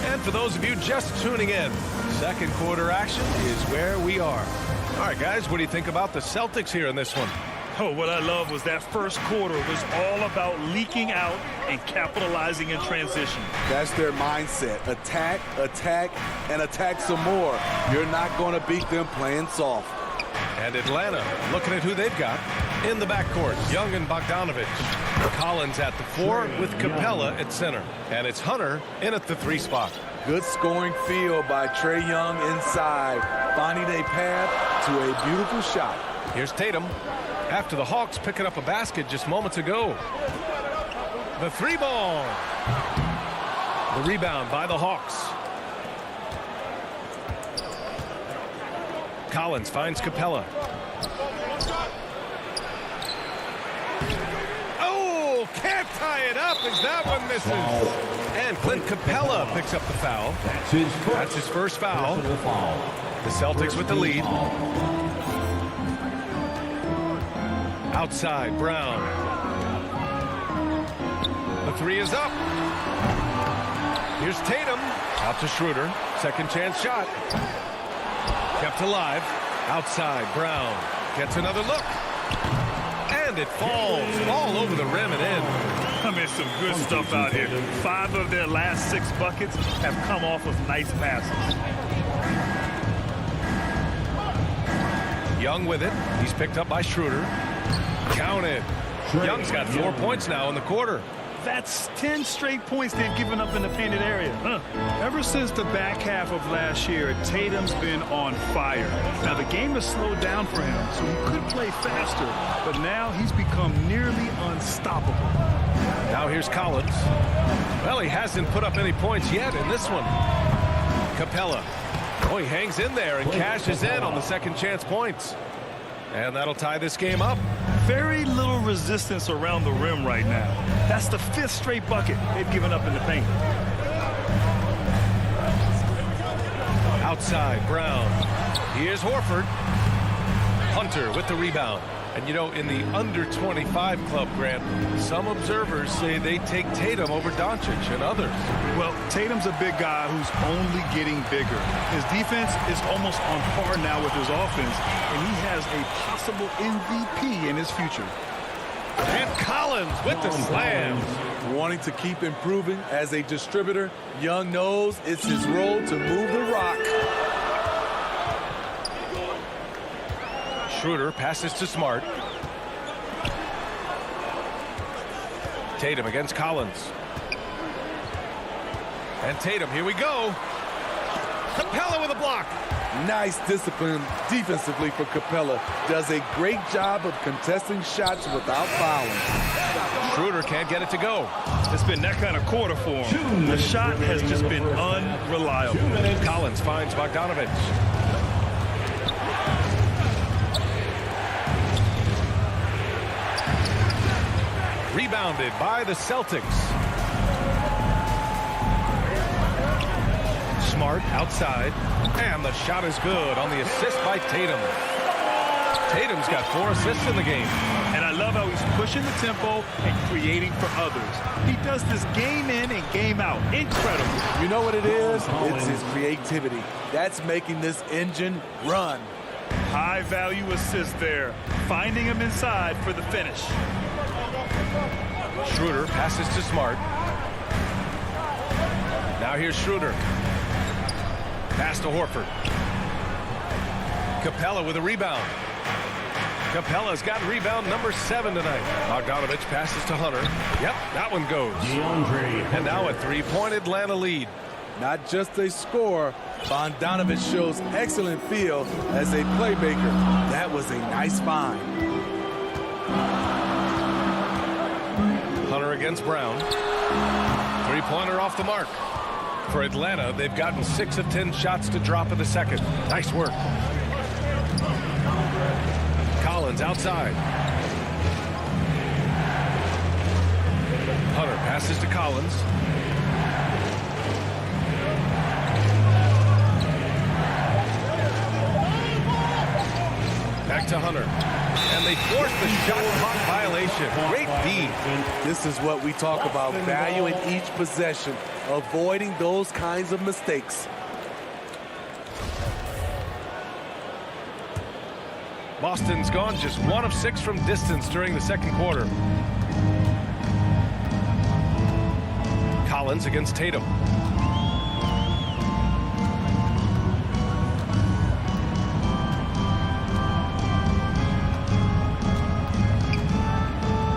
And for those of you just tuning in, second quarter action is where we are. All right, guys, what do you think about the Celtics here in this one? Oh, what I love was that first quarter was all about leaking out and capitalizing in transition. That's their mindset. Attack, attack, and attack some more. You're not going to beat them playing soft. And Atlanta looking at who they've got in the backcourt. Young and Bogdanovich. Collins at the 4 with Capella at center. And it's Hunter in at the 3 spot. Good scoring field by Trae Young inside, finding a path to a beautiful shot. Here's Tatum. After the Hawks picking up a basket just moments ago. The 3 ball. The rebound by the Hawks. Collins finds Capella. Oh, can't tie it up as that one misses. And Clint Capella picks up the foul. That's his first foul. The Celtics with the lead. Outside, Brown. three is up. Here's Tatum. Out to Schroeder. Second chance shot. Kept alive. Outside, Brown gets another look. And it falls all over the rim and in. I mean, some good stuff out here. 5 of their last 6 buckets have come off of nice passes. Young with it. He's picked up by Schroeder. Counted. Young's got 4 points now in the quarter. That's 10 straight points they've given up in the painted area. Ever since the back half of last year, Tatum's been on fire. Now, the game has slowed down for him, so he could play faster, but now he's become nearly unstoppable. Now here's Collins. Well, he hasn't put up any points yet in this one. Capella. Oh, he hangs in there and cashes in on the second chance points. And that'll tie this game up. Very little resistance around the rim right now. That's the 5th straight bucket they've given up in the paint. Outside, Brown. Here's Horford. Hunter with the rebound. And, you know, in the under-25 club, Grant, some observers say they take Tatum over Doncic and others. Well, Tatum's a big guy who's only getting bigger. His defense is almost on par now with his offense, and he has a possible MVP in his future. And Collins with the slams. Wanting to keep improving as a distributor, Young knows it's his role to move the rock. Schroeder passes to Smart. Tatum against Collins. And Tatum, here we go. Capella with a block. Nice discipline defensively for Capella. Does a great job of contesting shots without fouling. Schroeder can't get it to go. It's been that kind of quarter for him. The shot has just been unreliable. Collins finds Bogdanovich. Rebounded by the Celtics. Smart outside. And the shot is good on the assist by Tatum. Tatum's got 4 assists in the game. And I love how he's pushing the tempo and creating for others. He does this game in and game out. Incredible. You know what it is? It's his creativity. That's making this engine run. High value assist there. Finding him inside for the finish. Schroeder passes to Smart. Now here's Schroeder. Pass to Horford. Capella with a rebound. Capella's got rebound number 7 tonight. Bogdanovich passes to Hunter. Yep, that one goes. And now a 3-point Atlanta lead. Not just a scorer, Bogdanovich shows excellent feel as a playmaker. That was a nice find. Hunter against Brown. 3-pointer off the mark. For Atlanta, they've gotten 6 of 10 shots to drop in the second. Nice work. Collins outside. Hunter passes to Collins. Back to Hunter. And they force the shot clock violation. Great D. This is what we talk about, valuing each possession, avoiding those kinds of mistakes. Boston's gone just 1 of 6 from distance during the second quarter. Collins against Tatum.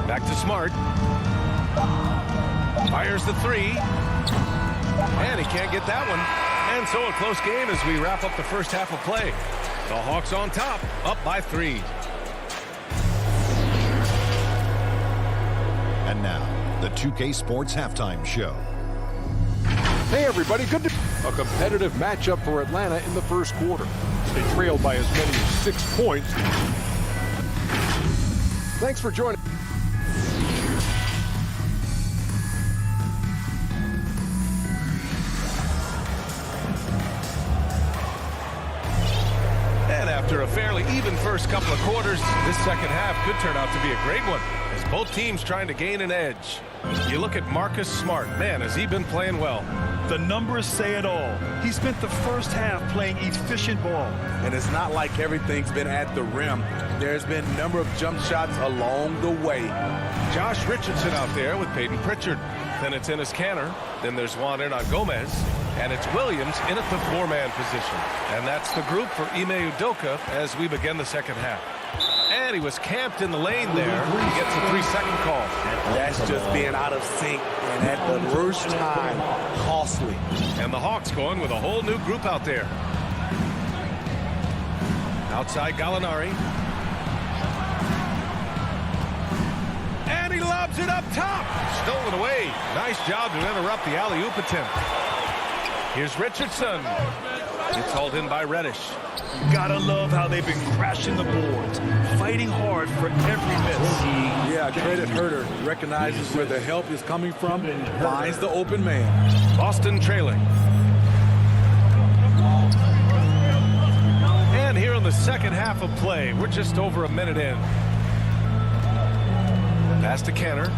Back to Smart. Fires the 3. And he can't get that one. And so a close game as we wrap up the first half of play. The Hawks on top, up by 3. And now, the 2K Sports Halftime Show. Hey everybody, a competitive matchup for Atlanta in the first quarter. They trailed by as many as 6 points. Thanks for joining. And after a fairly even first couple of quarters, this second half could turn out to be a great one, as both teams trying to gain an edge. You look at Marcus Smart. Man, has he been playing well. The numbers say it all. He spent the first half playing efficient ball. And it's not like everything's been at the rim. There's been a number of jump shots along the way. Josh Richardson out there with Peyton Pritchard. Then it's Enes Kanter. Then there's Juan Hernan Gomez. And it's Williams in at the four-man position. And that's the group for Ime Udoka as we begin the second half. And he was camped in the lane there. He gets a 3-second call. That's just being out of sync, and at the worst time, costly. And the Hawks going with a whole new group out there. Outside Gallinari. And he lobs it up top. Stolen away. Nice job to interrupt the alley-oop attempt. Here's Richardson. It's hauled in by Reddish. Gotta love how they've been crashing the boards, fighting hard for every miss. Yeah, credit Herder. Recognizes where the help is coming from, finds the open man. Boston trailing. And here in the second half of play, we're just over a minute in. Pass to Kanter.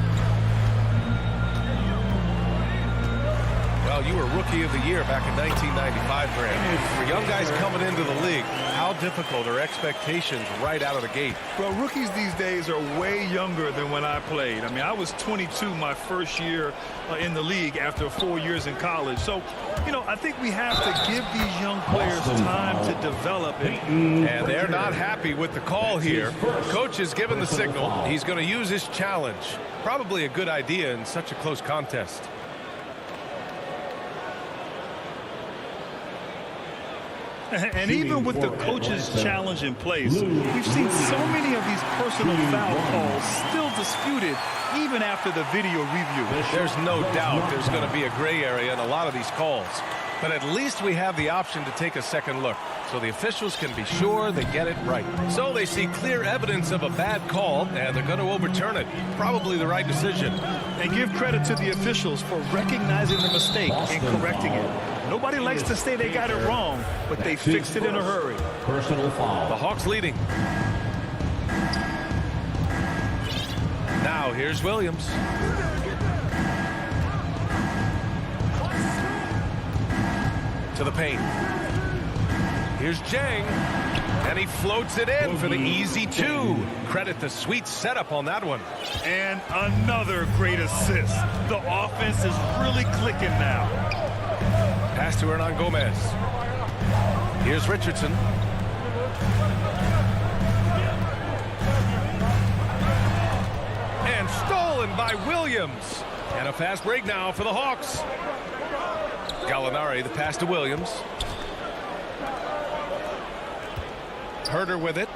Well, you were Rookie of the Year back in 1995, Grant. For young guys coming into the league, how difficult are expectations right out of the gate? Well, rookies these days are way younger than when I played. I mean, I was 22 my first year in the league after 4 years in college. So, you know, I think we have to give these young players time to develop. And they're not happy with the call here. Coach has given the signal. He's going to use his challenge. Probably a good idea in such a close contest. And even with the coach's challenge in place, we've seen so many of these personal foul calls still disputed even after the video review. There's no doubt there's going to be a gray area in a lot of these calls. But at least we have the option to take a second look, so the officials can be sure they get it right. So they see clear evidence of a bad call, and they're going to overturn it. Probably the right decision. And give credit to the officials for recognizing the mistake and correcting it. Nobody likes to say they got it wrong, but they fixed it in a hurry. Personal foul. The Hawks leading. Now here's Williams. To the paint. Here's Jang. And he floats it in for the easy two. Credit the sweet setup on that one. And another great assist. The offense is really clicking now. Pass to Hernan Gomez. Here's Richardson. And stolen by Williams. And a fast break now for the Hawks. Gallinari, the pass to Williams. Herder with it.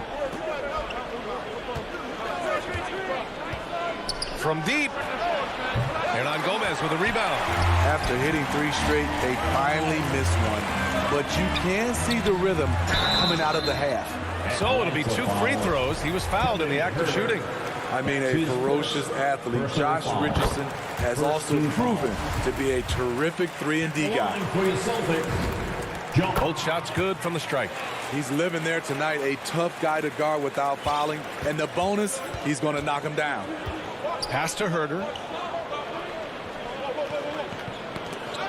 From deep. Hernan Gomez with a rebound. After hitting 3 straight, they finally missed one. But you can see the rhythm coming out of the half. So it'll be 2 free throws. He was fouled in the act of shooting. I mean, a ferocious athlete. Josh Richardson has also proven to be a terrific 3-and-D guy. Both shots good from the strike. He's living there tonight, a tough guy to guard without fouling. And the bonus, he's going to knock him down. Pass to Herder.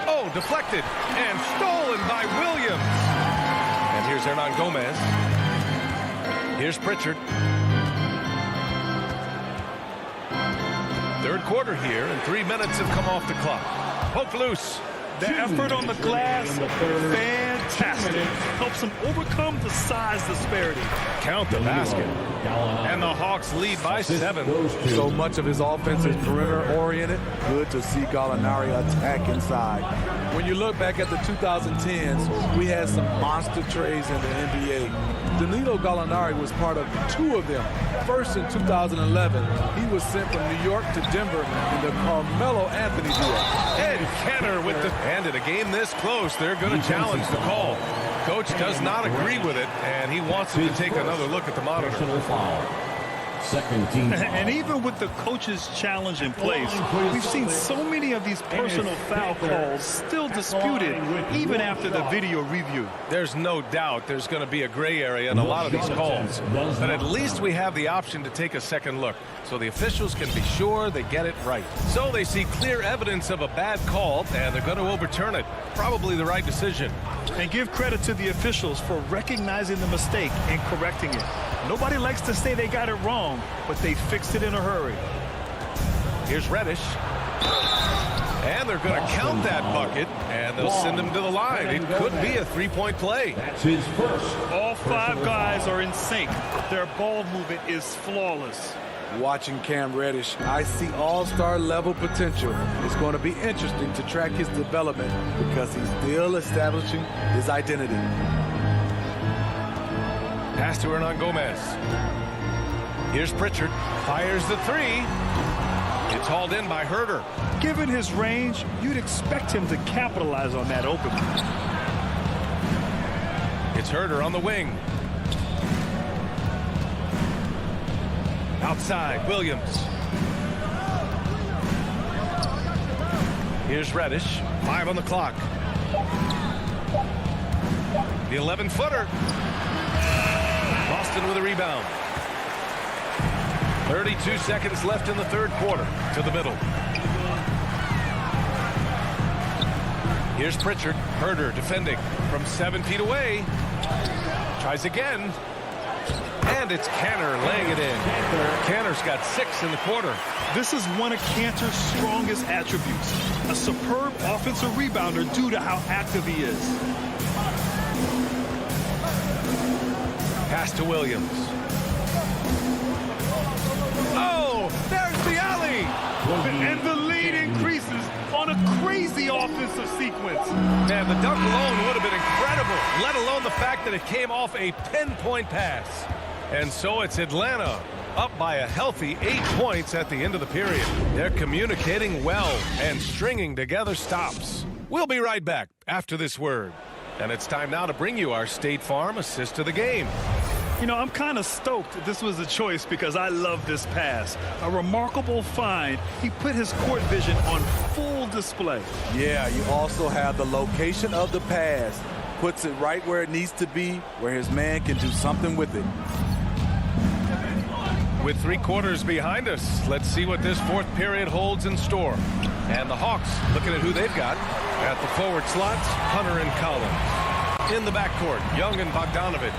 Oh, deflected and stolen by Williams. And here's Hernan Gomez. Here's Pritchard. Third quarter here, and 3 minutes have come off the clock. Poke loose. The effort on the glass, fantastic. Helps them overcome the size disparity. Count the basket. And the Hawks lead by 7. So much of his offense is perimeter-oriented. Good to see Gallinari attack inside. When you look back at the 2010s, we had some monster trades in the NBA. Danilo Gallinari was part of 2 of them. First in 2011, he was sent from New York to Denver in the Carmelo Anthony deal. And Kenner with the... And in a game this close, they're going to challenge the call. Coach does not agree with it, and he wants him to take another look at the monitor. Second team. And even with the coach's challenge in place, we've seen so many of these personal foul calls still disputed even after the video review. There's no doubt there's going to be a gray area in a lot of these calls. But at least we have the option to take a second look, so the officials can be sure they get it right. So they see clear evidence of a bad call, and they're going to overturn it. Probably the right decision. And give credit to the officials for recognizing the mistake and correcting it. Nobody likes to say they got it wrong, but they fixed it in a hurry. Here's Reddish. And they're going to count that bucket, and they'll send him to the line. It could be a three-point play. That's his first. All five guys are in sync. Their ball movement is flawless. Watching Cam Reddish, I see all-star level potential. It's going to be interesting to track his development because he's still establishing his identity. Pass to Hernan Gomez. Here's Pritchard. Fires the three. It's hauled in by Herder. Given his range, you'd expect him to capitalize on that opening. It's Herder on the wing. Outside, Williams. Here's Reddish. 5 on the clock. The 11-footer. Boston with a rebound. 32 seconds left in the third quarter. To the middle. Here's Pritchard. Herder defending from 7 feet away. Tries again. And it's Kanter laying it in. Kanter's got 6 in the quarter. This is one of Kanter's strongest attributes. A superb offensive rebounder due to how active he is. Pass to Williams. Oh, there's the alley. And the lead increases on a crazy offensive sequence. Man, the dunk alone would have been incredible, let alone the fact that it came off a pinpoint pass. And so it's Atlanta up by a healthy 8 points at the end of the period. They're communicating well and stringing together stops. We'll be right back after this word. And it's time now to bring you our State Farm assist to the game. You know, I'm kind of stoked this was a choice because I love this pass. A remarkable find. He put his court vision on full display. Yeah, you also have the location of the pass. Puts it right where it needs to be, where his man can do something with it. With 3 quarters behind us, let's see what this fourth period holds in store. And the Hawks looking at who they've got. At the forward slots, Hunter and Collins. In the backcourt, Young and Bogdanovich.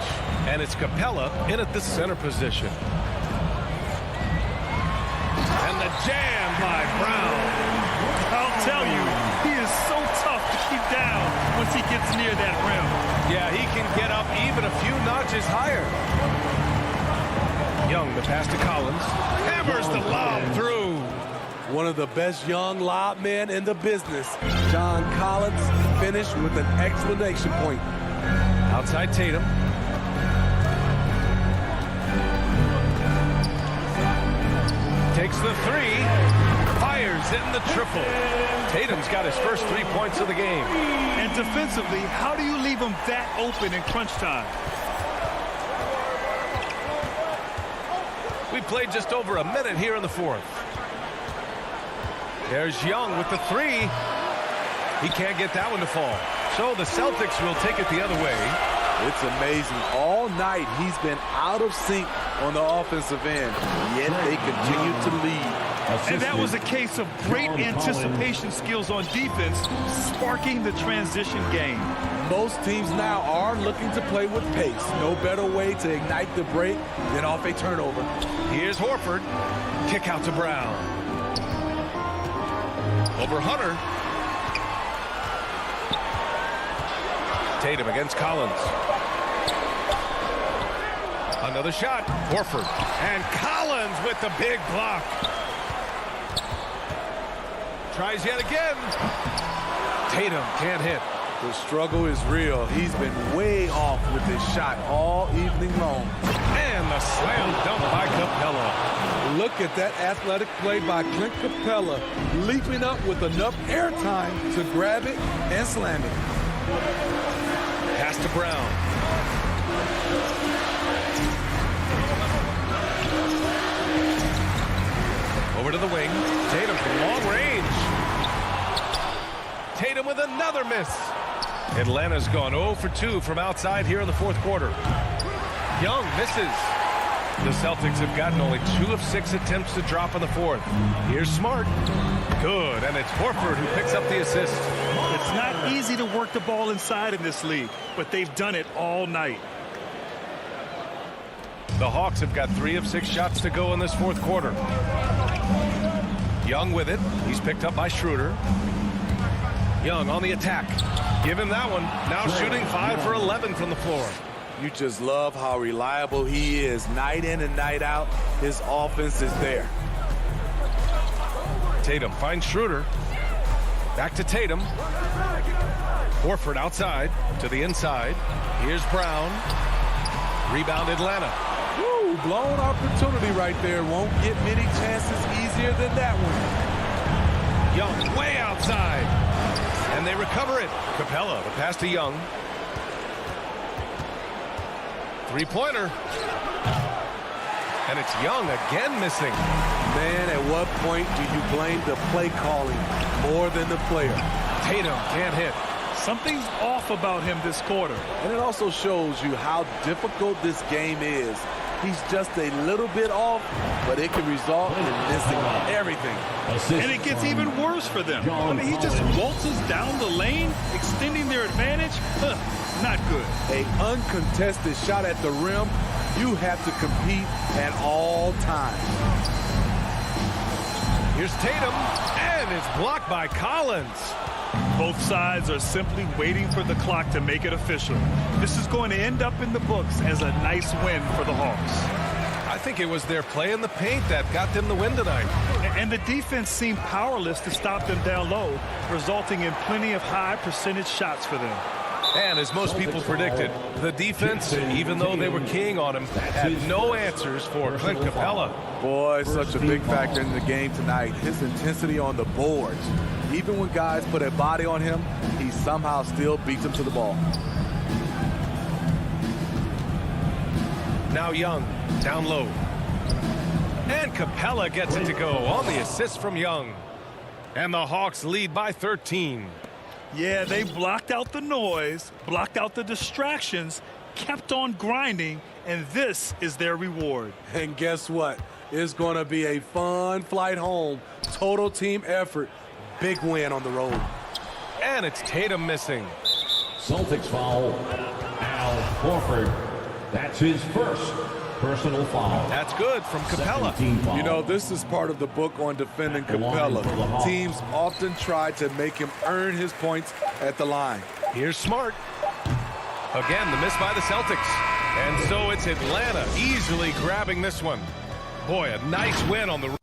And it's Capella in at the center position. And the jam by Brown. I'll tell you, he is so tough to keep down once he gets near that rim. Yeah, he can get up even a few notches higher. Young, the pass to Collins. Hammers the lob through. One of the best young lob men in the business. John Collins finished with an exclamation point. Outside Tatum. Takes the 3. Fires in the triple. Tatum's got his first 3 points of the game. And defensively, how do you leave him that open in crunch time? We played just over a minute here in the fourth. There's Young with the 3. He can't get that one to fall. So the Celtics will take it the other way. It's amazing. All night he's been out of sync on the offensive end, yet they continue to lead. And that was a case of great anticipation skills on defense, sparking the transition game. Most teams now are looking to play with pace. No better way to ignite the break than off a turnover. Here's Horford. Kick out to Brown. Over Hunter. Tatum against Collins. Another shot. Horford. And Collins with the big block. Tries yet again. Tatum can't hit. The struggle is real. He's been way off with his shot all evening long. And the slam dunk by Capella. Look at that athletic play by Clint Capella, leaping up with enough airtime to grab it and slam it. Pass to Brown. with another miss. Atlanta's gone 0 for 2 from outside here in the fourth quarter. Young misses. The Celtics have gotten only 2 of 6 attempts to drop in the fourth. Here's Smart. Good, and it's Horford who picks up the assist. It's not easy to work the ball inside in this league, but they've done it all night. The Hawks have got 3 of 6 shots to go in this fourth quarter. Young with it. He's picked up by Schroeder. Young on the attack. Give him that one. Now shooting 5 for 11 from the floor. You just love how reliable he is. Night in and night out, his offense is there. Tatum finds Schroeder. Back to Tatum. Horford outside to the inside. Here's Brown. Rebound Atlanta. Woo, blown opportunity right there. Won't get many chances easier than that one. Young way outside. And they recover it. Capella, the pass to Young. Three-pointer. And it's Young again missing. Man, at what point do you blame the play calling more than the player? Tatum can't hit. Something's off about him this quarter. And it also shows you how difficult this game is. He's just a little bit off, but it can result in missing everything. And it gets even worse for them. I mean, he just waltzes down the lane, extending their advantage. Not good. An uncontested shot at the rim, you have to compete at all times. Here's Tatum, and it's blocked by Collins. Both sides are simply waiting for the clock to make it official. This is going to end up in the books as a nice win for the Hawks. I think it was their play in the paint that got them the win tonight. And the defense seemed powerless to stop them down low, resulting in plenty of high percentage shots for them. And as most people predicted, the defense, even though they were keying on him, had no answers for Clint Capella. Boy, such a big factor in the game tonight. His intensity on the boards. Even when guys put a body on him, he somehow still beats them to the ball. Now Young, down low. And Capella gets it to go on the assist from Young. And the Hawks lead by 13. Yeah, they blocked out the noise, blocked out the distractions, kept on grinding, and this is their reward. And guess what? It's going to be a fun flight home. Total team effort. Big win on the road. And it's Tatum missing. Celtics foul. Al Horford. That's his first personal foul. That's good from Capella. You know, this is part of the book on defending Capella. Teams often try to make him earn his points at the line. Here's Smart. Again, the miss by the Celtics. And so it's Atlanta easily grabbing this one. Boy, a nice win on the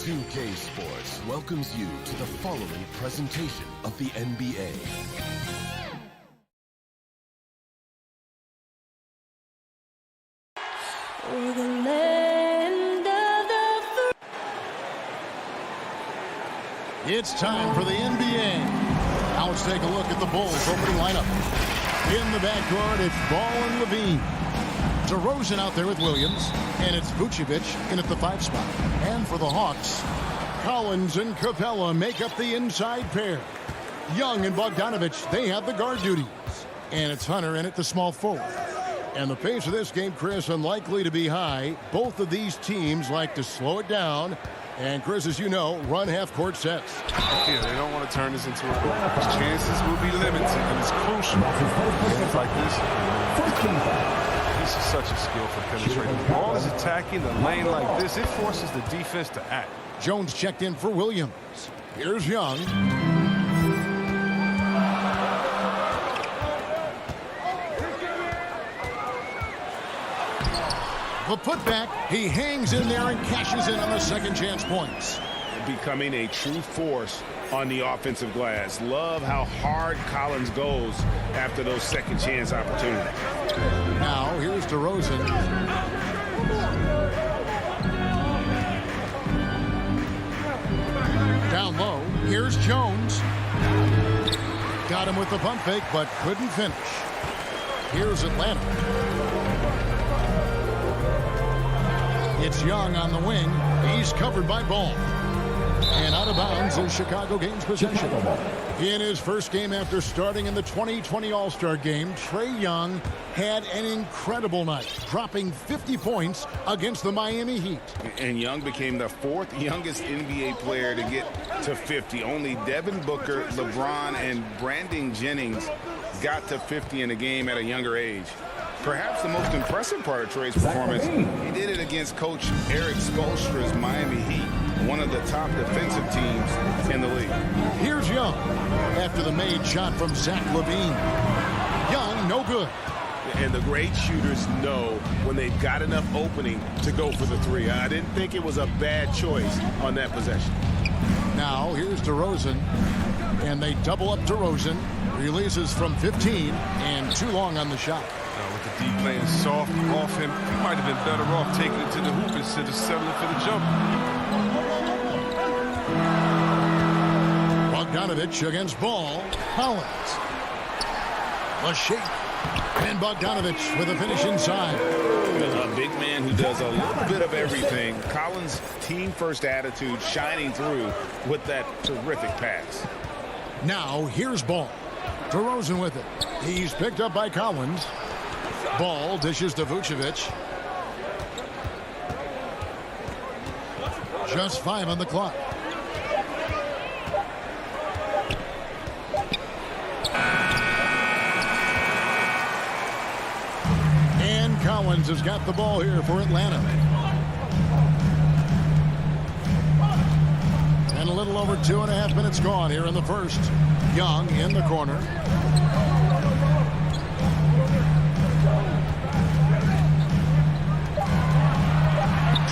2K Sports welcomes you to the following presentation of the NBA. It's time for the NBA. Now let's take a look at the Bulls opening lineup. In the backcourt, it's Ball and Levine. DeRozan out there with Williams, and it's Vucevic in at the 5 spot. And for the Hawks, Collins and Capella make up the inside pair. Young and Bogdanovich, they have the guard duties. And it's Hunter in at the small forward. And the pace of this game, Chris, unlikely to be high. Both of these teams like to slow it down. And Chris, as you know, run half-court sets. Yeah, they don't want to turn this into a goal. His chances will be limited, and it's crucial. Games like this. This is such a skill for penetrating. The ball is attacking the lane like this. It forces the defense to act. Jones checked in for Williams. Here's Young. The putback, he hangs in there and cashes in on the second chance points. Becoming a true force on the offensive glass. Love how hard Collins goes after those second chance opportunities. Now here's DeRozan. Down low, here's Jones. Got him with the pump fake, but couldn't finish. Here's Atlanta. It's Young on the wing. He's covered by Ball. And out of bounds is Chicago gains possession. In his first game after starting in the 2020 All-Star Game, Trae Young had an incredible night, dropping 50 points against the Miami Heat. And Young became the fourth youngest NBA player to get to 50. Only Devin Booker, LeBron, and Brandon Jennings got to 50 in a game at a younger age. Perhaps the most impressive part of Trae's performance, he did it against Coach Eric Spoelstra's Miami Heat, one of the top defensive teams in the league. Here's Young after the made shot from Zach LaVine. Young, no good. And the great shooters know when they've got enough opening to go for the three. I didn't think it was a bad choice on that possession. Now here's DeRozan, and they double up DeRozan. Releases from 15 and too long on the shot. With the D playing soft off him, he might have been better off taking it to the hoop instead of settling for the jump. Bogdanovich against Ball. Collins. A shake. And Bogdanovich with a finish inside. A big man who does a little bit of everything. Collins' team-first attitude shining through with that terrific pass. Now here's Ball. DeRozan with it. He's picked up by Collins. Ball dishes to Vucevic. Just 5 on the clock. And Collins has got the ball here for Atlanta. And a little over 2.5 minutes gone here in the first. Young in the corner.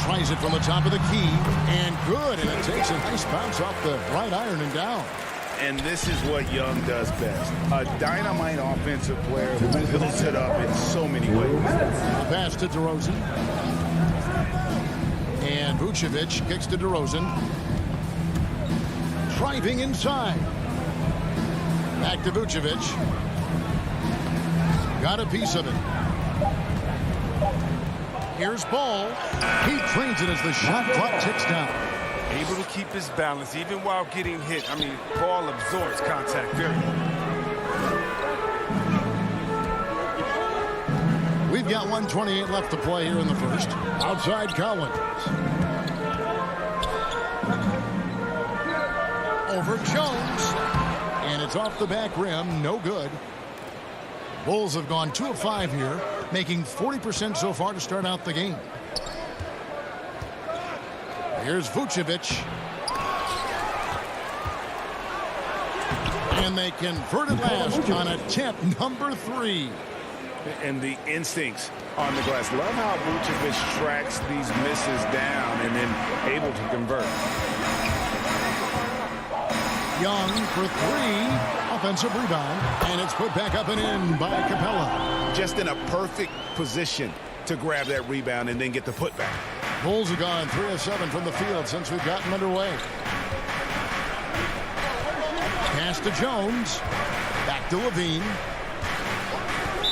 Tries it from the top of the key, and good, and it takes a nice bounce off the right iron and down. And this is what Young does best. A dynamite offensive player who builds it up in so many ways. A pass to DeRozan. And Vucevic kicks to DeRozan. Driving inside. Back to Vucevic. Got a piece of it. Here's Ball. He trains it as the shot clock ticks down. Able to keep his balance even while getting hit. I mean, Ball absorbs contact very well. We've got 1:28 left to play here in the first. Outside Collins. Over Jones. And it's off the back rim. No good. Bulls have gone 2 of 5 here, making 40% so far to start out the game. Here's Vucevic. And they convert it last on attempt number 3. And the instincts on the glass. Love how Vucevic tracks these misses down and then able to convert. Young for 3. Offensive rebound. And it's put back up and in by Capella. Just in a perfect position to grab that rebound and then get the putback. Bulls have gone 3 of 7 from the field since we've gotten underway. Pass to Jones. Back to Levine.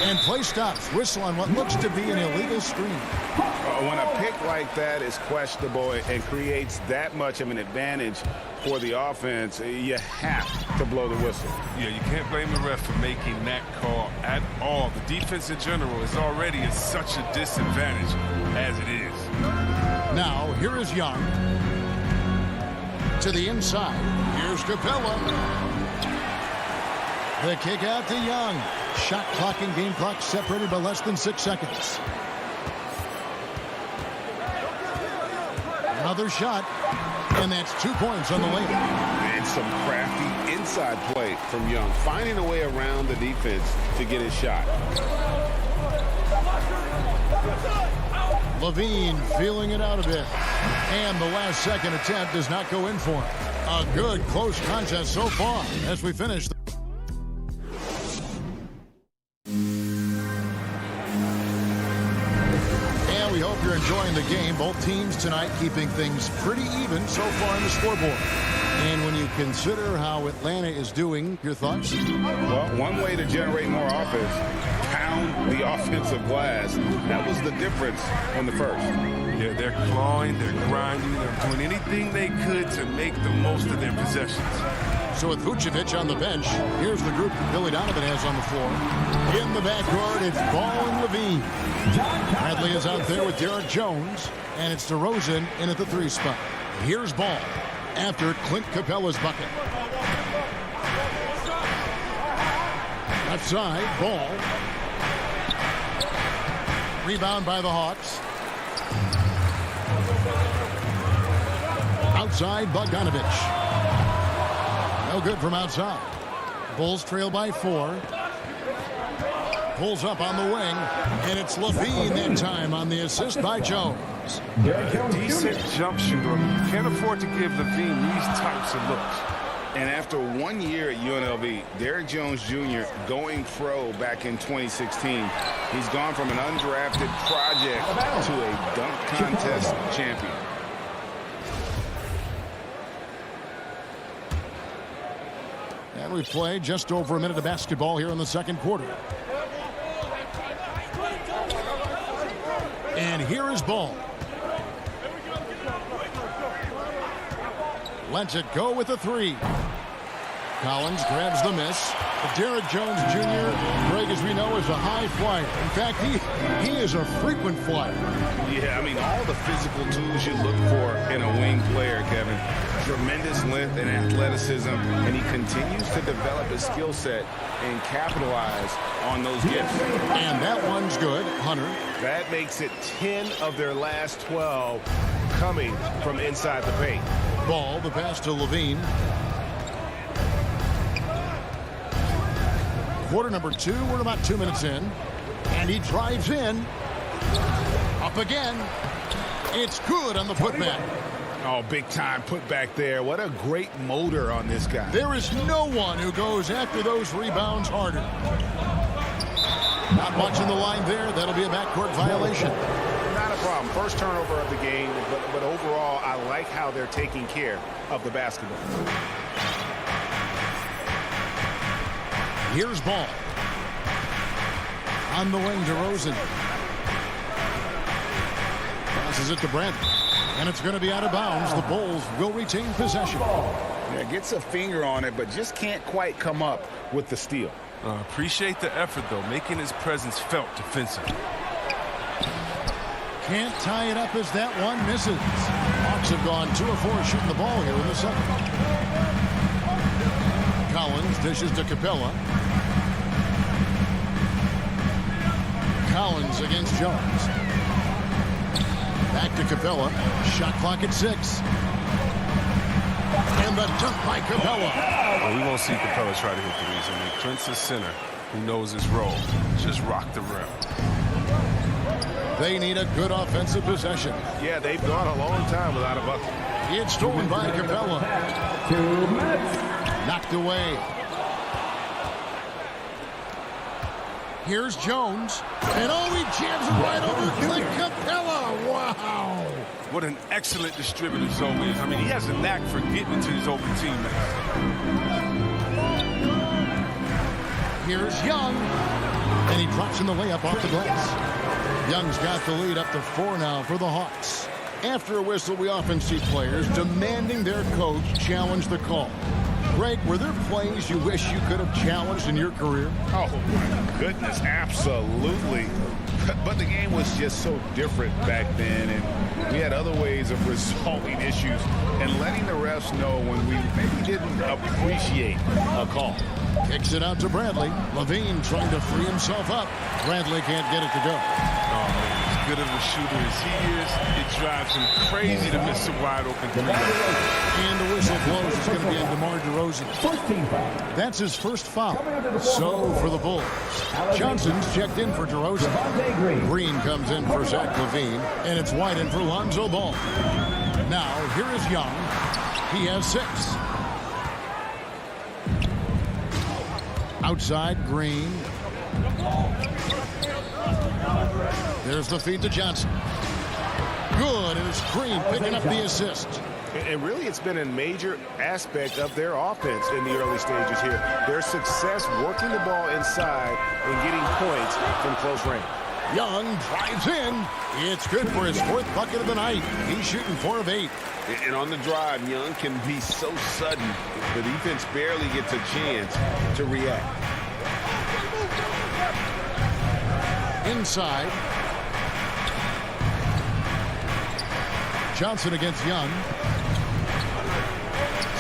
And play stops. Whistle on what looks to be an illegal screen. When a pick like that is questionable and creates that much of an advantage for the offense, you have to blow the whistle. Yeah, you can't blame the ref for making that call at all. The defense in general is already at such a disadvantage as it is. Now, here is Young. To the inside. Here's Capella. The kick out to Young. Shot clock and game clock separated by less than 6 seconds. Another shot. And that's 2 points on the layup. And some crafty inside play from Young, finding a way around the defense to get his shot. Levine feeling it out a bit. And the last second attempt does not go in for him. A good close contest so far as we finish. And we hope you're enjoying the game. Both teams tonight keeping things pretty even so far on the scoreboard. And when you consider how Atlanta is doing, your thoughts? Well, one way to generate more offense, pound the offensive glass. That was the difference on the first. Yeah, they're clawing, they're grinding, they're doing anything they could to make the most of their possessions. So with Vucevic on the bench, here's the group that Billy Donovan has on the floor. In the backcourt, it's Ball and Levine. Bradley is out there with Derek Jones, and it's DeRozan in at the 3 spot. Here's Ball after Clint Capella's bucket. Left side, Ball. Rebound by the Hawks. Outside, Bogdanovich. No good from outside. Bulls trail by 4. Pulls up on the wing, and it's Levine that time on the assist by Jones. A decent jump shooter. Can't afford to give Levine these types of looks. And after 1 year at UNLV, Derek Jones Jr. going pro back in 2016, he's gone from an undrafted project to a dunk contest champion. And we've played just over a minute of basketball here in the second quarter. And here is Ball. Lets it go with a 3. Collins grabs the miss. Derek Jones Jr., Greg, as we know, is a high flyer. In fact, he is a frequent flyer. Yeah, I mean, all the physical tools you look for in a wing player, Kevin. Tremendous length and athleticism, and he continues to develop his skill set and capitalize on those gifts. And that one's good. Hunter. That makes it 10 of their last 12 coming from inside the paint. Ball, the pass to Levine. Quarter number 2, we're about 2 minutes in. And he drives in. Up again. It's good on the putback. Oh, big time putback there. What a great motor on this guy. There is no one who goes after those rebounds harder. Not watching the line there. That'll be a backcourt violation. Not a problem. First turnover of the game, but overall, I like how they're taking care of the basketball. Here's Ball. On the wing, DeRozan. Passes it to Brent. And it's going to be out of bounds. The Bulls will retain possession. Yeah, gets a finger on it, but just can't quite come up with the steal. Appreciate the effort, though, making his presence felt defensively. Can't tie it up as that one misses. Hawks have gone 2 of 4 shooting the ball here in the second. Collins dishes to Capella. Collins against Jones. Back to Capella. Shot clock at 6. And the dunk by Capella. Well, we won't see Capella try to hit threes. I mean, Clint's a center who knows his role. Just rock the rim. They need a good offensive possession. Yeah, they've gone a long time without a bucket. It's stolen by Capella. 2 minutes. Knocked away. Here's Jones. And he jams it right over Clint Capella. Wow. What an excellent distributor Zoe is. I mean, he has a knack for getting to his open teammates. Here's Young. And he drops in the layup off the glass. Young's got the lead up to 4 now for the Hawks. After a whistle, we often see players demanding their coach challenge the call. Greg, were there plays you wish you could have challenged in your career? Oh, my goodness, absolutely. But the game was just so different back then, and we had other ways of resolving issues and letting the refs know when we maybe didn't appreciate a call. Kicks it out to Bradley. Levine trying to free himself up. Bradley can't get it to go. Oh, man, as good of a shooter as he is, it drives him crazy to miss a wide open three. And the whistle blows. It's going to be on DeMar DeRozan. That's his first foul. So for the Bulls. Johnson's checked in for DeRozan. Green comes in for Zach LaVine. And it's wide in for Lonzo Ball. Now, here is Young. He has 6. Outside, Green. There's the feed to Johnson. Good, and it's Green picking up the assist. And really, it's been a major aspect of their offense in the early stages here. Their success working the ball inside and getting points from close range. Young drives in. It's good for his 4th bucket of the night. He's shooting 4 of 8. And on the drive, Young can be so sudden, the defense barely gets a chance to react. Inside. Johnson against Young.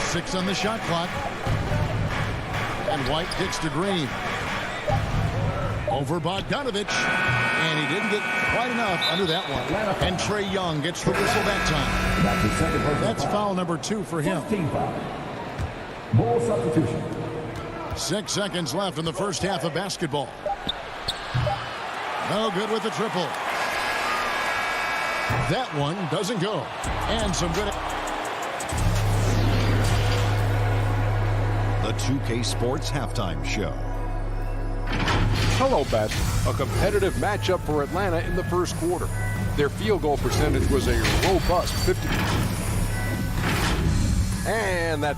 6 on the shot clock. And White kicks to Green. Over Bogdanovich. And he didn't get quite enough under that one. And Trae Young gets the whistle that time. That's foul number 2 for him. Ball substitution. 6 seconds left in the first half of basketball. No good with the triple. That one doesn't go. And some good. The 2K Sports Halftime Show. Hello, Beth. A competitive matchup for Atlanta in the first quarter. Their field goal percentage was a robust 50. And that.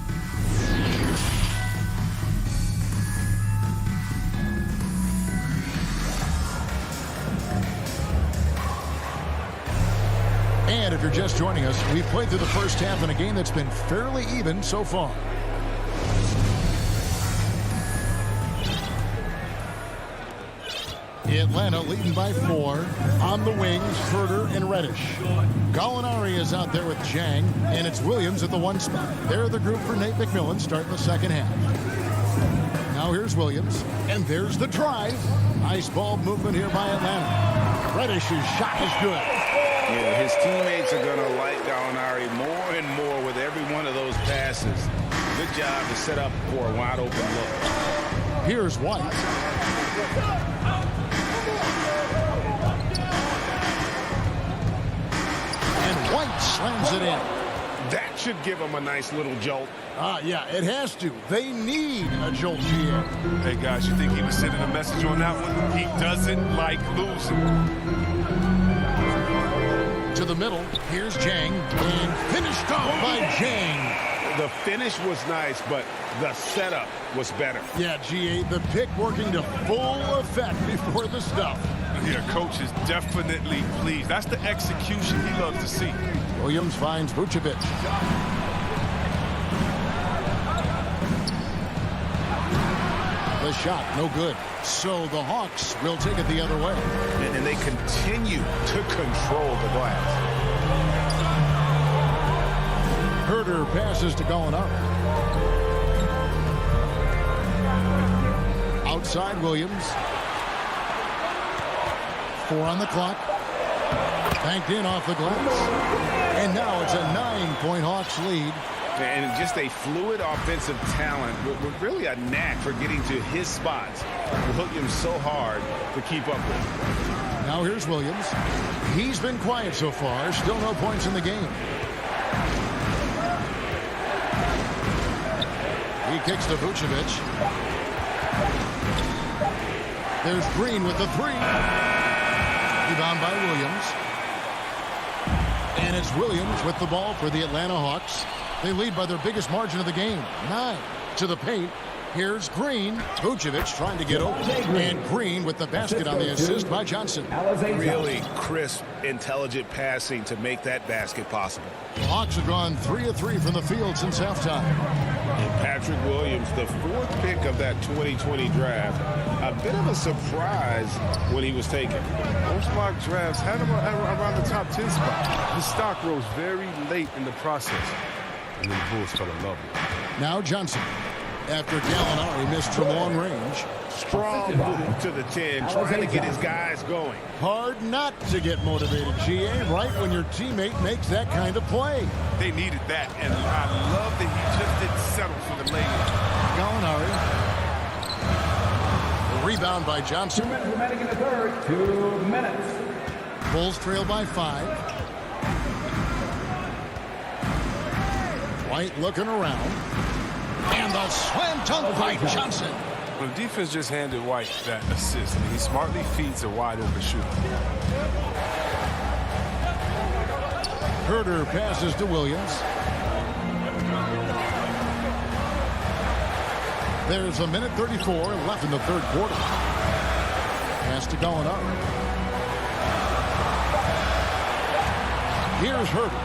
And if you're just joining us, we've played through the first half in a game that's been fairly even so far. Atlanta leading by 4. On the wings, Herter and Reddish. Gallinari is out there with Jang, and it's Williams at the 1 spot. They're the group for Nate McMillan starting the second half. Now here's Williams, and there's the drive. Nice ball movement here by Atlanta. Reddish's shot is good. Yeah, his teammates are going to like Gallinari more and more with every one of those passes. Good job to set up for a wide open look. Here's White. And White slams it in. That should give him a nice little jolt. Yeah, it has to. They need a jolt here. Hey, guys, you think he was sending a message on that one? He doesn't like losing. To the middle, here's Jang, and finished off by Jang. The finish was nice, but the setup was better. Yeah, GA, the pick working to full effect before the stuff. Yeah, coach is definitely pleased. That's the execution he loves to see. Williams finds Vucevic. The shot, no good. So the Hawks will take it the other way. And they continue to control the glass. Herter passes to Gallinari. Outside Williams. 4 on the clock. Banked in off the glass. And now it's a 9-point Hawks lead. And just a fluid offensive talent with really a knack for getting to his spots. Will hook him so hard to keep up with. Now here's Williams. He's been quiet so far. Still no points in the game. He kicks to Vucevic. There's Green with the 3. Rebound by Williams. And it's Williams with the ball for the Atlanta Hawks. They lead by their biggest margin of the game, 9. To the paint. Here's Green. Vucevic trying to get open. And Green with the basket on the assist by Johnson. Really crisp, intelligent passing to make that basket possible. The Hawks have gone 3 of 3 from the field since halftime. And Patrick Williams, the 4th pick of that 2020 draft, a bit of a surprise when he was taken. Most mock drafts had him around the top 10 spot. His stock rose very late in the process. And then the Bulls fell in love with him. Now Johnson. After Gallinari missed from long range. Strong move to the 10, trying to get his guys going. Hard not to get motivated, GA, right when your teammate makes that kind of play. They needed that, and I love that he just didn't settle for the layup. Gallinari. A rebound by Johnson. 2 minutes remaining in the third. 2 minutes. Bulls trail by 5. White looking around. And the slam dunk by Johnson. Well, the defense just handed White that assist. I mean, he smartly feeds a wide open shooter. Herter passes to Williams. There's a minute 34 left in the third quarter. Pass to going up. Here's Herter.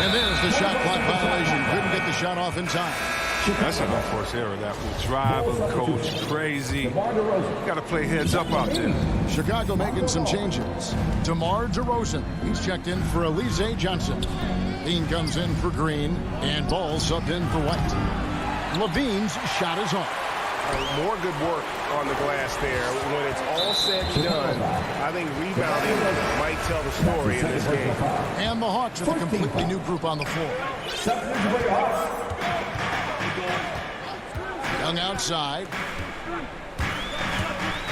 And there's the shot clock violation. Couldn't get the shot off in time. That's an unforced error. That will drive a coach crazy. Got to play heads up out there. Chicago making some changes. DeMar DeRozan. He's checked in for Alize Johnson. Bean comes in for Green. And Ball subbed in for White. Levine's shot is off. More good work on the glass there. When it's all said and done, I think rebounding might tell the story in this game. And the Hawks with a completely new group on the floor. Young outside.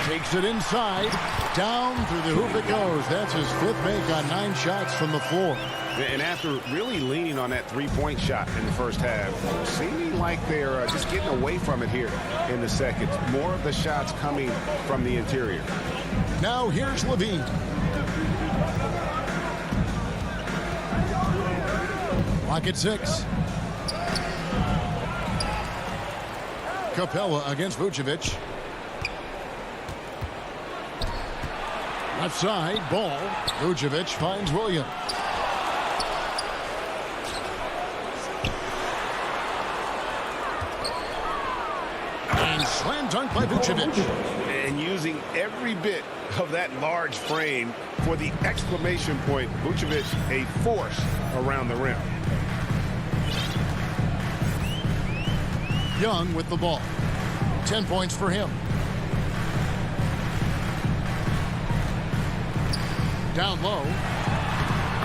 Takes it inside. Down through the hoop it goes. That's his fifth make on 9 shots from the floor. And after really leaning on that three-point shot in the first half, seeming like they're just getting away from it here in the second. More of the shots coming from the interior. Now here's Levine. Clock at 6. Capella against Vucevic. Left side, Ball. Vucevic finds Williams. And slam dunk by Vucevic. And using every bit of that large frame for the exclamation point. Vucevic, a force around the rim. Young with the ball. 10 points for him. Down low.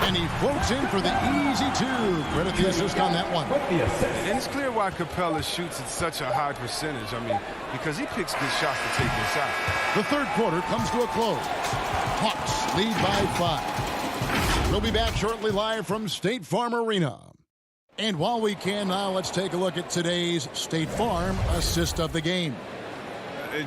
And he floats in for the easy 2. Credit the assist on that one. And it's clear why Capella shoots at such a high percentage. I mean, because he picks good shots to take inside. The third quarter comes to a close. Hawks lead by 5. We'll be back shortly live from State Farm Arena. And while we can now, let's take a look at today's State Farm assist of the game.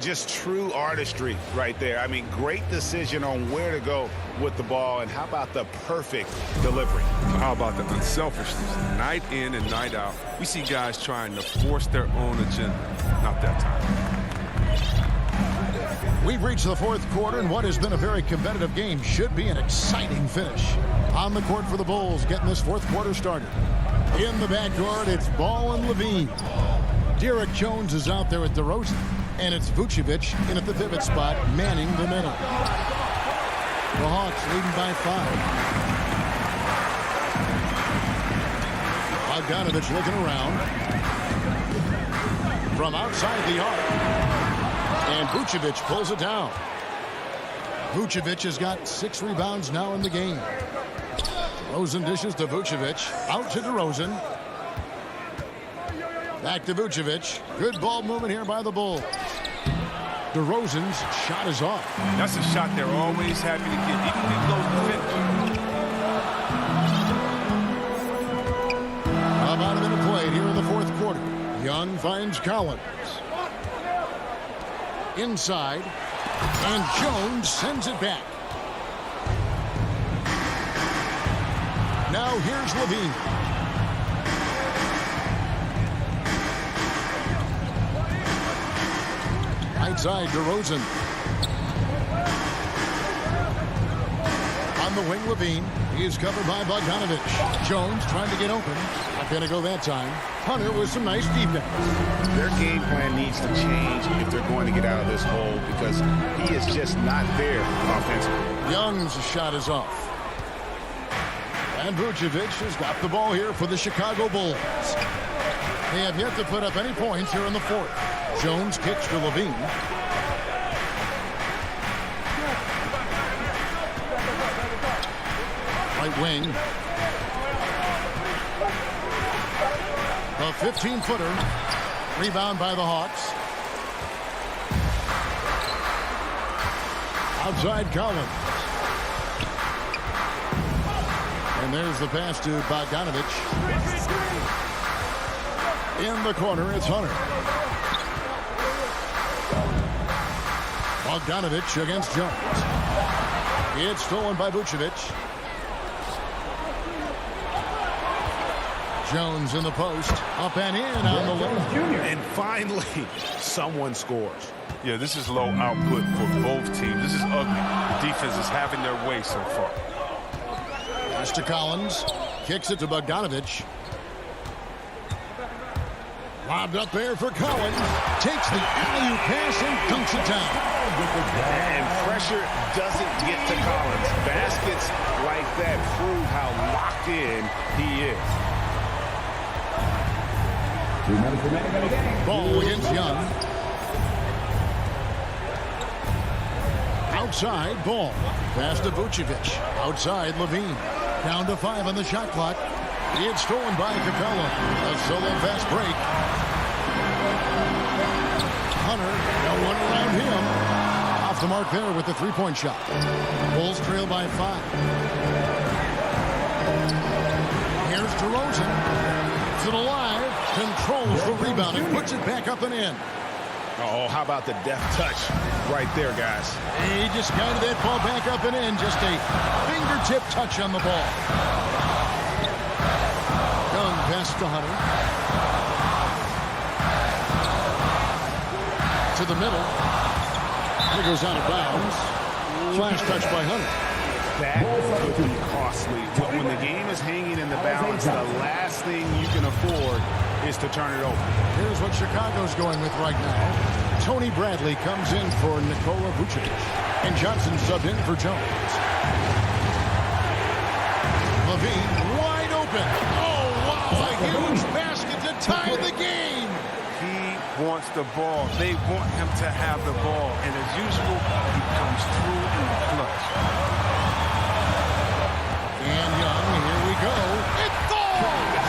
Just true artistry right there. I mean, great decision on where to go with the ball. And how about the perfect delivery? How about the unselfishness? Night in and night out, we see guys trying to force their own agenda. Not that time. We've reached the fourth quarter, and what has been a very competitive game should be an exciting finish. On the court for the Bulls, getting this fourth quarter started. In the backcourt, it's Ball and Levine. Derek Jones is out there with DeRozan. And it's Vucevic in at the pivot spot, manning the middle. The Hawks leading by 5. Bogdanovich looking around. From outside the arc. And Vucevic pulls it down. Vucevic has got 6 rebounds now in the game. DeRozan dishes to Vucevic. Out to DeRozan. Back to Vucevic. Good ball movement here by the Bulls. DeRozan's shot is off. That's a shot they're always happy to get. He can get close to finish. About a minute played here in the fourth quarter. Young finds Collins. Inside. And Jones sends it back. Now here's Levine. Right side, DeRozan. On the wing, Levine. He is covered by Bogdanovich. Jones trying to get open. Not going to go that time. Hunter with some nice defense. Their game plan needs to change if they're going to get out of this hole because he is just not there offensively. Young's shot is off. And Vucevic has got the ball here for the Chicago Bulls. They have yet to put up any points here in the fourth. Jones kicks to Levine. Right wing. A 15-footer. Rebound by the Hawks. Outside Collins. And And there's the pass to Bogdanovich. In the corner, it's Hunter. Bogdanovich against Jones. It's stolen by Vucevic. Jones in the post. Up and in on the left. And finally, someone scores. Yeah, this is low output for both teams. This is ugly. Defense is having their way so far. Pass to Collins. Kicks it to Bogdanovich. Lobbed up there for Collins. Takes the alley-oop pass and dunks it down. And pressure doesn't get to Collins. Baskets like that prove how locked in he is. 2 minutes remaining in the game. Ball against Young. Outside, Ball. Pass to Vucevic. Outside, Levine. Down to 5 on the shot clock. It's stolen by Capella. A solo fast break. Hunter, no one around him. Off the mark there with the three-point shot. Bulls trail by 5. Here's DeRozan. It's it alive. Controls the rebound and puts it back up and in. Oh, how about the deft touch right there, guys? He just guided that ball back up and in. Just a fingertip touch on the ball. Young pass to Hunter. To the middle. He goes out of bounds. Flash touch by Hunter. That could be costly. But when the game is hanging in the balance, the last thing you can afford is to turn it over. Here's what Chicago's going with right now. Tony Bradley comes in for Nikola Vucevic. And Johnson subbed in for Jones. Levine wide open. Oh, wow. A huge basket to tie the game. He wants the ball. They want him to have the ball. And as usual, he comes through in the clutch. And Young, here we go. It falls!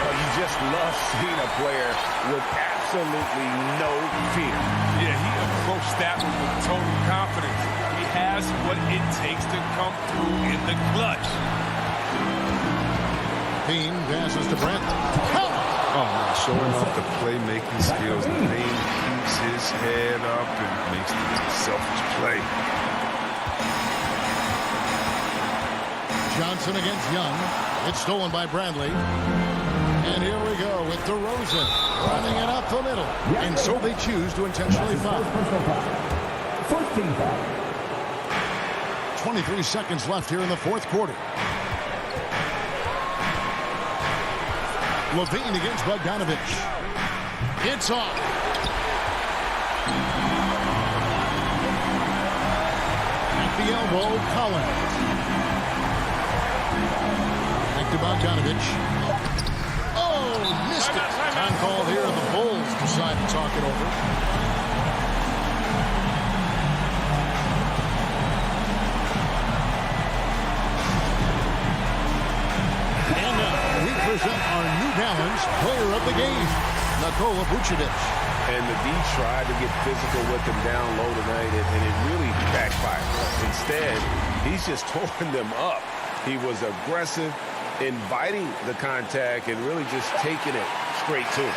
You just love seeing a player with absolutely no fear. Yeah, he approached that one with total confidence. He has what it takes to come through in the clutch. Bean passes to Brent. Oh, man, showing off the playmaking skills. Bean keeps his head up and makes the selfish play. Johnson against Young. It's stolen by Bradley. And here we go with DeRozan running it up the middle. And so they choose to intentionally foul. 23 seconds left here in the fourth quarter. Levine against Bogdanovich. It's off. At the elbow, Collins. Back to Bogdanovich. Oh, missed it. Time call here. The Bulls decide to talk it over. And now we present our New Balance player of the game, Nikola Vucevic. And the D tried to get physical with him down low tonight, and it really backfired. Instead, he's just torn them up. He was aggressive, inviting the contact, and really just taking it straight to him.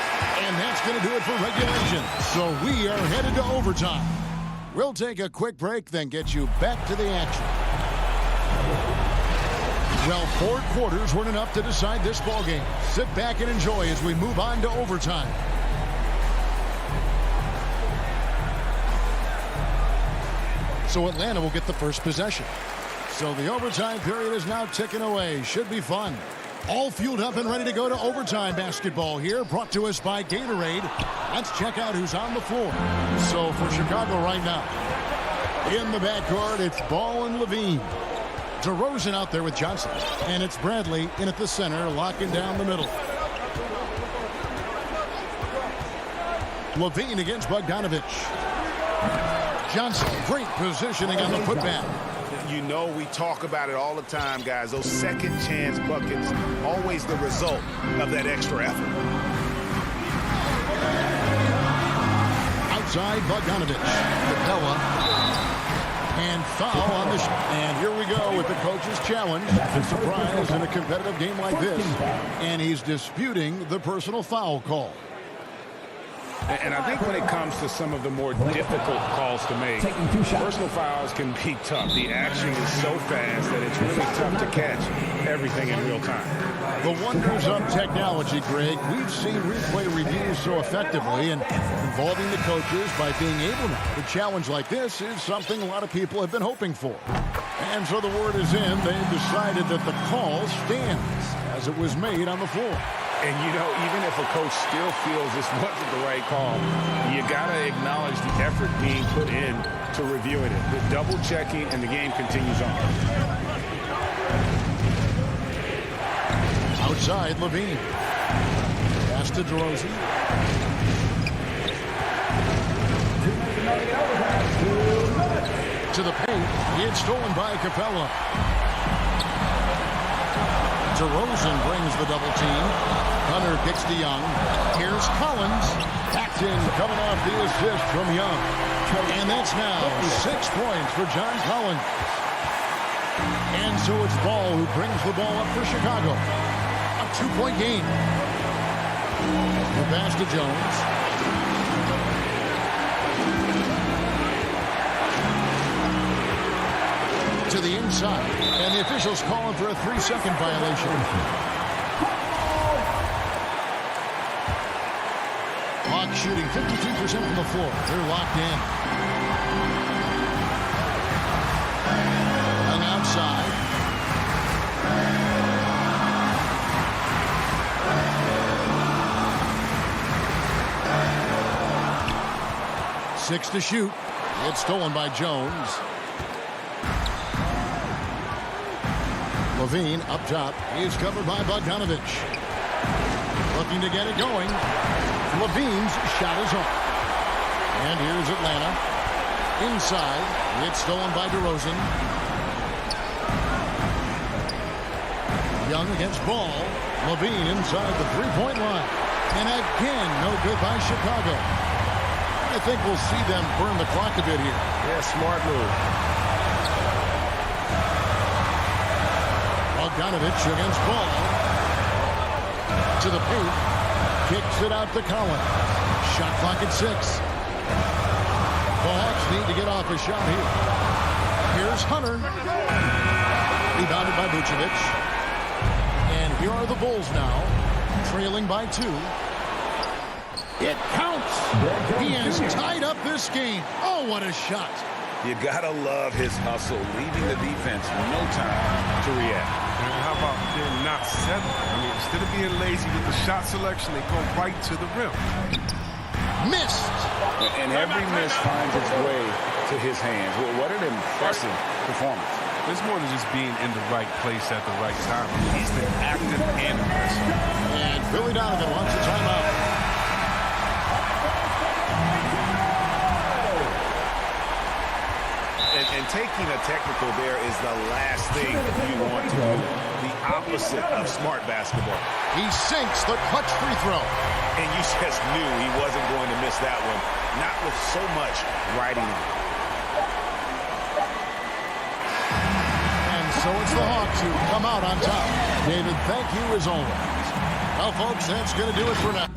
And that's going to do it for regulation. So we are headed to overtime. We'll take a quick break, then get you back to the action. Well, 4 quarters weren't enough to decide this ballgame. Sit back and enjoy as we move on to overtime. So Atlanta will get the first possession. So the overtime period is now ticking away. Should be fun. All fueled up and ready to go to overtime basketball here, brought to us by Gatorade. Let's check out who's on the floor. So for Chicago right now, in the backcourt, it's Ball and Levine. DeRozan out there with Johnson. And it's Bradley in at the center, locking down the middle. Levine against Bogdanovich. Johnson, great positioning on the putback. You know, we talk about it all the time, guys. Those second chance buckets, always the result of that extra effort. Outside, Bogdanovich. Capella. And foul on the and here we go with the coach's challenge. A surprise in a competitive game like this. And he's disputing the personal foul call. And I think when it comes to some of the more difficult calls to make, personal fouls can be tough. The action is so fast that it's really tough to catch everything in real time. The wonders of technology, Greg. We've seen replay reviews so effectively, and involving the coaches by being able to challenge like this is something a lot of people have been hoping for. And so the word is in. They've decided that the call stands as it was made on the floor. And, you know, even if a coach still feels this wasn't the right call, you got to acknowledge the effort being put in to reviewing it. The double checking, and the game continues on. Outside, Levine. Pass to DeRozan. To the paint. It's stolen by Capella. DeRozan brings the double team. Hunter kicks to Young. Here's Collins. Packed in, coming off the assist from Young. And that's now 6 points for John Collins. And so it's Ball who brings the ball up for Chicago. A 2-point game. The pass to Jones. To the inside. And the officials calling for a 3-second violation. Hawks shooting 52% from the floor. They're locked in. Young outside. Six to shoot. It's stolen by Jones. Levine up top. He's covered by Bogdanovich. Looking to get it going. Levine's shot is off. And here's Atlanta. Inside. It's stolen by DeRozan. Young against Ball. Levine inside the three-point line. And again, no good by Chicago. I think we'll see them burn the clock a bit here. Yeah, smart move. Bogdanovich against Ball. To the paint. Kicks it out to Collins. Shot clock at 6. The Hawks need to get off a shot here. Here's Hunter. Rebounded by Vucevic. And here are the Bulls now, trailing by 2. It counts. He has tied up this game. Oh, what a shot. You gotta love his hustle, leaving the defense no time to react. And how about them not settling? I mean, instead of being lazy with the shot selection, they go right to the rim. Missed. And every miss finds its way to his hands. Well, what an impressive performance. It's more than just being in the right place at the right time. He's been active and aggressive. And Billy Donovan wants a timeout. And taking a technical there is the last thing you want to do. The opposite of smart basketball. He sinks the clutch free throw. And you just knew he wasn't going to miss that one. Not with so much riding on. And so it's the Hawks who come out on top. David, thank you as always. Well, folks, that's going to do it for now.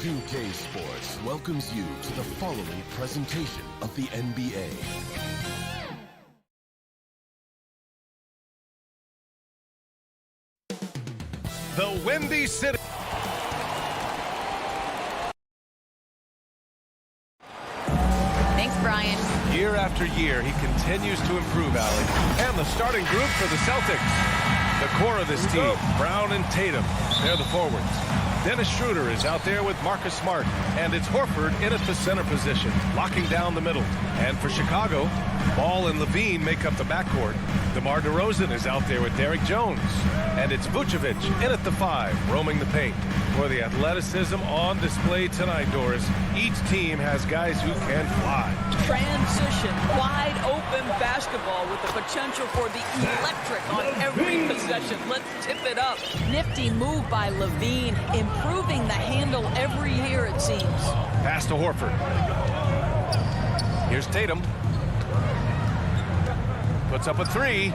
2K Sports welcomes you to the following presentation of the NBA. The Windy City. Thanks, Brian. Year after year, he continues to improve, Allie. And the starting group for the Celtics. The core of this team, Brown and Tatum, they're the forwards. Dennis Schroeder is out there with Marcus Smart, and it's Horford in at the center position, locking down the middle. And for Chicago, Ball and Levine make up the backcourt. DeMar DeRozan is out there with Derek Jones, and it's Vucevic in at the 5, roaming the paint. For the athleticism on display tonight, Doris, each team has guys who can fly. Transition, wide open basketball with the potential for the electric on every possession. Let's tip it up. Nifty move by Levine, improving the handle every year, it seems. Pass to Horford. Here's Tatum. Puts up a 3.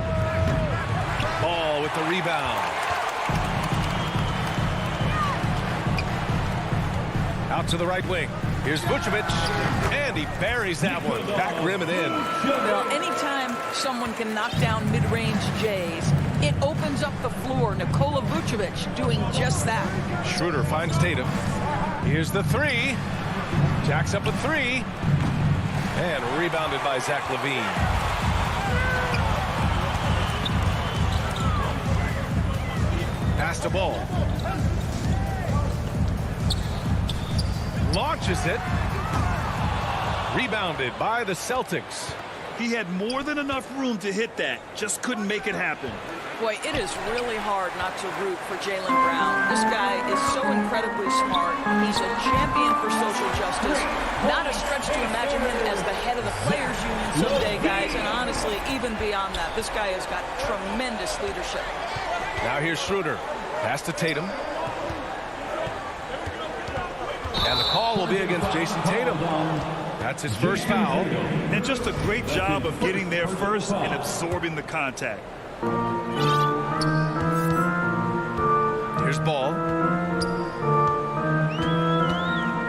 Ball with the rebound. Out to the right wing. Here's Vucevic, and he buries that one. Back rim and in. Well, anytime someone can knock down mid-range J's, it opens up the floor. Nikola Vucevic doing just that. Schroeder finds Tatum. Here's the three. Jacks up a three. And rebounded by Zach LaVine. Pass the ball. Launches it. Rebounded by the Celtics. He had more than enough room to hit that. Just couldn't make it happen. Boy, it is really hard not to root for Jaylen Brown. This guy is so incredibly smart. He's a champion for social justice. Not a stretch to imagine him as the head of the Players Union someday, guys. And honestly, even beyond that, this guy has got tremendous leadership. Now here's Schroeder. Pass to Tatum. And the call will be against Jason Tatum. That's his first foul. And just a great job of getting there first and absorbing the contact. Here's Ball.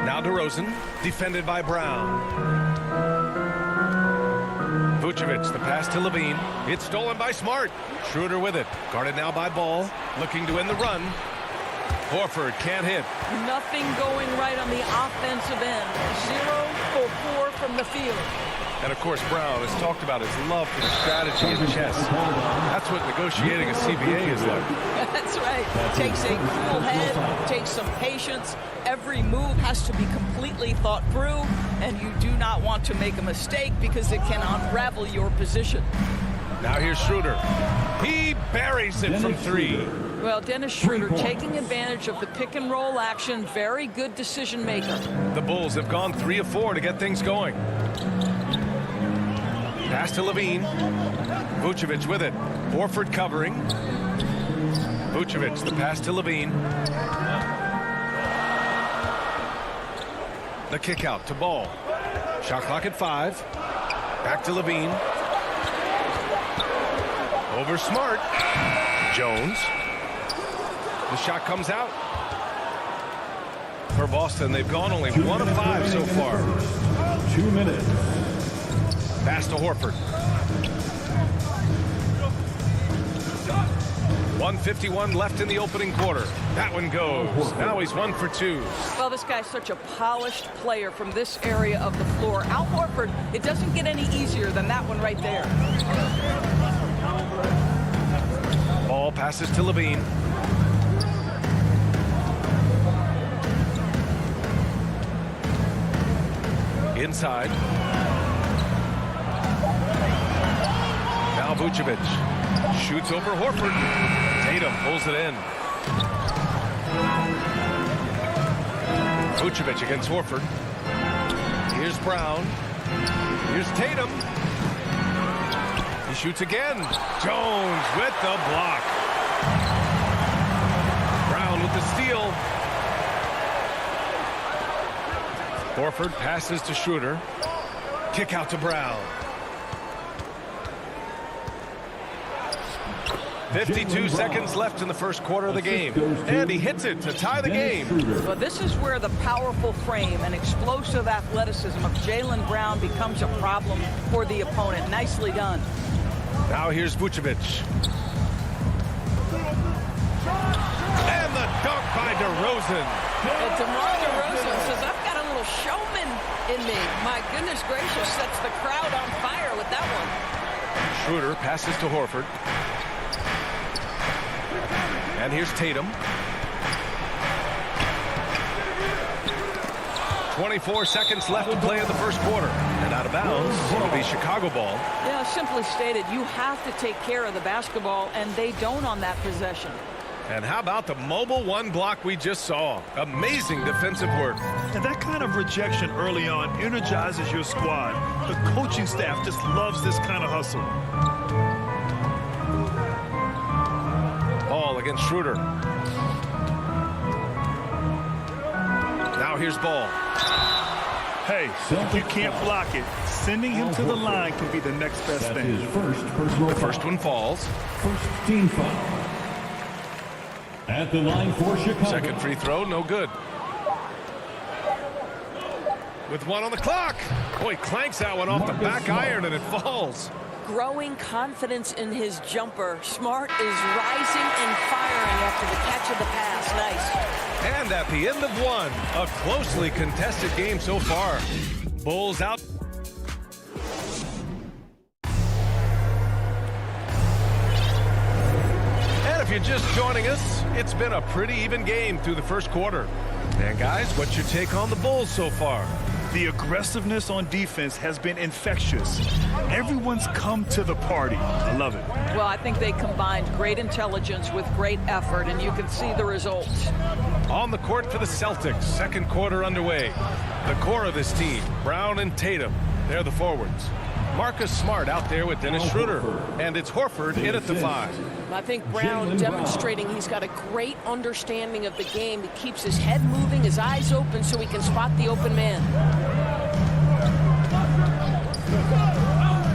Now DeRozan, defended by Brown. Vucevic, the pass to LaVine. It's stolen by Smart. Schroeder with it. Guarded now by Ball. Looking to end the run. Horford can't hit. Nothing going right on the offensive end. 0 for 4 from the field. And, of course, Brown has talked about his love for the strategy and chess. That's what negotiating a CBA is like. That's right. Takes a cool head, takes some patience. Every move has to be completely thought through, and you do not want to make a mistake because it can unravel your position. Now here's Schroeder. He buries it from three. Well, Dennis Schroeder taking advantage of the pick-and-roll action. Very good decision maker. The Bulls have gone 3 of 4 to get things going. Pass to LaVine. Vucevic with it. Horford covering. Vucevic, the pass to LaVine. The kick out to Ball. Shot clock at 5. Back to LaVine. Over Smart. Jones. The shot comes out. For Boston, they've gone only 1 of 5 so far. 2 minutes. Pass to Horford. 1:51 left in the opening quarter. That one goes. Now he's 1 for 2. Well, this guy's such a polished player from this area of the floor. Al Horford, it doesn't get any easier than that one right there. Ball passes to LaVine. Inside. Now Vucevic shoots over Horford. Tatum pulls it in. Vucevic against Horford. Here's Brown. Here's Tatum. He shoots again. Jones with the block. Brown with the steal. Horford passes to Schroeder. Kick out to Brown. 52 seconds left in the first quarter of the game. And he hits it to tie the game. Well, this is where the powerful frame and explosive athleticism of Jaylen Brown becomes a problem for the opponent. Nicely done. Now here's Vucevic. And the dunk by DeRozan. And DeMar DeRozan says, I've got a little showman in me. My goodness gracious, sets the crowd on fire with that one. Schroeder passes to Horford. And here's Tatum. 24 seconds left to play in the first quarter. And out of bounds, it'll be Chicago ball. Yeah, simply stated, you have to take care of the basketball, and they don't on that possession. And how about the mobile one block we just saw? Amazing defensive work. And that kind of rejection early on energizes your squad. The coaching staff just loves this kind of hustle. Ball against Schroeder. Now here's Ball. Hey, if you can't block it, sending him to the line can be the next best thing. The first one falls. First team foul. At the line for Chicago. Second free throw, no good. With 1 on the clock. Boy, clanks that one off the back iron and it falls. Growing confidence in his jumper. Smart is rising and firing after the catch of the pass. Nice. And at the end of one, a closely contested game so far. Bulls out. And if you're just joining us, it's been a pretty even game through the first quarter. And guys, what's your take on the Bulls so far? The aggressiveness on defense has been infectious. Everyone's come to the party. I love it. Well, I think they combined great intelligence with great effort, and you can see the results. On the court for the Celtics, second quarter underway. The core of this team, Brown and Tatum, they're the forwards. Marcus Smart out there with Dennis Schroeder, and it's Horford in at the 5. I think Brown demonstrating he's got a great understanding of the game. He keeps his head moving, his eyes open so he can spot the open man.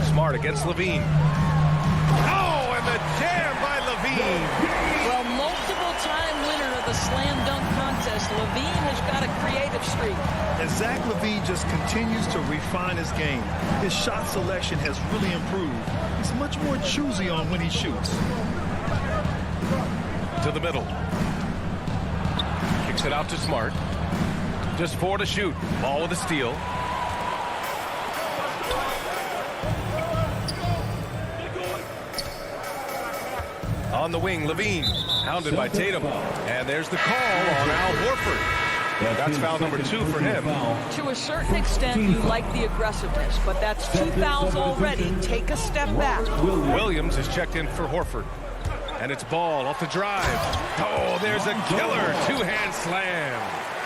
Smart against Levine. Oh, and the jam by Levine. Well, multiple-time winner of the slam dunk contest, Levine has got a creative streak. And Zach LaVine just continues to refine his game. His shot selection has really improved. He's much more choosy on when he shoots. To the middle. Kicks it out to Smart. Just 4 to shoot. Ball with a steal. On the wing, Levine, hounded by Tatum. And there's the call on Al Horford. That's foul number 2 for him. To a certain extent, you like the aggressiveness, but that's 2 fouls already. Take a step back. Williams is checked in for Horford. And it's Ball off the drive. Oh, there's a killer two-hand slam.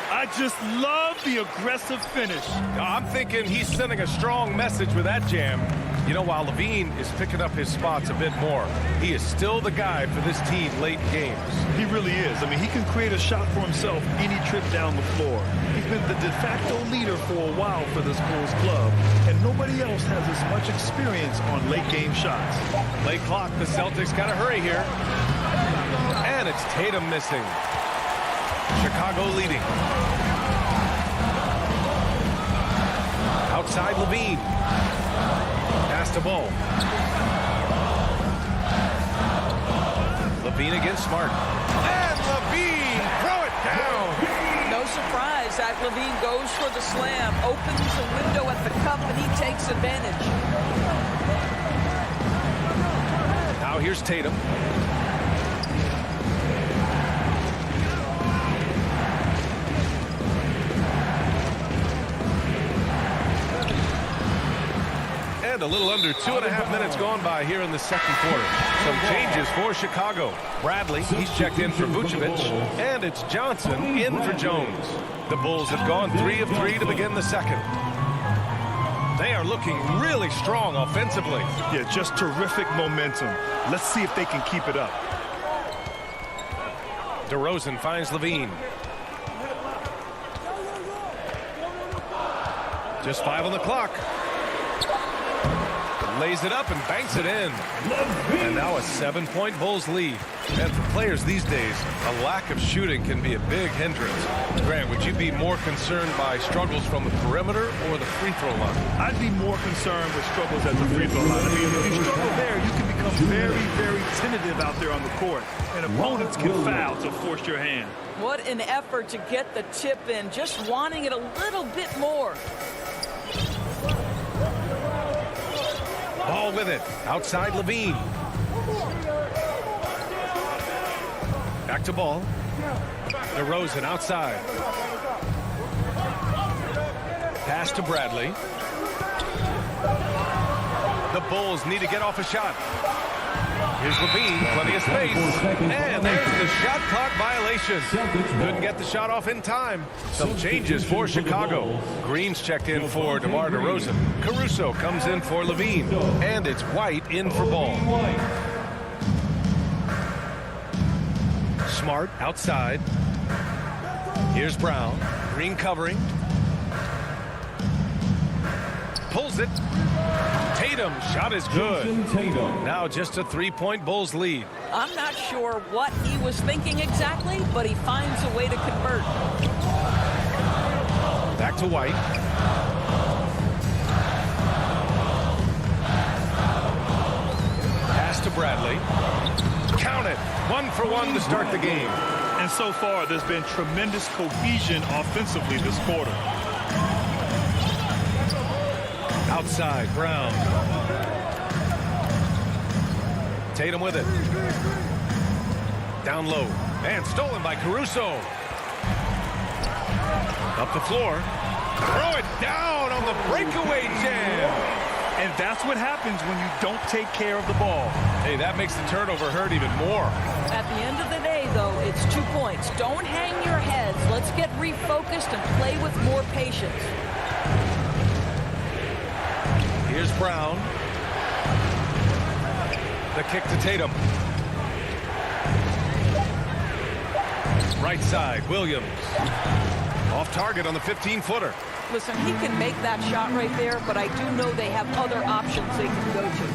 I just love the aggressive finish. I'm thinking he's sending a strong message with that jam. You know, while Levine is picking up his spots a bit more, he is still the guy for this team late games. He really is. I mean, he can create a shot for himself any trip down the floor. He's been the de facto leader for a while for this Bulls club, and nobody else has as much experience on late game shots. Late clock, the Celtics got to hurry here. And it's Tatum missing. Chicago leading. Outside Levine. Pass to Ball. Levine against Smart. And Levine, throw it down. No surprise, Zach LaVine goes for the slam, opens a window at the cup, and he takes advantage. Now here's Tatum. And a little under 2.5 minutes gone by here in the second quarter. Some changes for Chicago. Bradley, he's checked in for Vucevic. And it's Johnson in for Jones. The Bulls have gone 3 of 3 to begin the second. They are looking really strong offensively. Yeah, just terrific momentum. Let's see if they can keep it up. DeRozan finds Levine. Just 5 on the clock. Lays it up and banks it in. And now a 7-point Bulls lead. And for players these days, a lack of shooting can be a big hindrance. Grant, would you be more concerned by struggles from the perimeter or the free throw line? I'd be more concerned with struggles at the free throw line. I mean, if you struggle there, you can become very, very tentative out there on the court. And opponents can foul to force your hand. What an effort to get the tip in, just wanting it a little bit more. Ball with it. Outside Levine. Back to Ball. DeRozan outside. Pass to Bradley. The Bulls need to get off a shot. Here's Levine, plenty of space. And there's the shot clock violation. Couldn't get the shot off in time. Some changes for Chicago. Green's checked in for DeMar DeRozan. Caruso comes in for Levine. And it's White in for Ball. Smart outside. Here's Brown. Green covering. Pulls it. Tatum, shot is good. Now just a 3-point Bulls lead. I'm not sure what he was thinking exactly, but he finds a way to convert. Back to White. Pass to Bradley. Count it. 1 for 1 to start the game. And so far, there's been tremendous cohesion offensively this quarter. Outside, Brown. Tatum with it. Down low. And stolen by Caruso. Up the floor. Throw it down on the breakaway jam. And that's what happens when you don't take care of the ball. Hey, that makes the turnover hurt even more. At the end of the day, though, it's 2 points. Don't hang your heads. Let's get refocused and play with more patience. Here's Brown. The kick to Tatum. Right side, Williams. Off target on the 15-footer. Listen, he can make that shot right there, but I do know they have other options they can go to.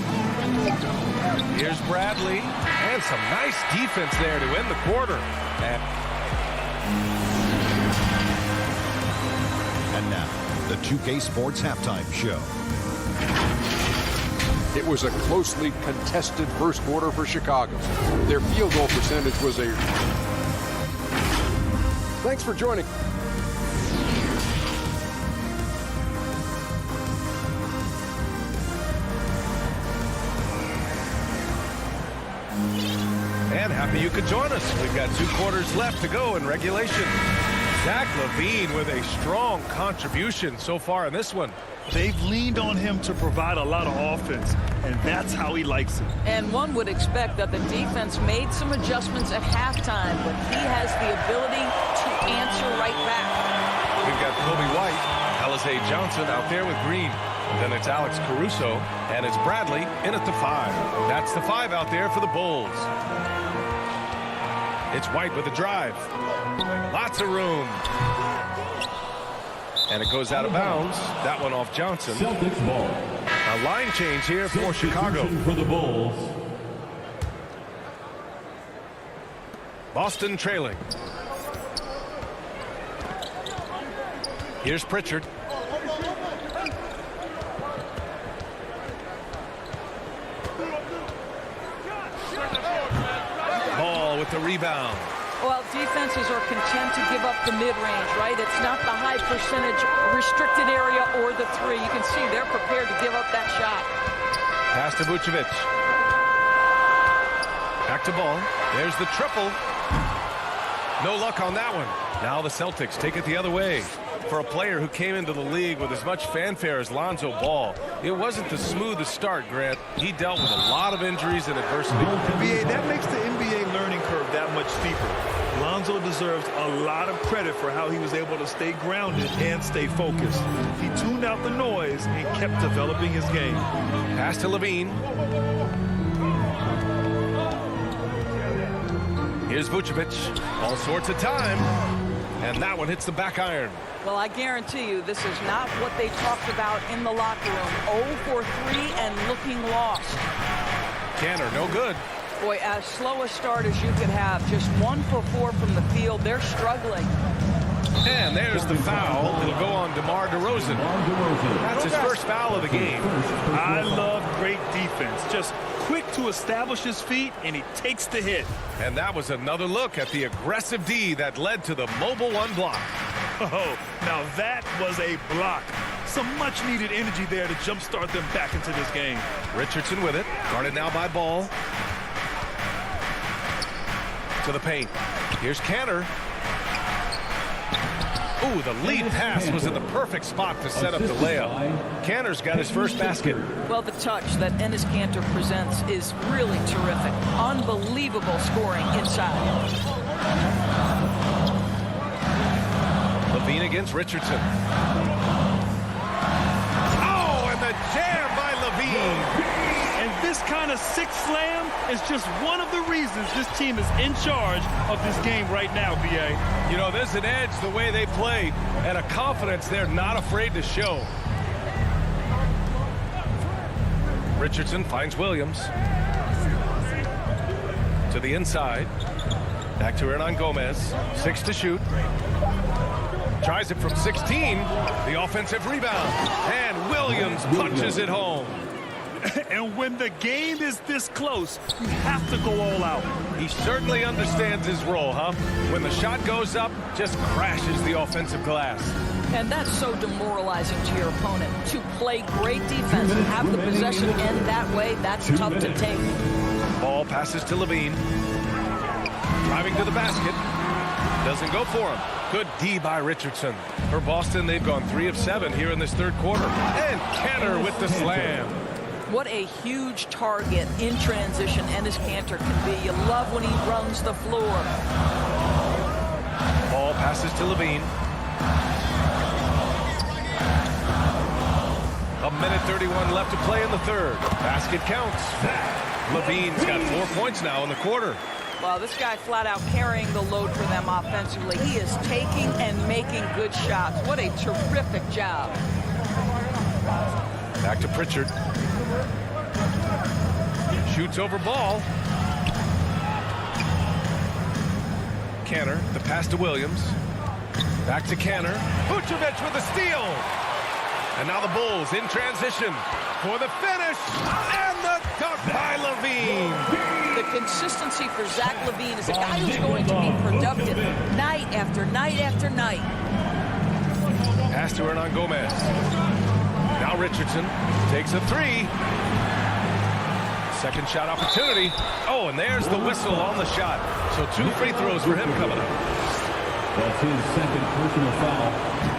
Here's Bradley. And some nice defense there to end the quarter. And now, the 2K Sports Halftime Show. It was a closely contested first quarter for Chicago. Their field goal percentage was a... Thanks for joining. And happy you could join us. We've got 2 quarters left to go in regulation. Zach LaVine with a strong contribution so far in this one. They've leaned on him to provide a lot of offense, and that's how he likes it. And one would expect that the defense made some adjustments at halftime, but he has the ability to answer right back. We've got Kobe White, Alizé Johnson out there with Green. Then it's Alex Caruso, and it's Bradley in at the 5. That's the 5 out there for the Bulls. It's White with a drive. Lots of room. And it goes out of bounds. That one off Johnson. Celtics ball. A line change here for Chicago. For the Bulls. Boston trailing. Here's Pritchard. Ball with the rebound. Well, defenses are content to give up the mid-range, right? It's not the high percentage restricted area or the 3. You can see they're prepared to give up that shot. Pass to Vucevic. Back to Ball. There's the triple. No luck on that one. Now the Celtics take it the other way. For a player who came into the league with as much fanfare as Lonzo Ball, it wasn't the smoothest start, Grant. He dealt with a lot of injuries and adversity. NBA, that makes the NBA learning curve that much steeper. Lonzo deserves a lot of credit for how he was able to stay grounded and stay focused. He tuned out the noise and kept developing his game. Pass to LaVine. Here's Vucevic. All sorts of time. And that one hits the back iron. Well, I guarantee you this is not what they talked about in the locker room. 0 for 3 and looking lost. Canner, no good. Boy, as slow a start as you could have. Just 1 for 4 from the field. They're struggling. And there's the foul. It'll go on DeMar DeRozan. That's his first foul of the game. I love great defense. Just quick to establish his feet, and he takes the hit. And that was another look at the aggressive D that led to the mobile 1 block. Oh, now that was a block. Some much-needed energy there to jumpstart them back into this game. Richardson with it. Guarded now by Ball. To the paint. Here's Canner. Ooh, the lead pass was in the perfect spot to set up the layup. Canner's got his first basket. Well, the touch that Enes Kanter presents is really terrific. Unbelievable scoring inside. LaVine against Richardson. Oh, and the jam by LaVine. And this kind of sick slam is just one of the reasons this team is in charge of this game right now, B.A. You know, there's an edge the way they play and a confidence they're not afraid to show. Richardson finds Williams. To the inside. Back to Hernan Gomez. 6 to shoot. Tries it from 16. The offensive rebound. And Williams punches it home. And when the game is this close, you have to go all out. He certainly understands his role, huh? When the shot goes up, just crashes the offensive glass. And that's so demoralizing to your opponent. To play great defense and have the possession end that way, that's tough to take. Ball passes to Levine. Driving to the basket. Doesn't go for him. Good D by Richardson. For Boston, they've gone 3 of 7 here in this third quarter. And Kanter with the slam. What a huge target in transition Enes Kanter can be. You love when he runs the floor. Ball passes to Levine. A minute 31 left to play in the third. Basket counts. Levine's got 4 points now in the quarter. Well, this guy flat out carrying the load for them offensively. He is taking and making good shots. What a terrific job. Back to Pritchard. Shoots over ball. Kanter, the pass to Williams. Back to Kanter. Vucevic with a steal. And now the Bulls in transition for the finish. And the dunk by Levine. The consistency for Zach Levine is a guy who's going to be productive night after night after night. Pass to Hernan Gomez. Now Richardson takes a 3. Second shot opportunity. Oh, and there's the whistle on the shot. So 2 free throws for him coming up. That's his second personal foul.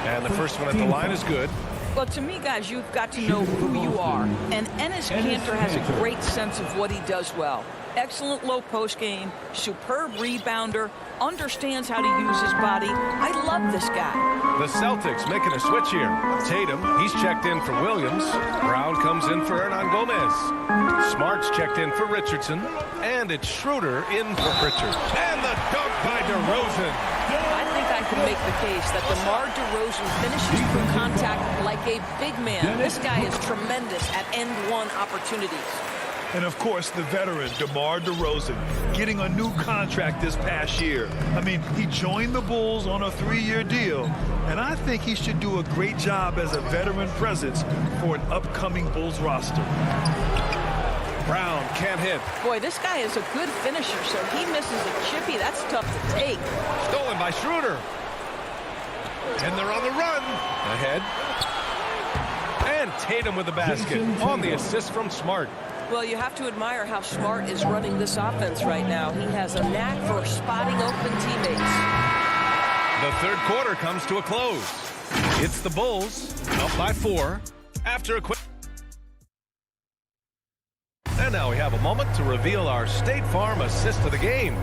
And the first one at the line is good. Well, to me, guys, you've got to know who you are. And Enes Kanter has a great sense of what he does well. Excellent low post game, superb rebounder, understands how to use his body. I love this guy. The Celtics making a switch here. Tatum, he's checked in for Williams. Brown comes in for Hernan Gomez. Smart's checked in for Richardson. And it's Schroeder in for Pritchard. And the dunk by DeRozan. I think I can make the case that DeMar DeRozan finishes through contact like a big man. This guy is tremendous at end one opportunities. And, of course, the veteran, DeMar DeRozan, getting a new contract this past year. I mean, he joined the Bulls on a 3-year deal, and I think he should do a great job as a veteran presence for an upcoming Bulls roster. Brown can't hit. Boy, this guy is a good finisher, so he misses a chippy. That's tough to take. Stolen by Schroeder. And they're on the run. Ahead. And Tatum with the basket on the assist from Smart. Well, you have to admire how Smart is running this offense right now. He has a knack for spotting open teammates. The third quarter comes to a close. It's the Bulls up by 4 after a quick. And now we have a moment to reveal our State Farm assist of the game.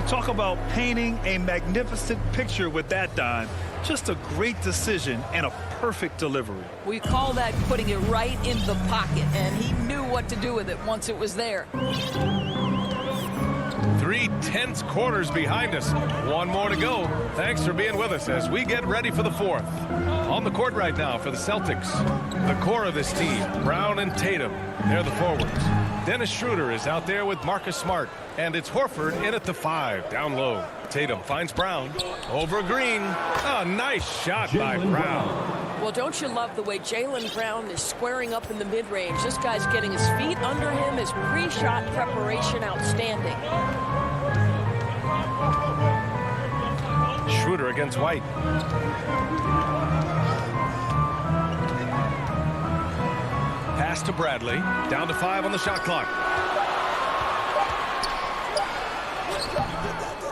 Talk about painting a magnificent picture with that dime. Just a great decision and a perfect delivery. We call that putting it right in the pocket, and he knew what to do with it once it was there. 3 tense quarters behind us. 1 more to go. Thanks for being with us as we get ready for the 4th. On the court right now for the Celtics. The core of this team, Brown and Tatum. They're the forwards. Dennis Schroeder is out there with Marcus Smart. And it's Horford in at the 5, down low. Tatum finds Brown. Over Green. A nice shot by Brown. Well, don't you love the way Jaylen Brown is squaring up in the mid-range? This guy's getting his feet under him. His pre-shot preparation outstanding. Schroeder against White. Pass to Bradley. Down to 5 on the shot clock.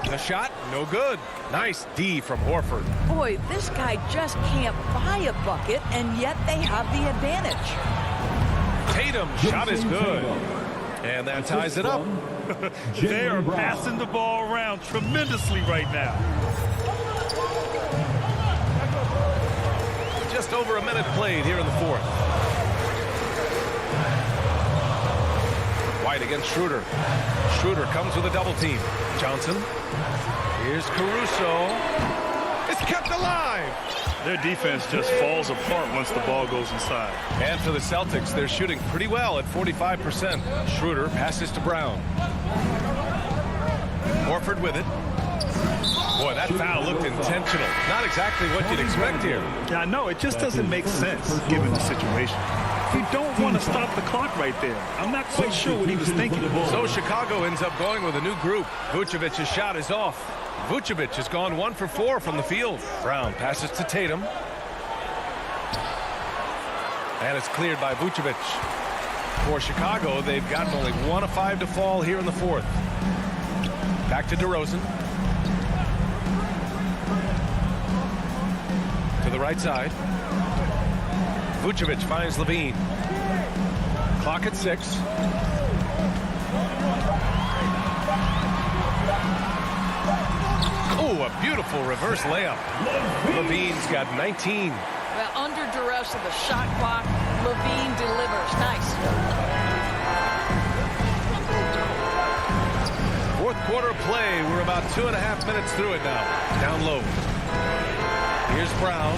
The shot, no good. Nice D from Horford. Boy, this guy just can't buy a bucket, and yet they have the advantage. Tatum, shot is good. And that ties it up. They are passing the ball around tremendously right now. Just over a minute played here in the 4th. White against Schroeder. Schroeder comes with a double team. Johnson. Here's Caruso. It's kept alive. Their defense just falls apart once the ball goes inside. And for the Celtics, they're shooting pretty well at 45%. Schroeder passes to Brown. Horford with it. Boy, that foul looked intentional. Not exactly what you'd expect here. Yeah, I know. It just doesn't make sense given the situation. You don't want to stop the clock right there. I'm not quite sure what he was thinking. So Chicago ends up going with a new group. Vucevic's shot is off. Vucevic has gone 1 for 4 from the field. Brown passes to Tatum. And it's cleared by Vucevic. For Chicago, they've gotten only 1 of 5 to fall here in the fourth. Back to DeRozan. To the right side. Vucevic finds Levine. Clock at 6. Oh, a beautiful reverse layup. Levine's got 19. Well, under duress of the shot clock, Levine delivers. Nice. Fourth quarter of play. We're about 2.5 minutes through it now. Down low. Here's Brown.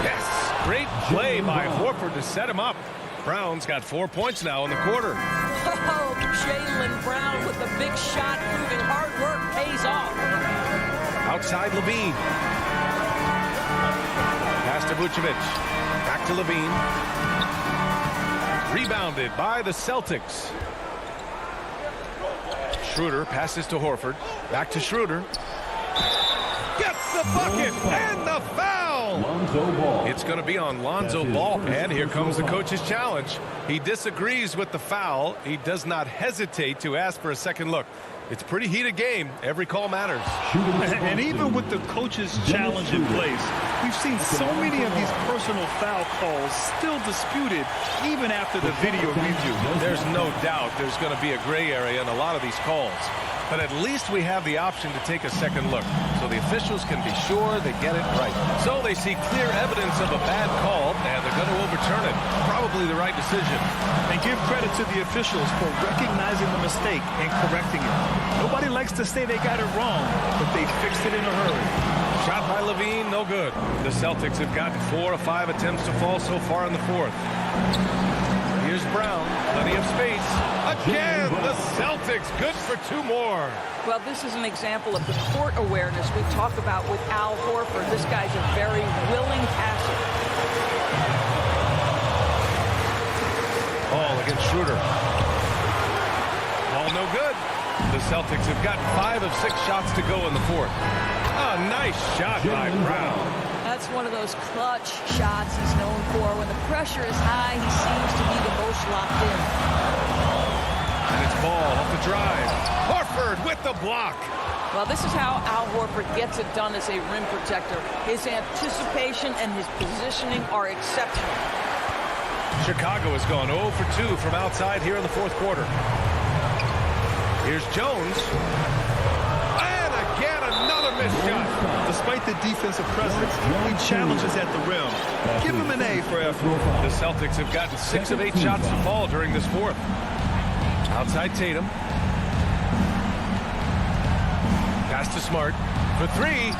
Yes. Great play by Horford to set him up. Brown's got 4 points now in the quarter. Oh, Jaylen Brown with the big shot, proving hard work pays off. Outside Levine. Pass to Vucevic. Back to Levine. Rebounded by the Celtics. Schroeder passes to Horford. Back to Schroeder. Gets the bucket and the foul. It's going to be on Lonzo Ball. And here comes the coach's challenge. He disagrees with the foul. He does not hesitate to ask for a second look. It's a pretty heated game. Every call matters. And even with the coach's challenge in place, we've seen so many of these personal foul calls still disputed even after the video review. There's no doubt there's going to be a gray area in a lot of these calls. But at least we have the option to take a second look, so the officials can be sure they get it right. So they see clear evidence of a bad call, and they're going to overturn it. Probably the right decision. And give credit to the officials for recognizing the mistake and correcting it. Nobody likes to say they got it wrong, but they fixed it in a hurry. Shot by Levine, no good. The Celtics have gotten 4 of 5 attempts to fall so far in the fourth. Here's Brown, plenty of space. Again, the Celtics, good for 2 more. Well, this is an example of the court awareness we talk about with Al Horford. This guy's a very willing passer. Ball against Schroeder. Ball no good. The Celtics have gotten 5 of 6 shots to go in the fourth. A nice shot by Brown. That's one of those clutch shots he's known for. When the pressure is high, he seems to be the most locked in. And it's Ball off the drive. Horford with the block. Well, this is how Al Horford gets it done as a rim protector. His anticipation and his positioning are exceptional. Chicago has gone 0 for 2 from outside here in the fourth quarter. Here's Jones. And again, another missed shot. Despite the defensive presence, he challenges at the rim. Give him an A for effort. The Celtics have gotten 6 of 8 shots to fall during this fourth. Outside Tatum. Pass to Smart for 3.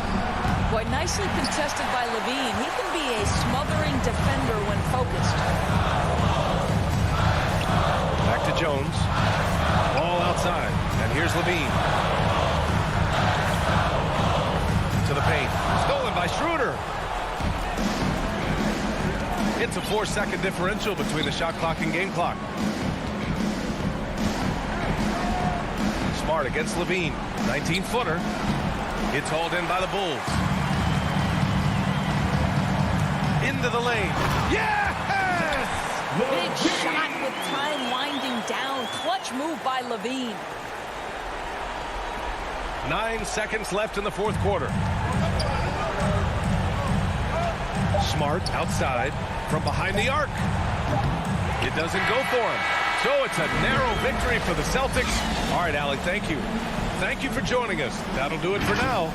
Boy, nicely contested by Levine. He can be a smothering defender when focused. Back to Jones. Ball outside. And here's Levine. To the paint. Stolen by Schroeder. It's a 4-second differential between the shot clock and game clock. Smart against Levine. 19-footer. It's hauled in by the Bulls. Into the lane. Yes! Big shot with time winding down. Clutch move by Levine. 9 seconds left in the fourth quarter. Smart outside from behind the arc. It doesn't go for him. So it's a narrow victory for the Celtics. All right, Allie, thank you. Thank you for joining us. That'll do it for now.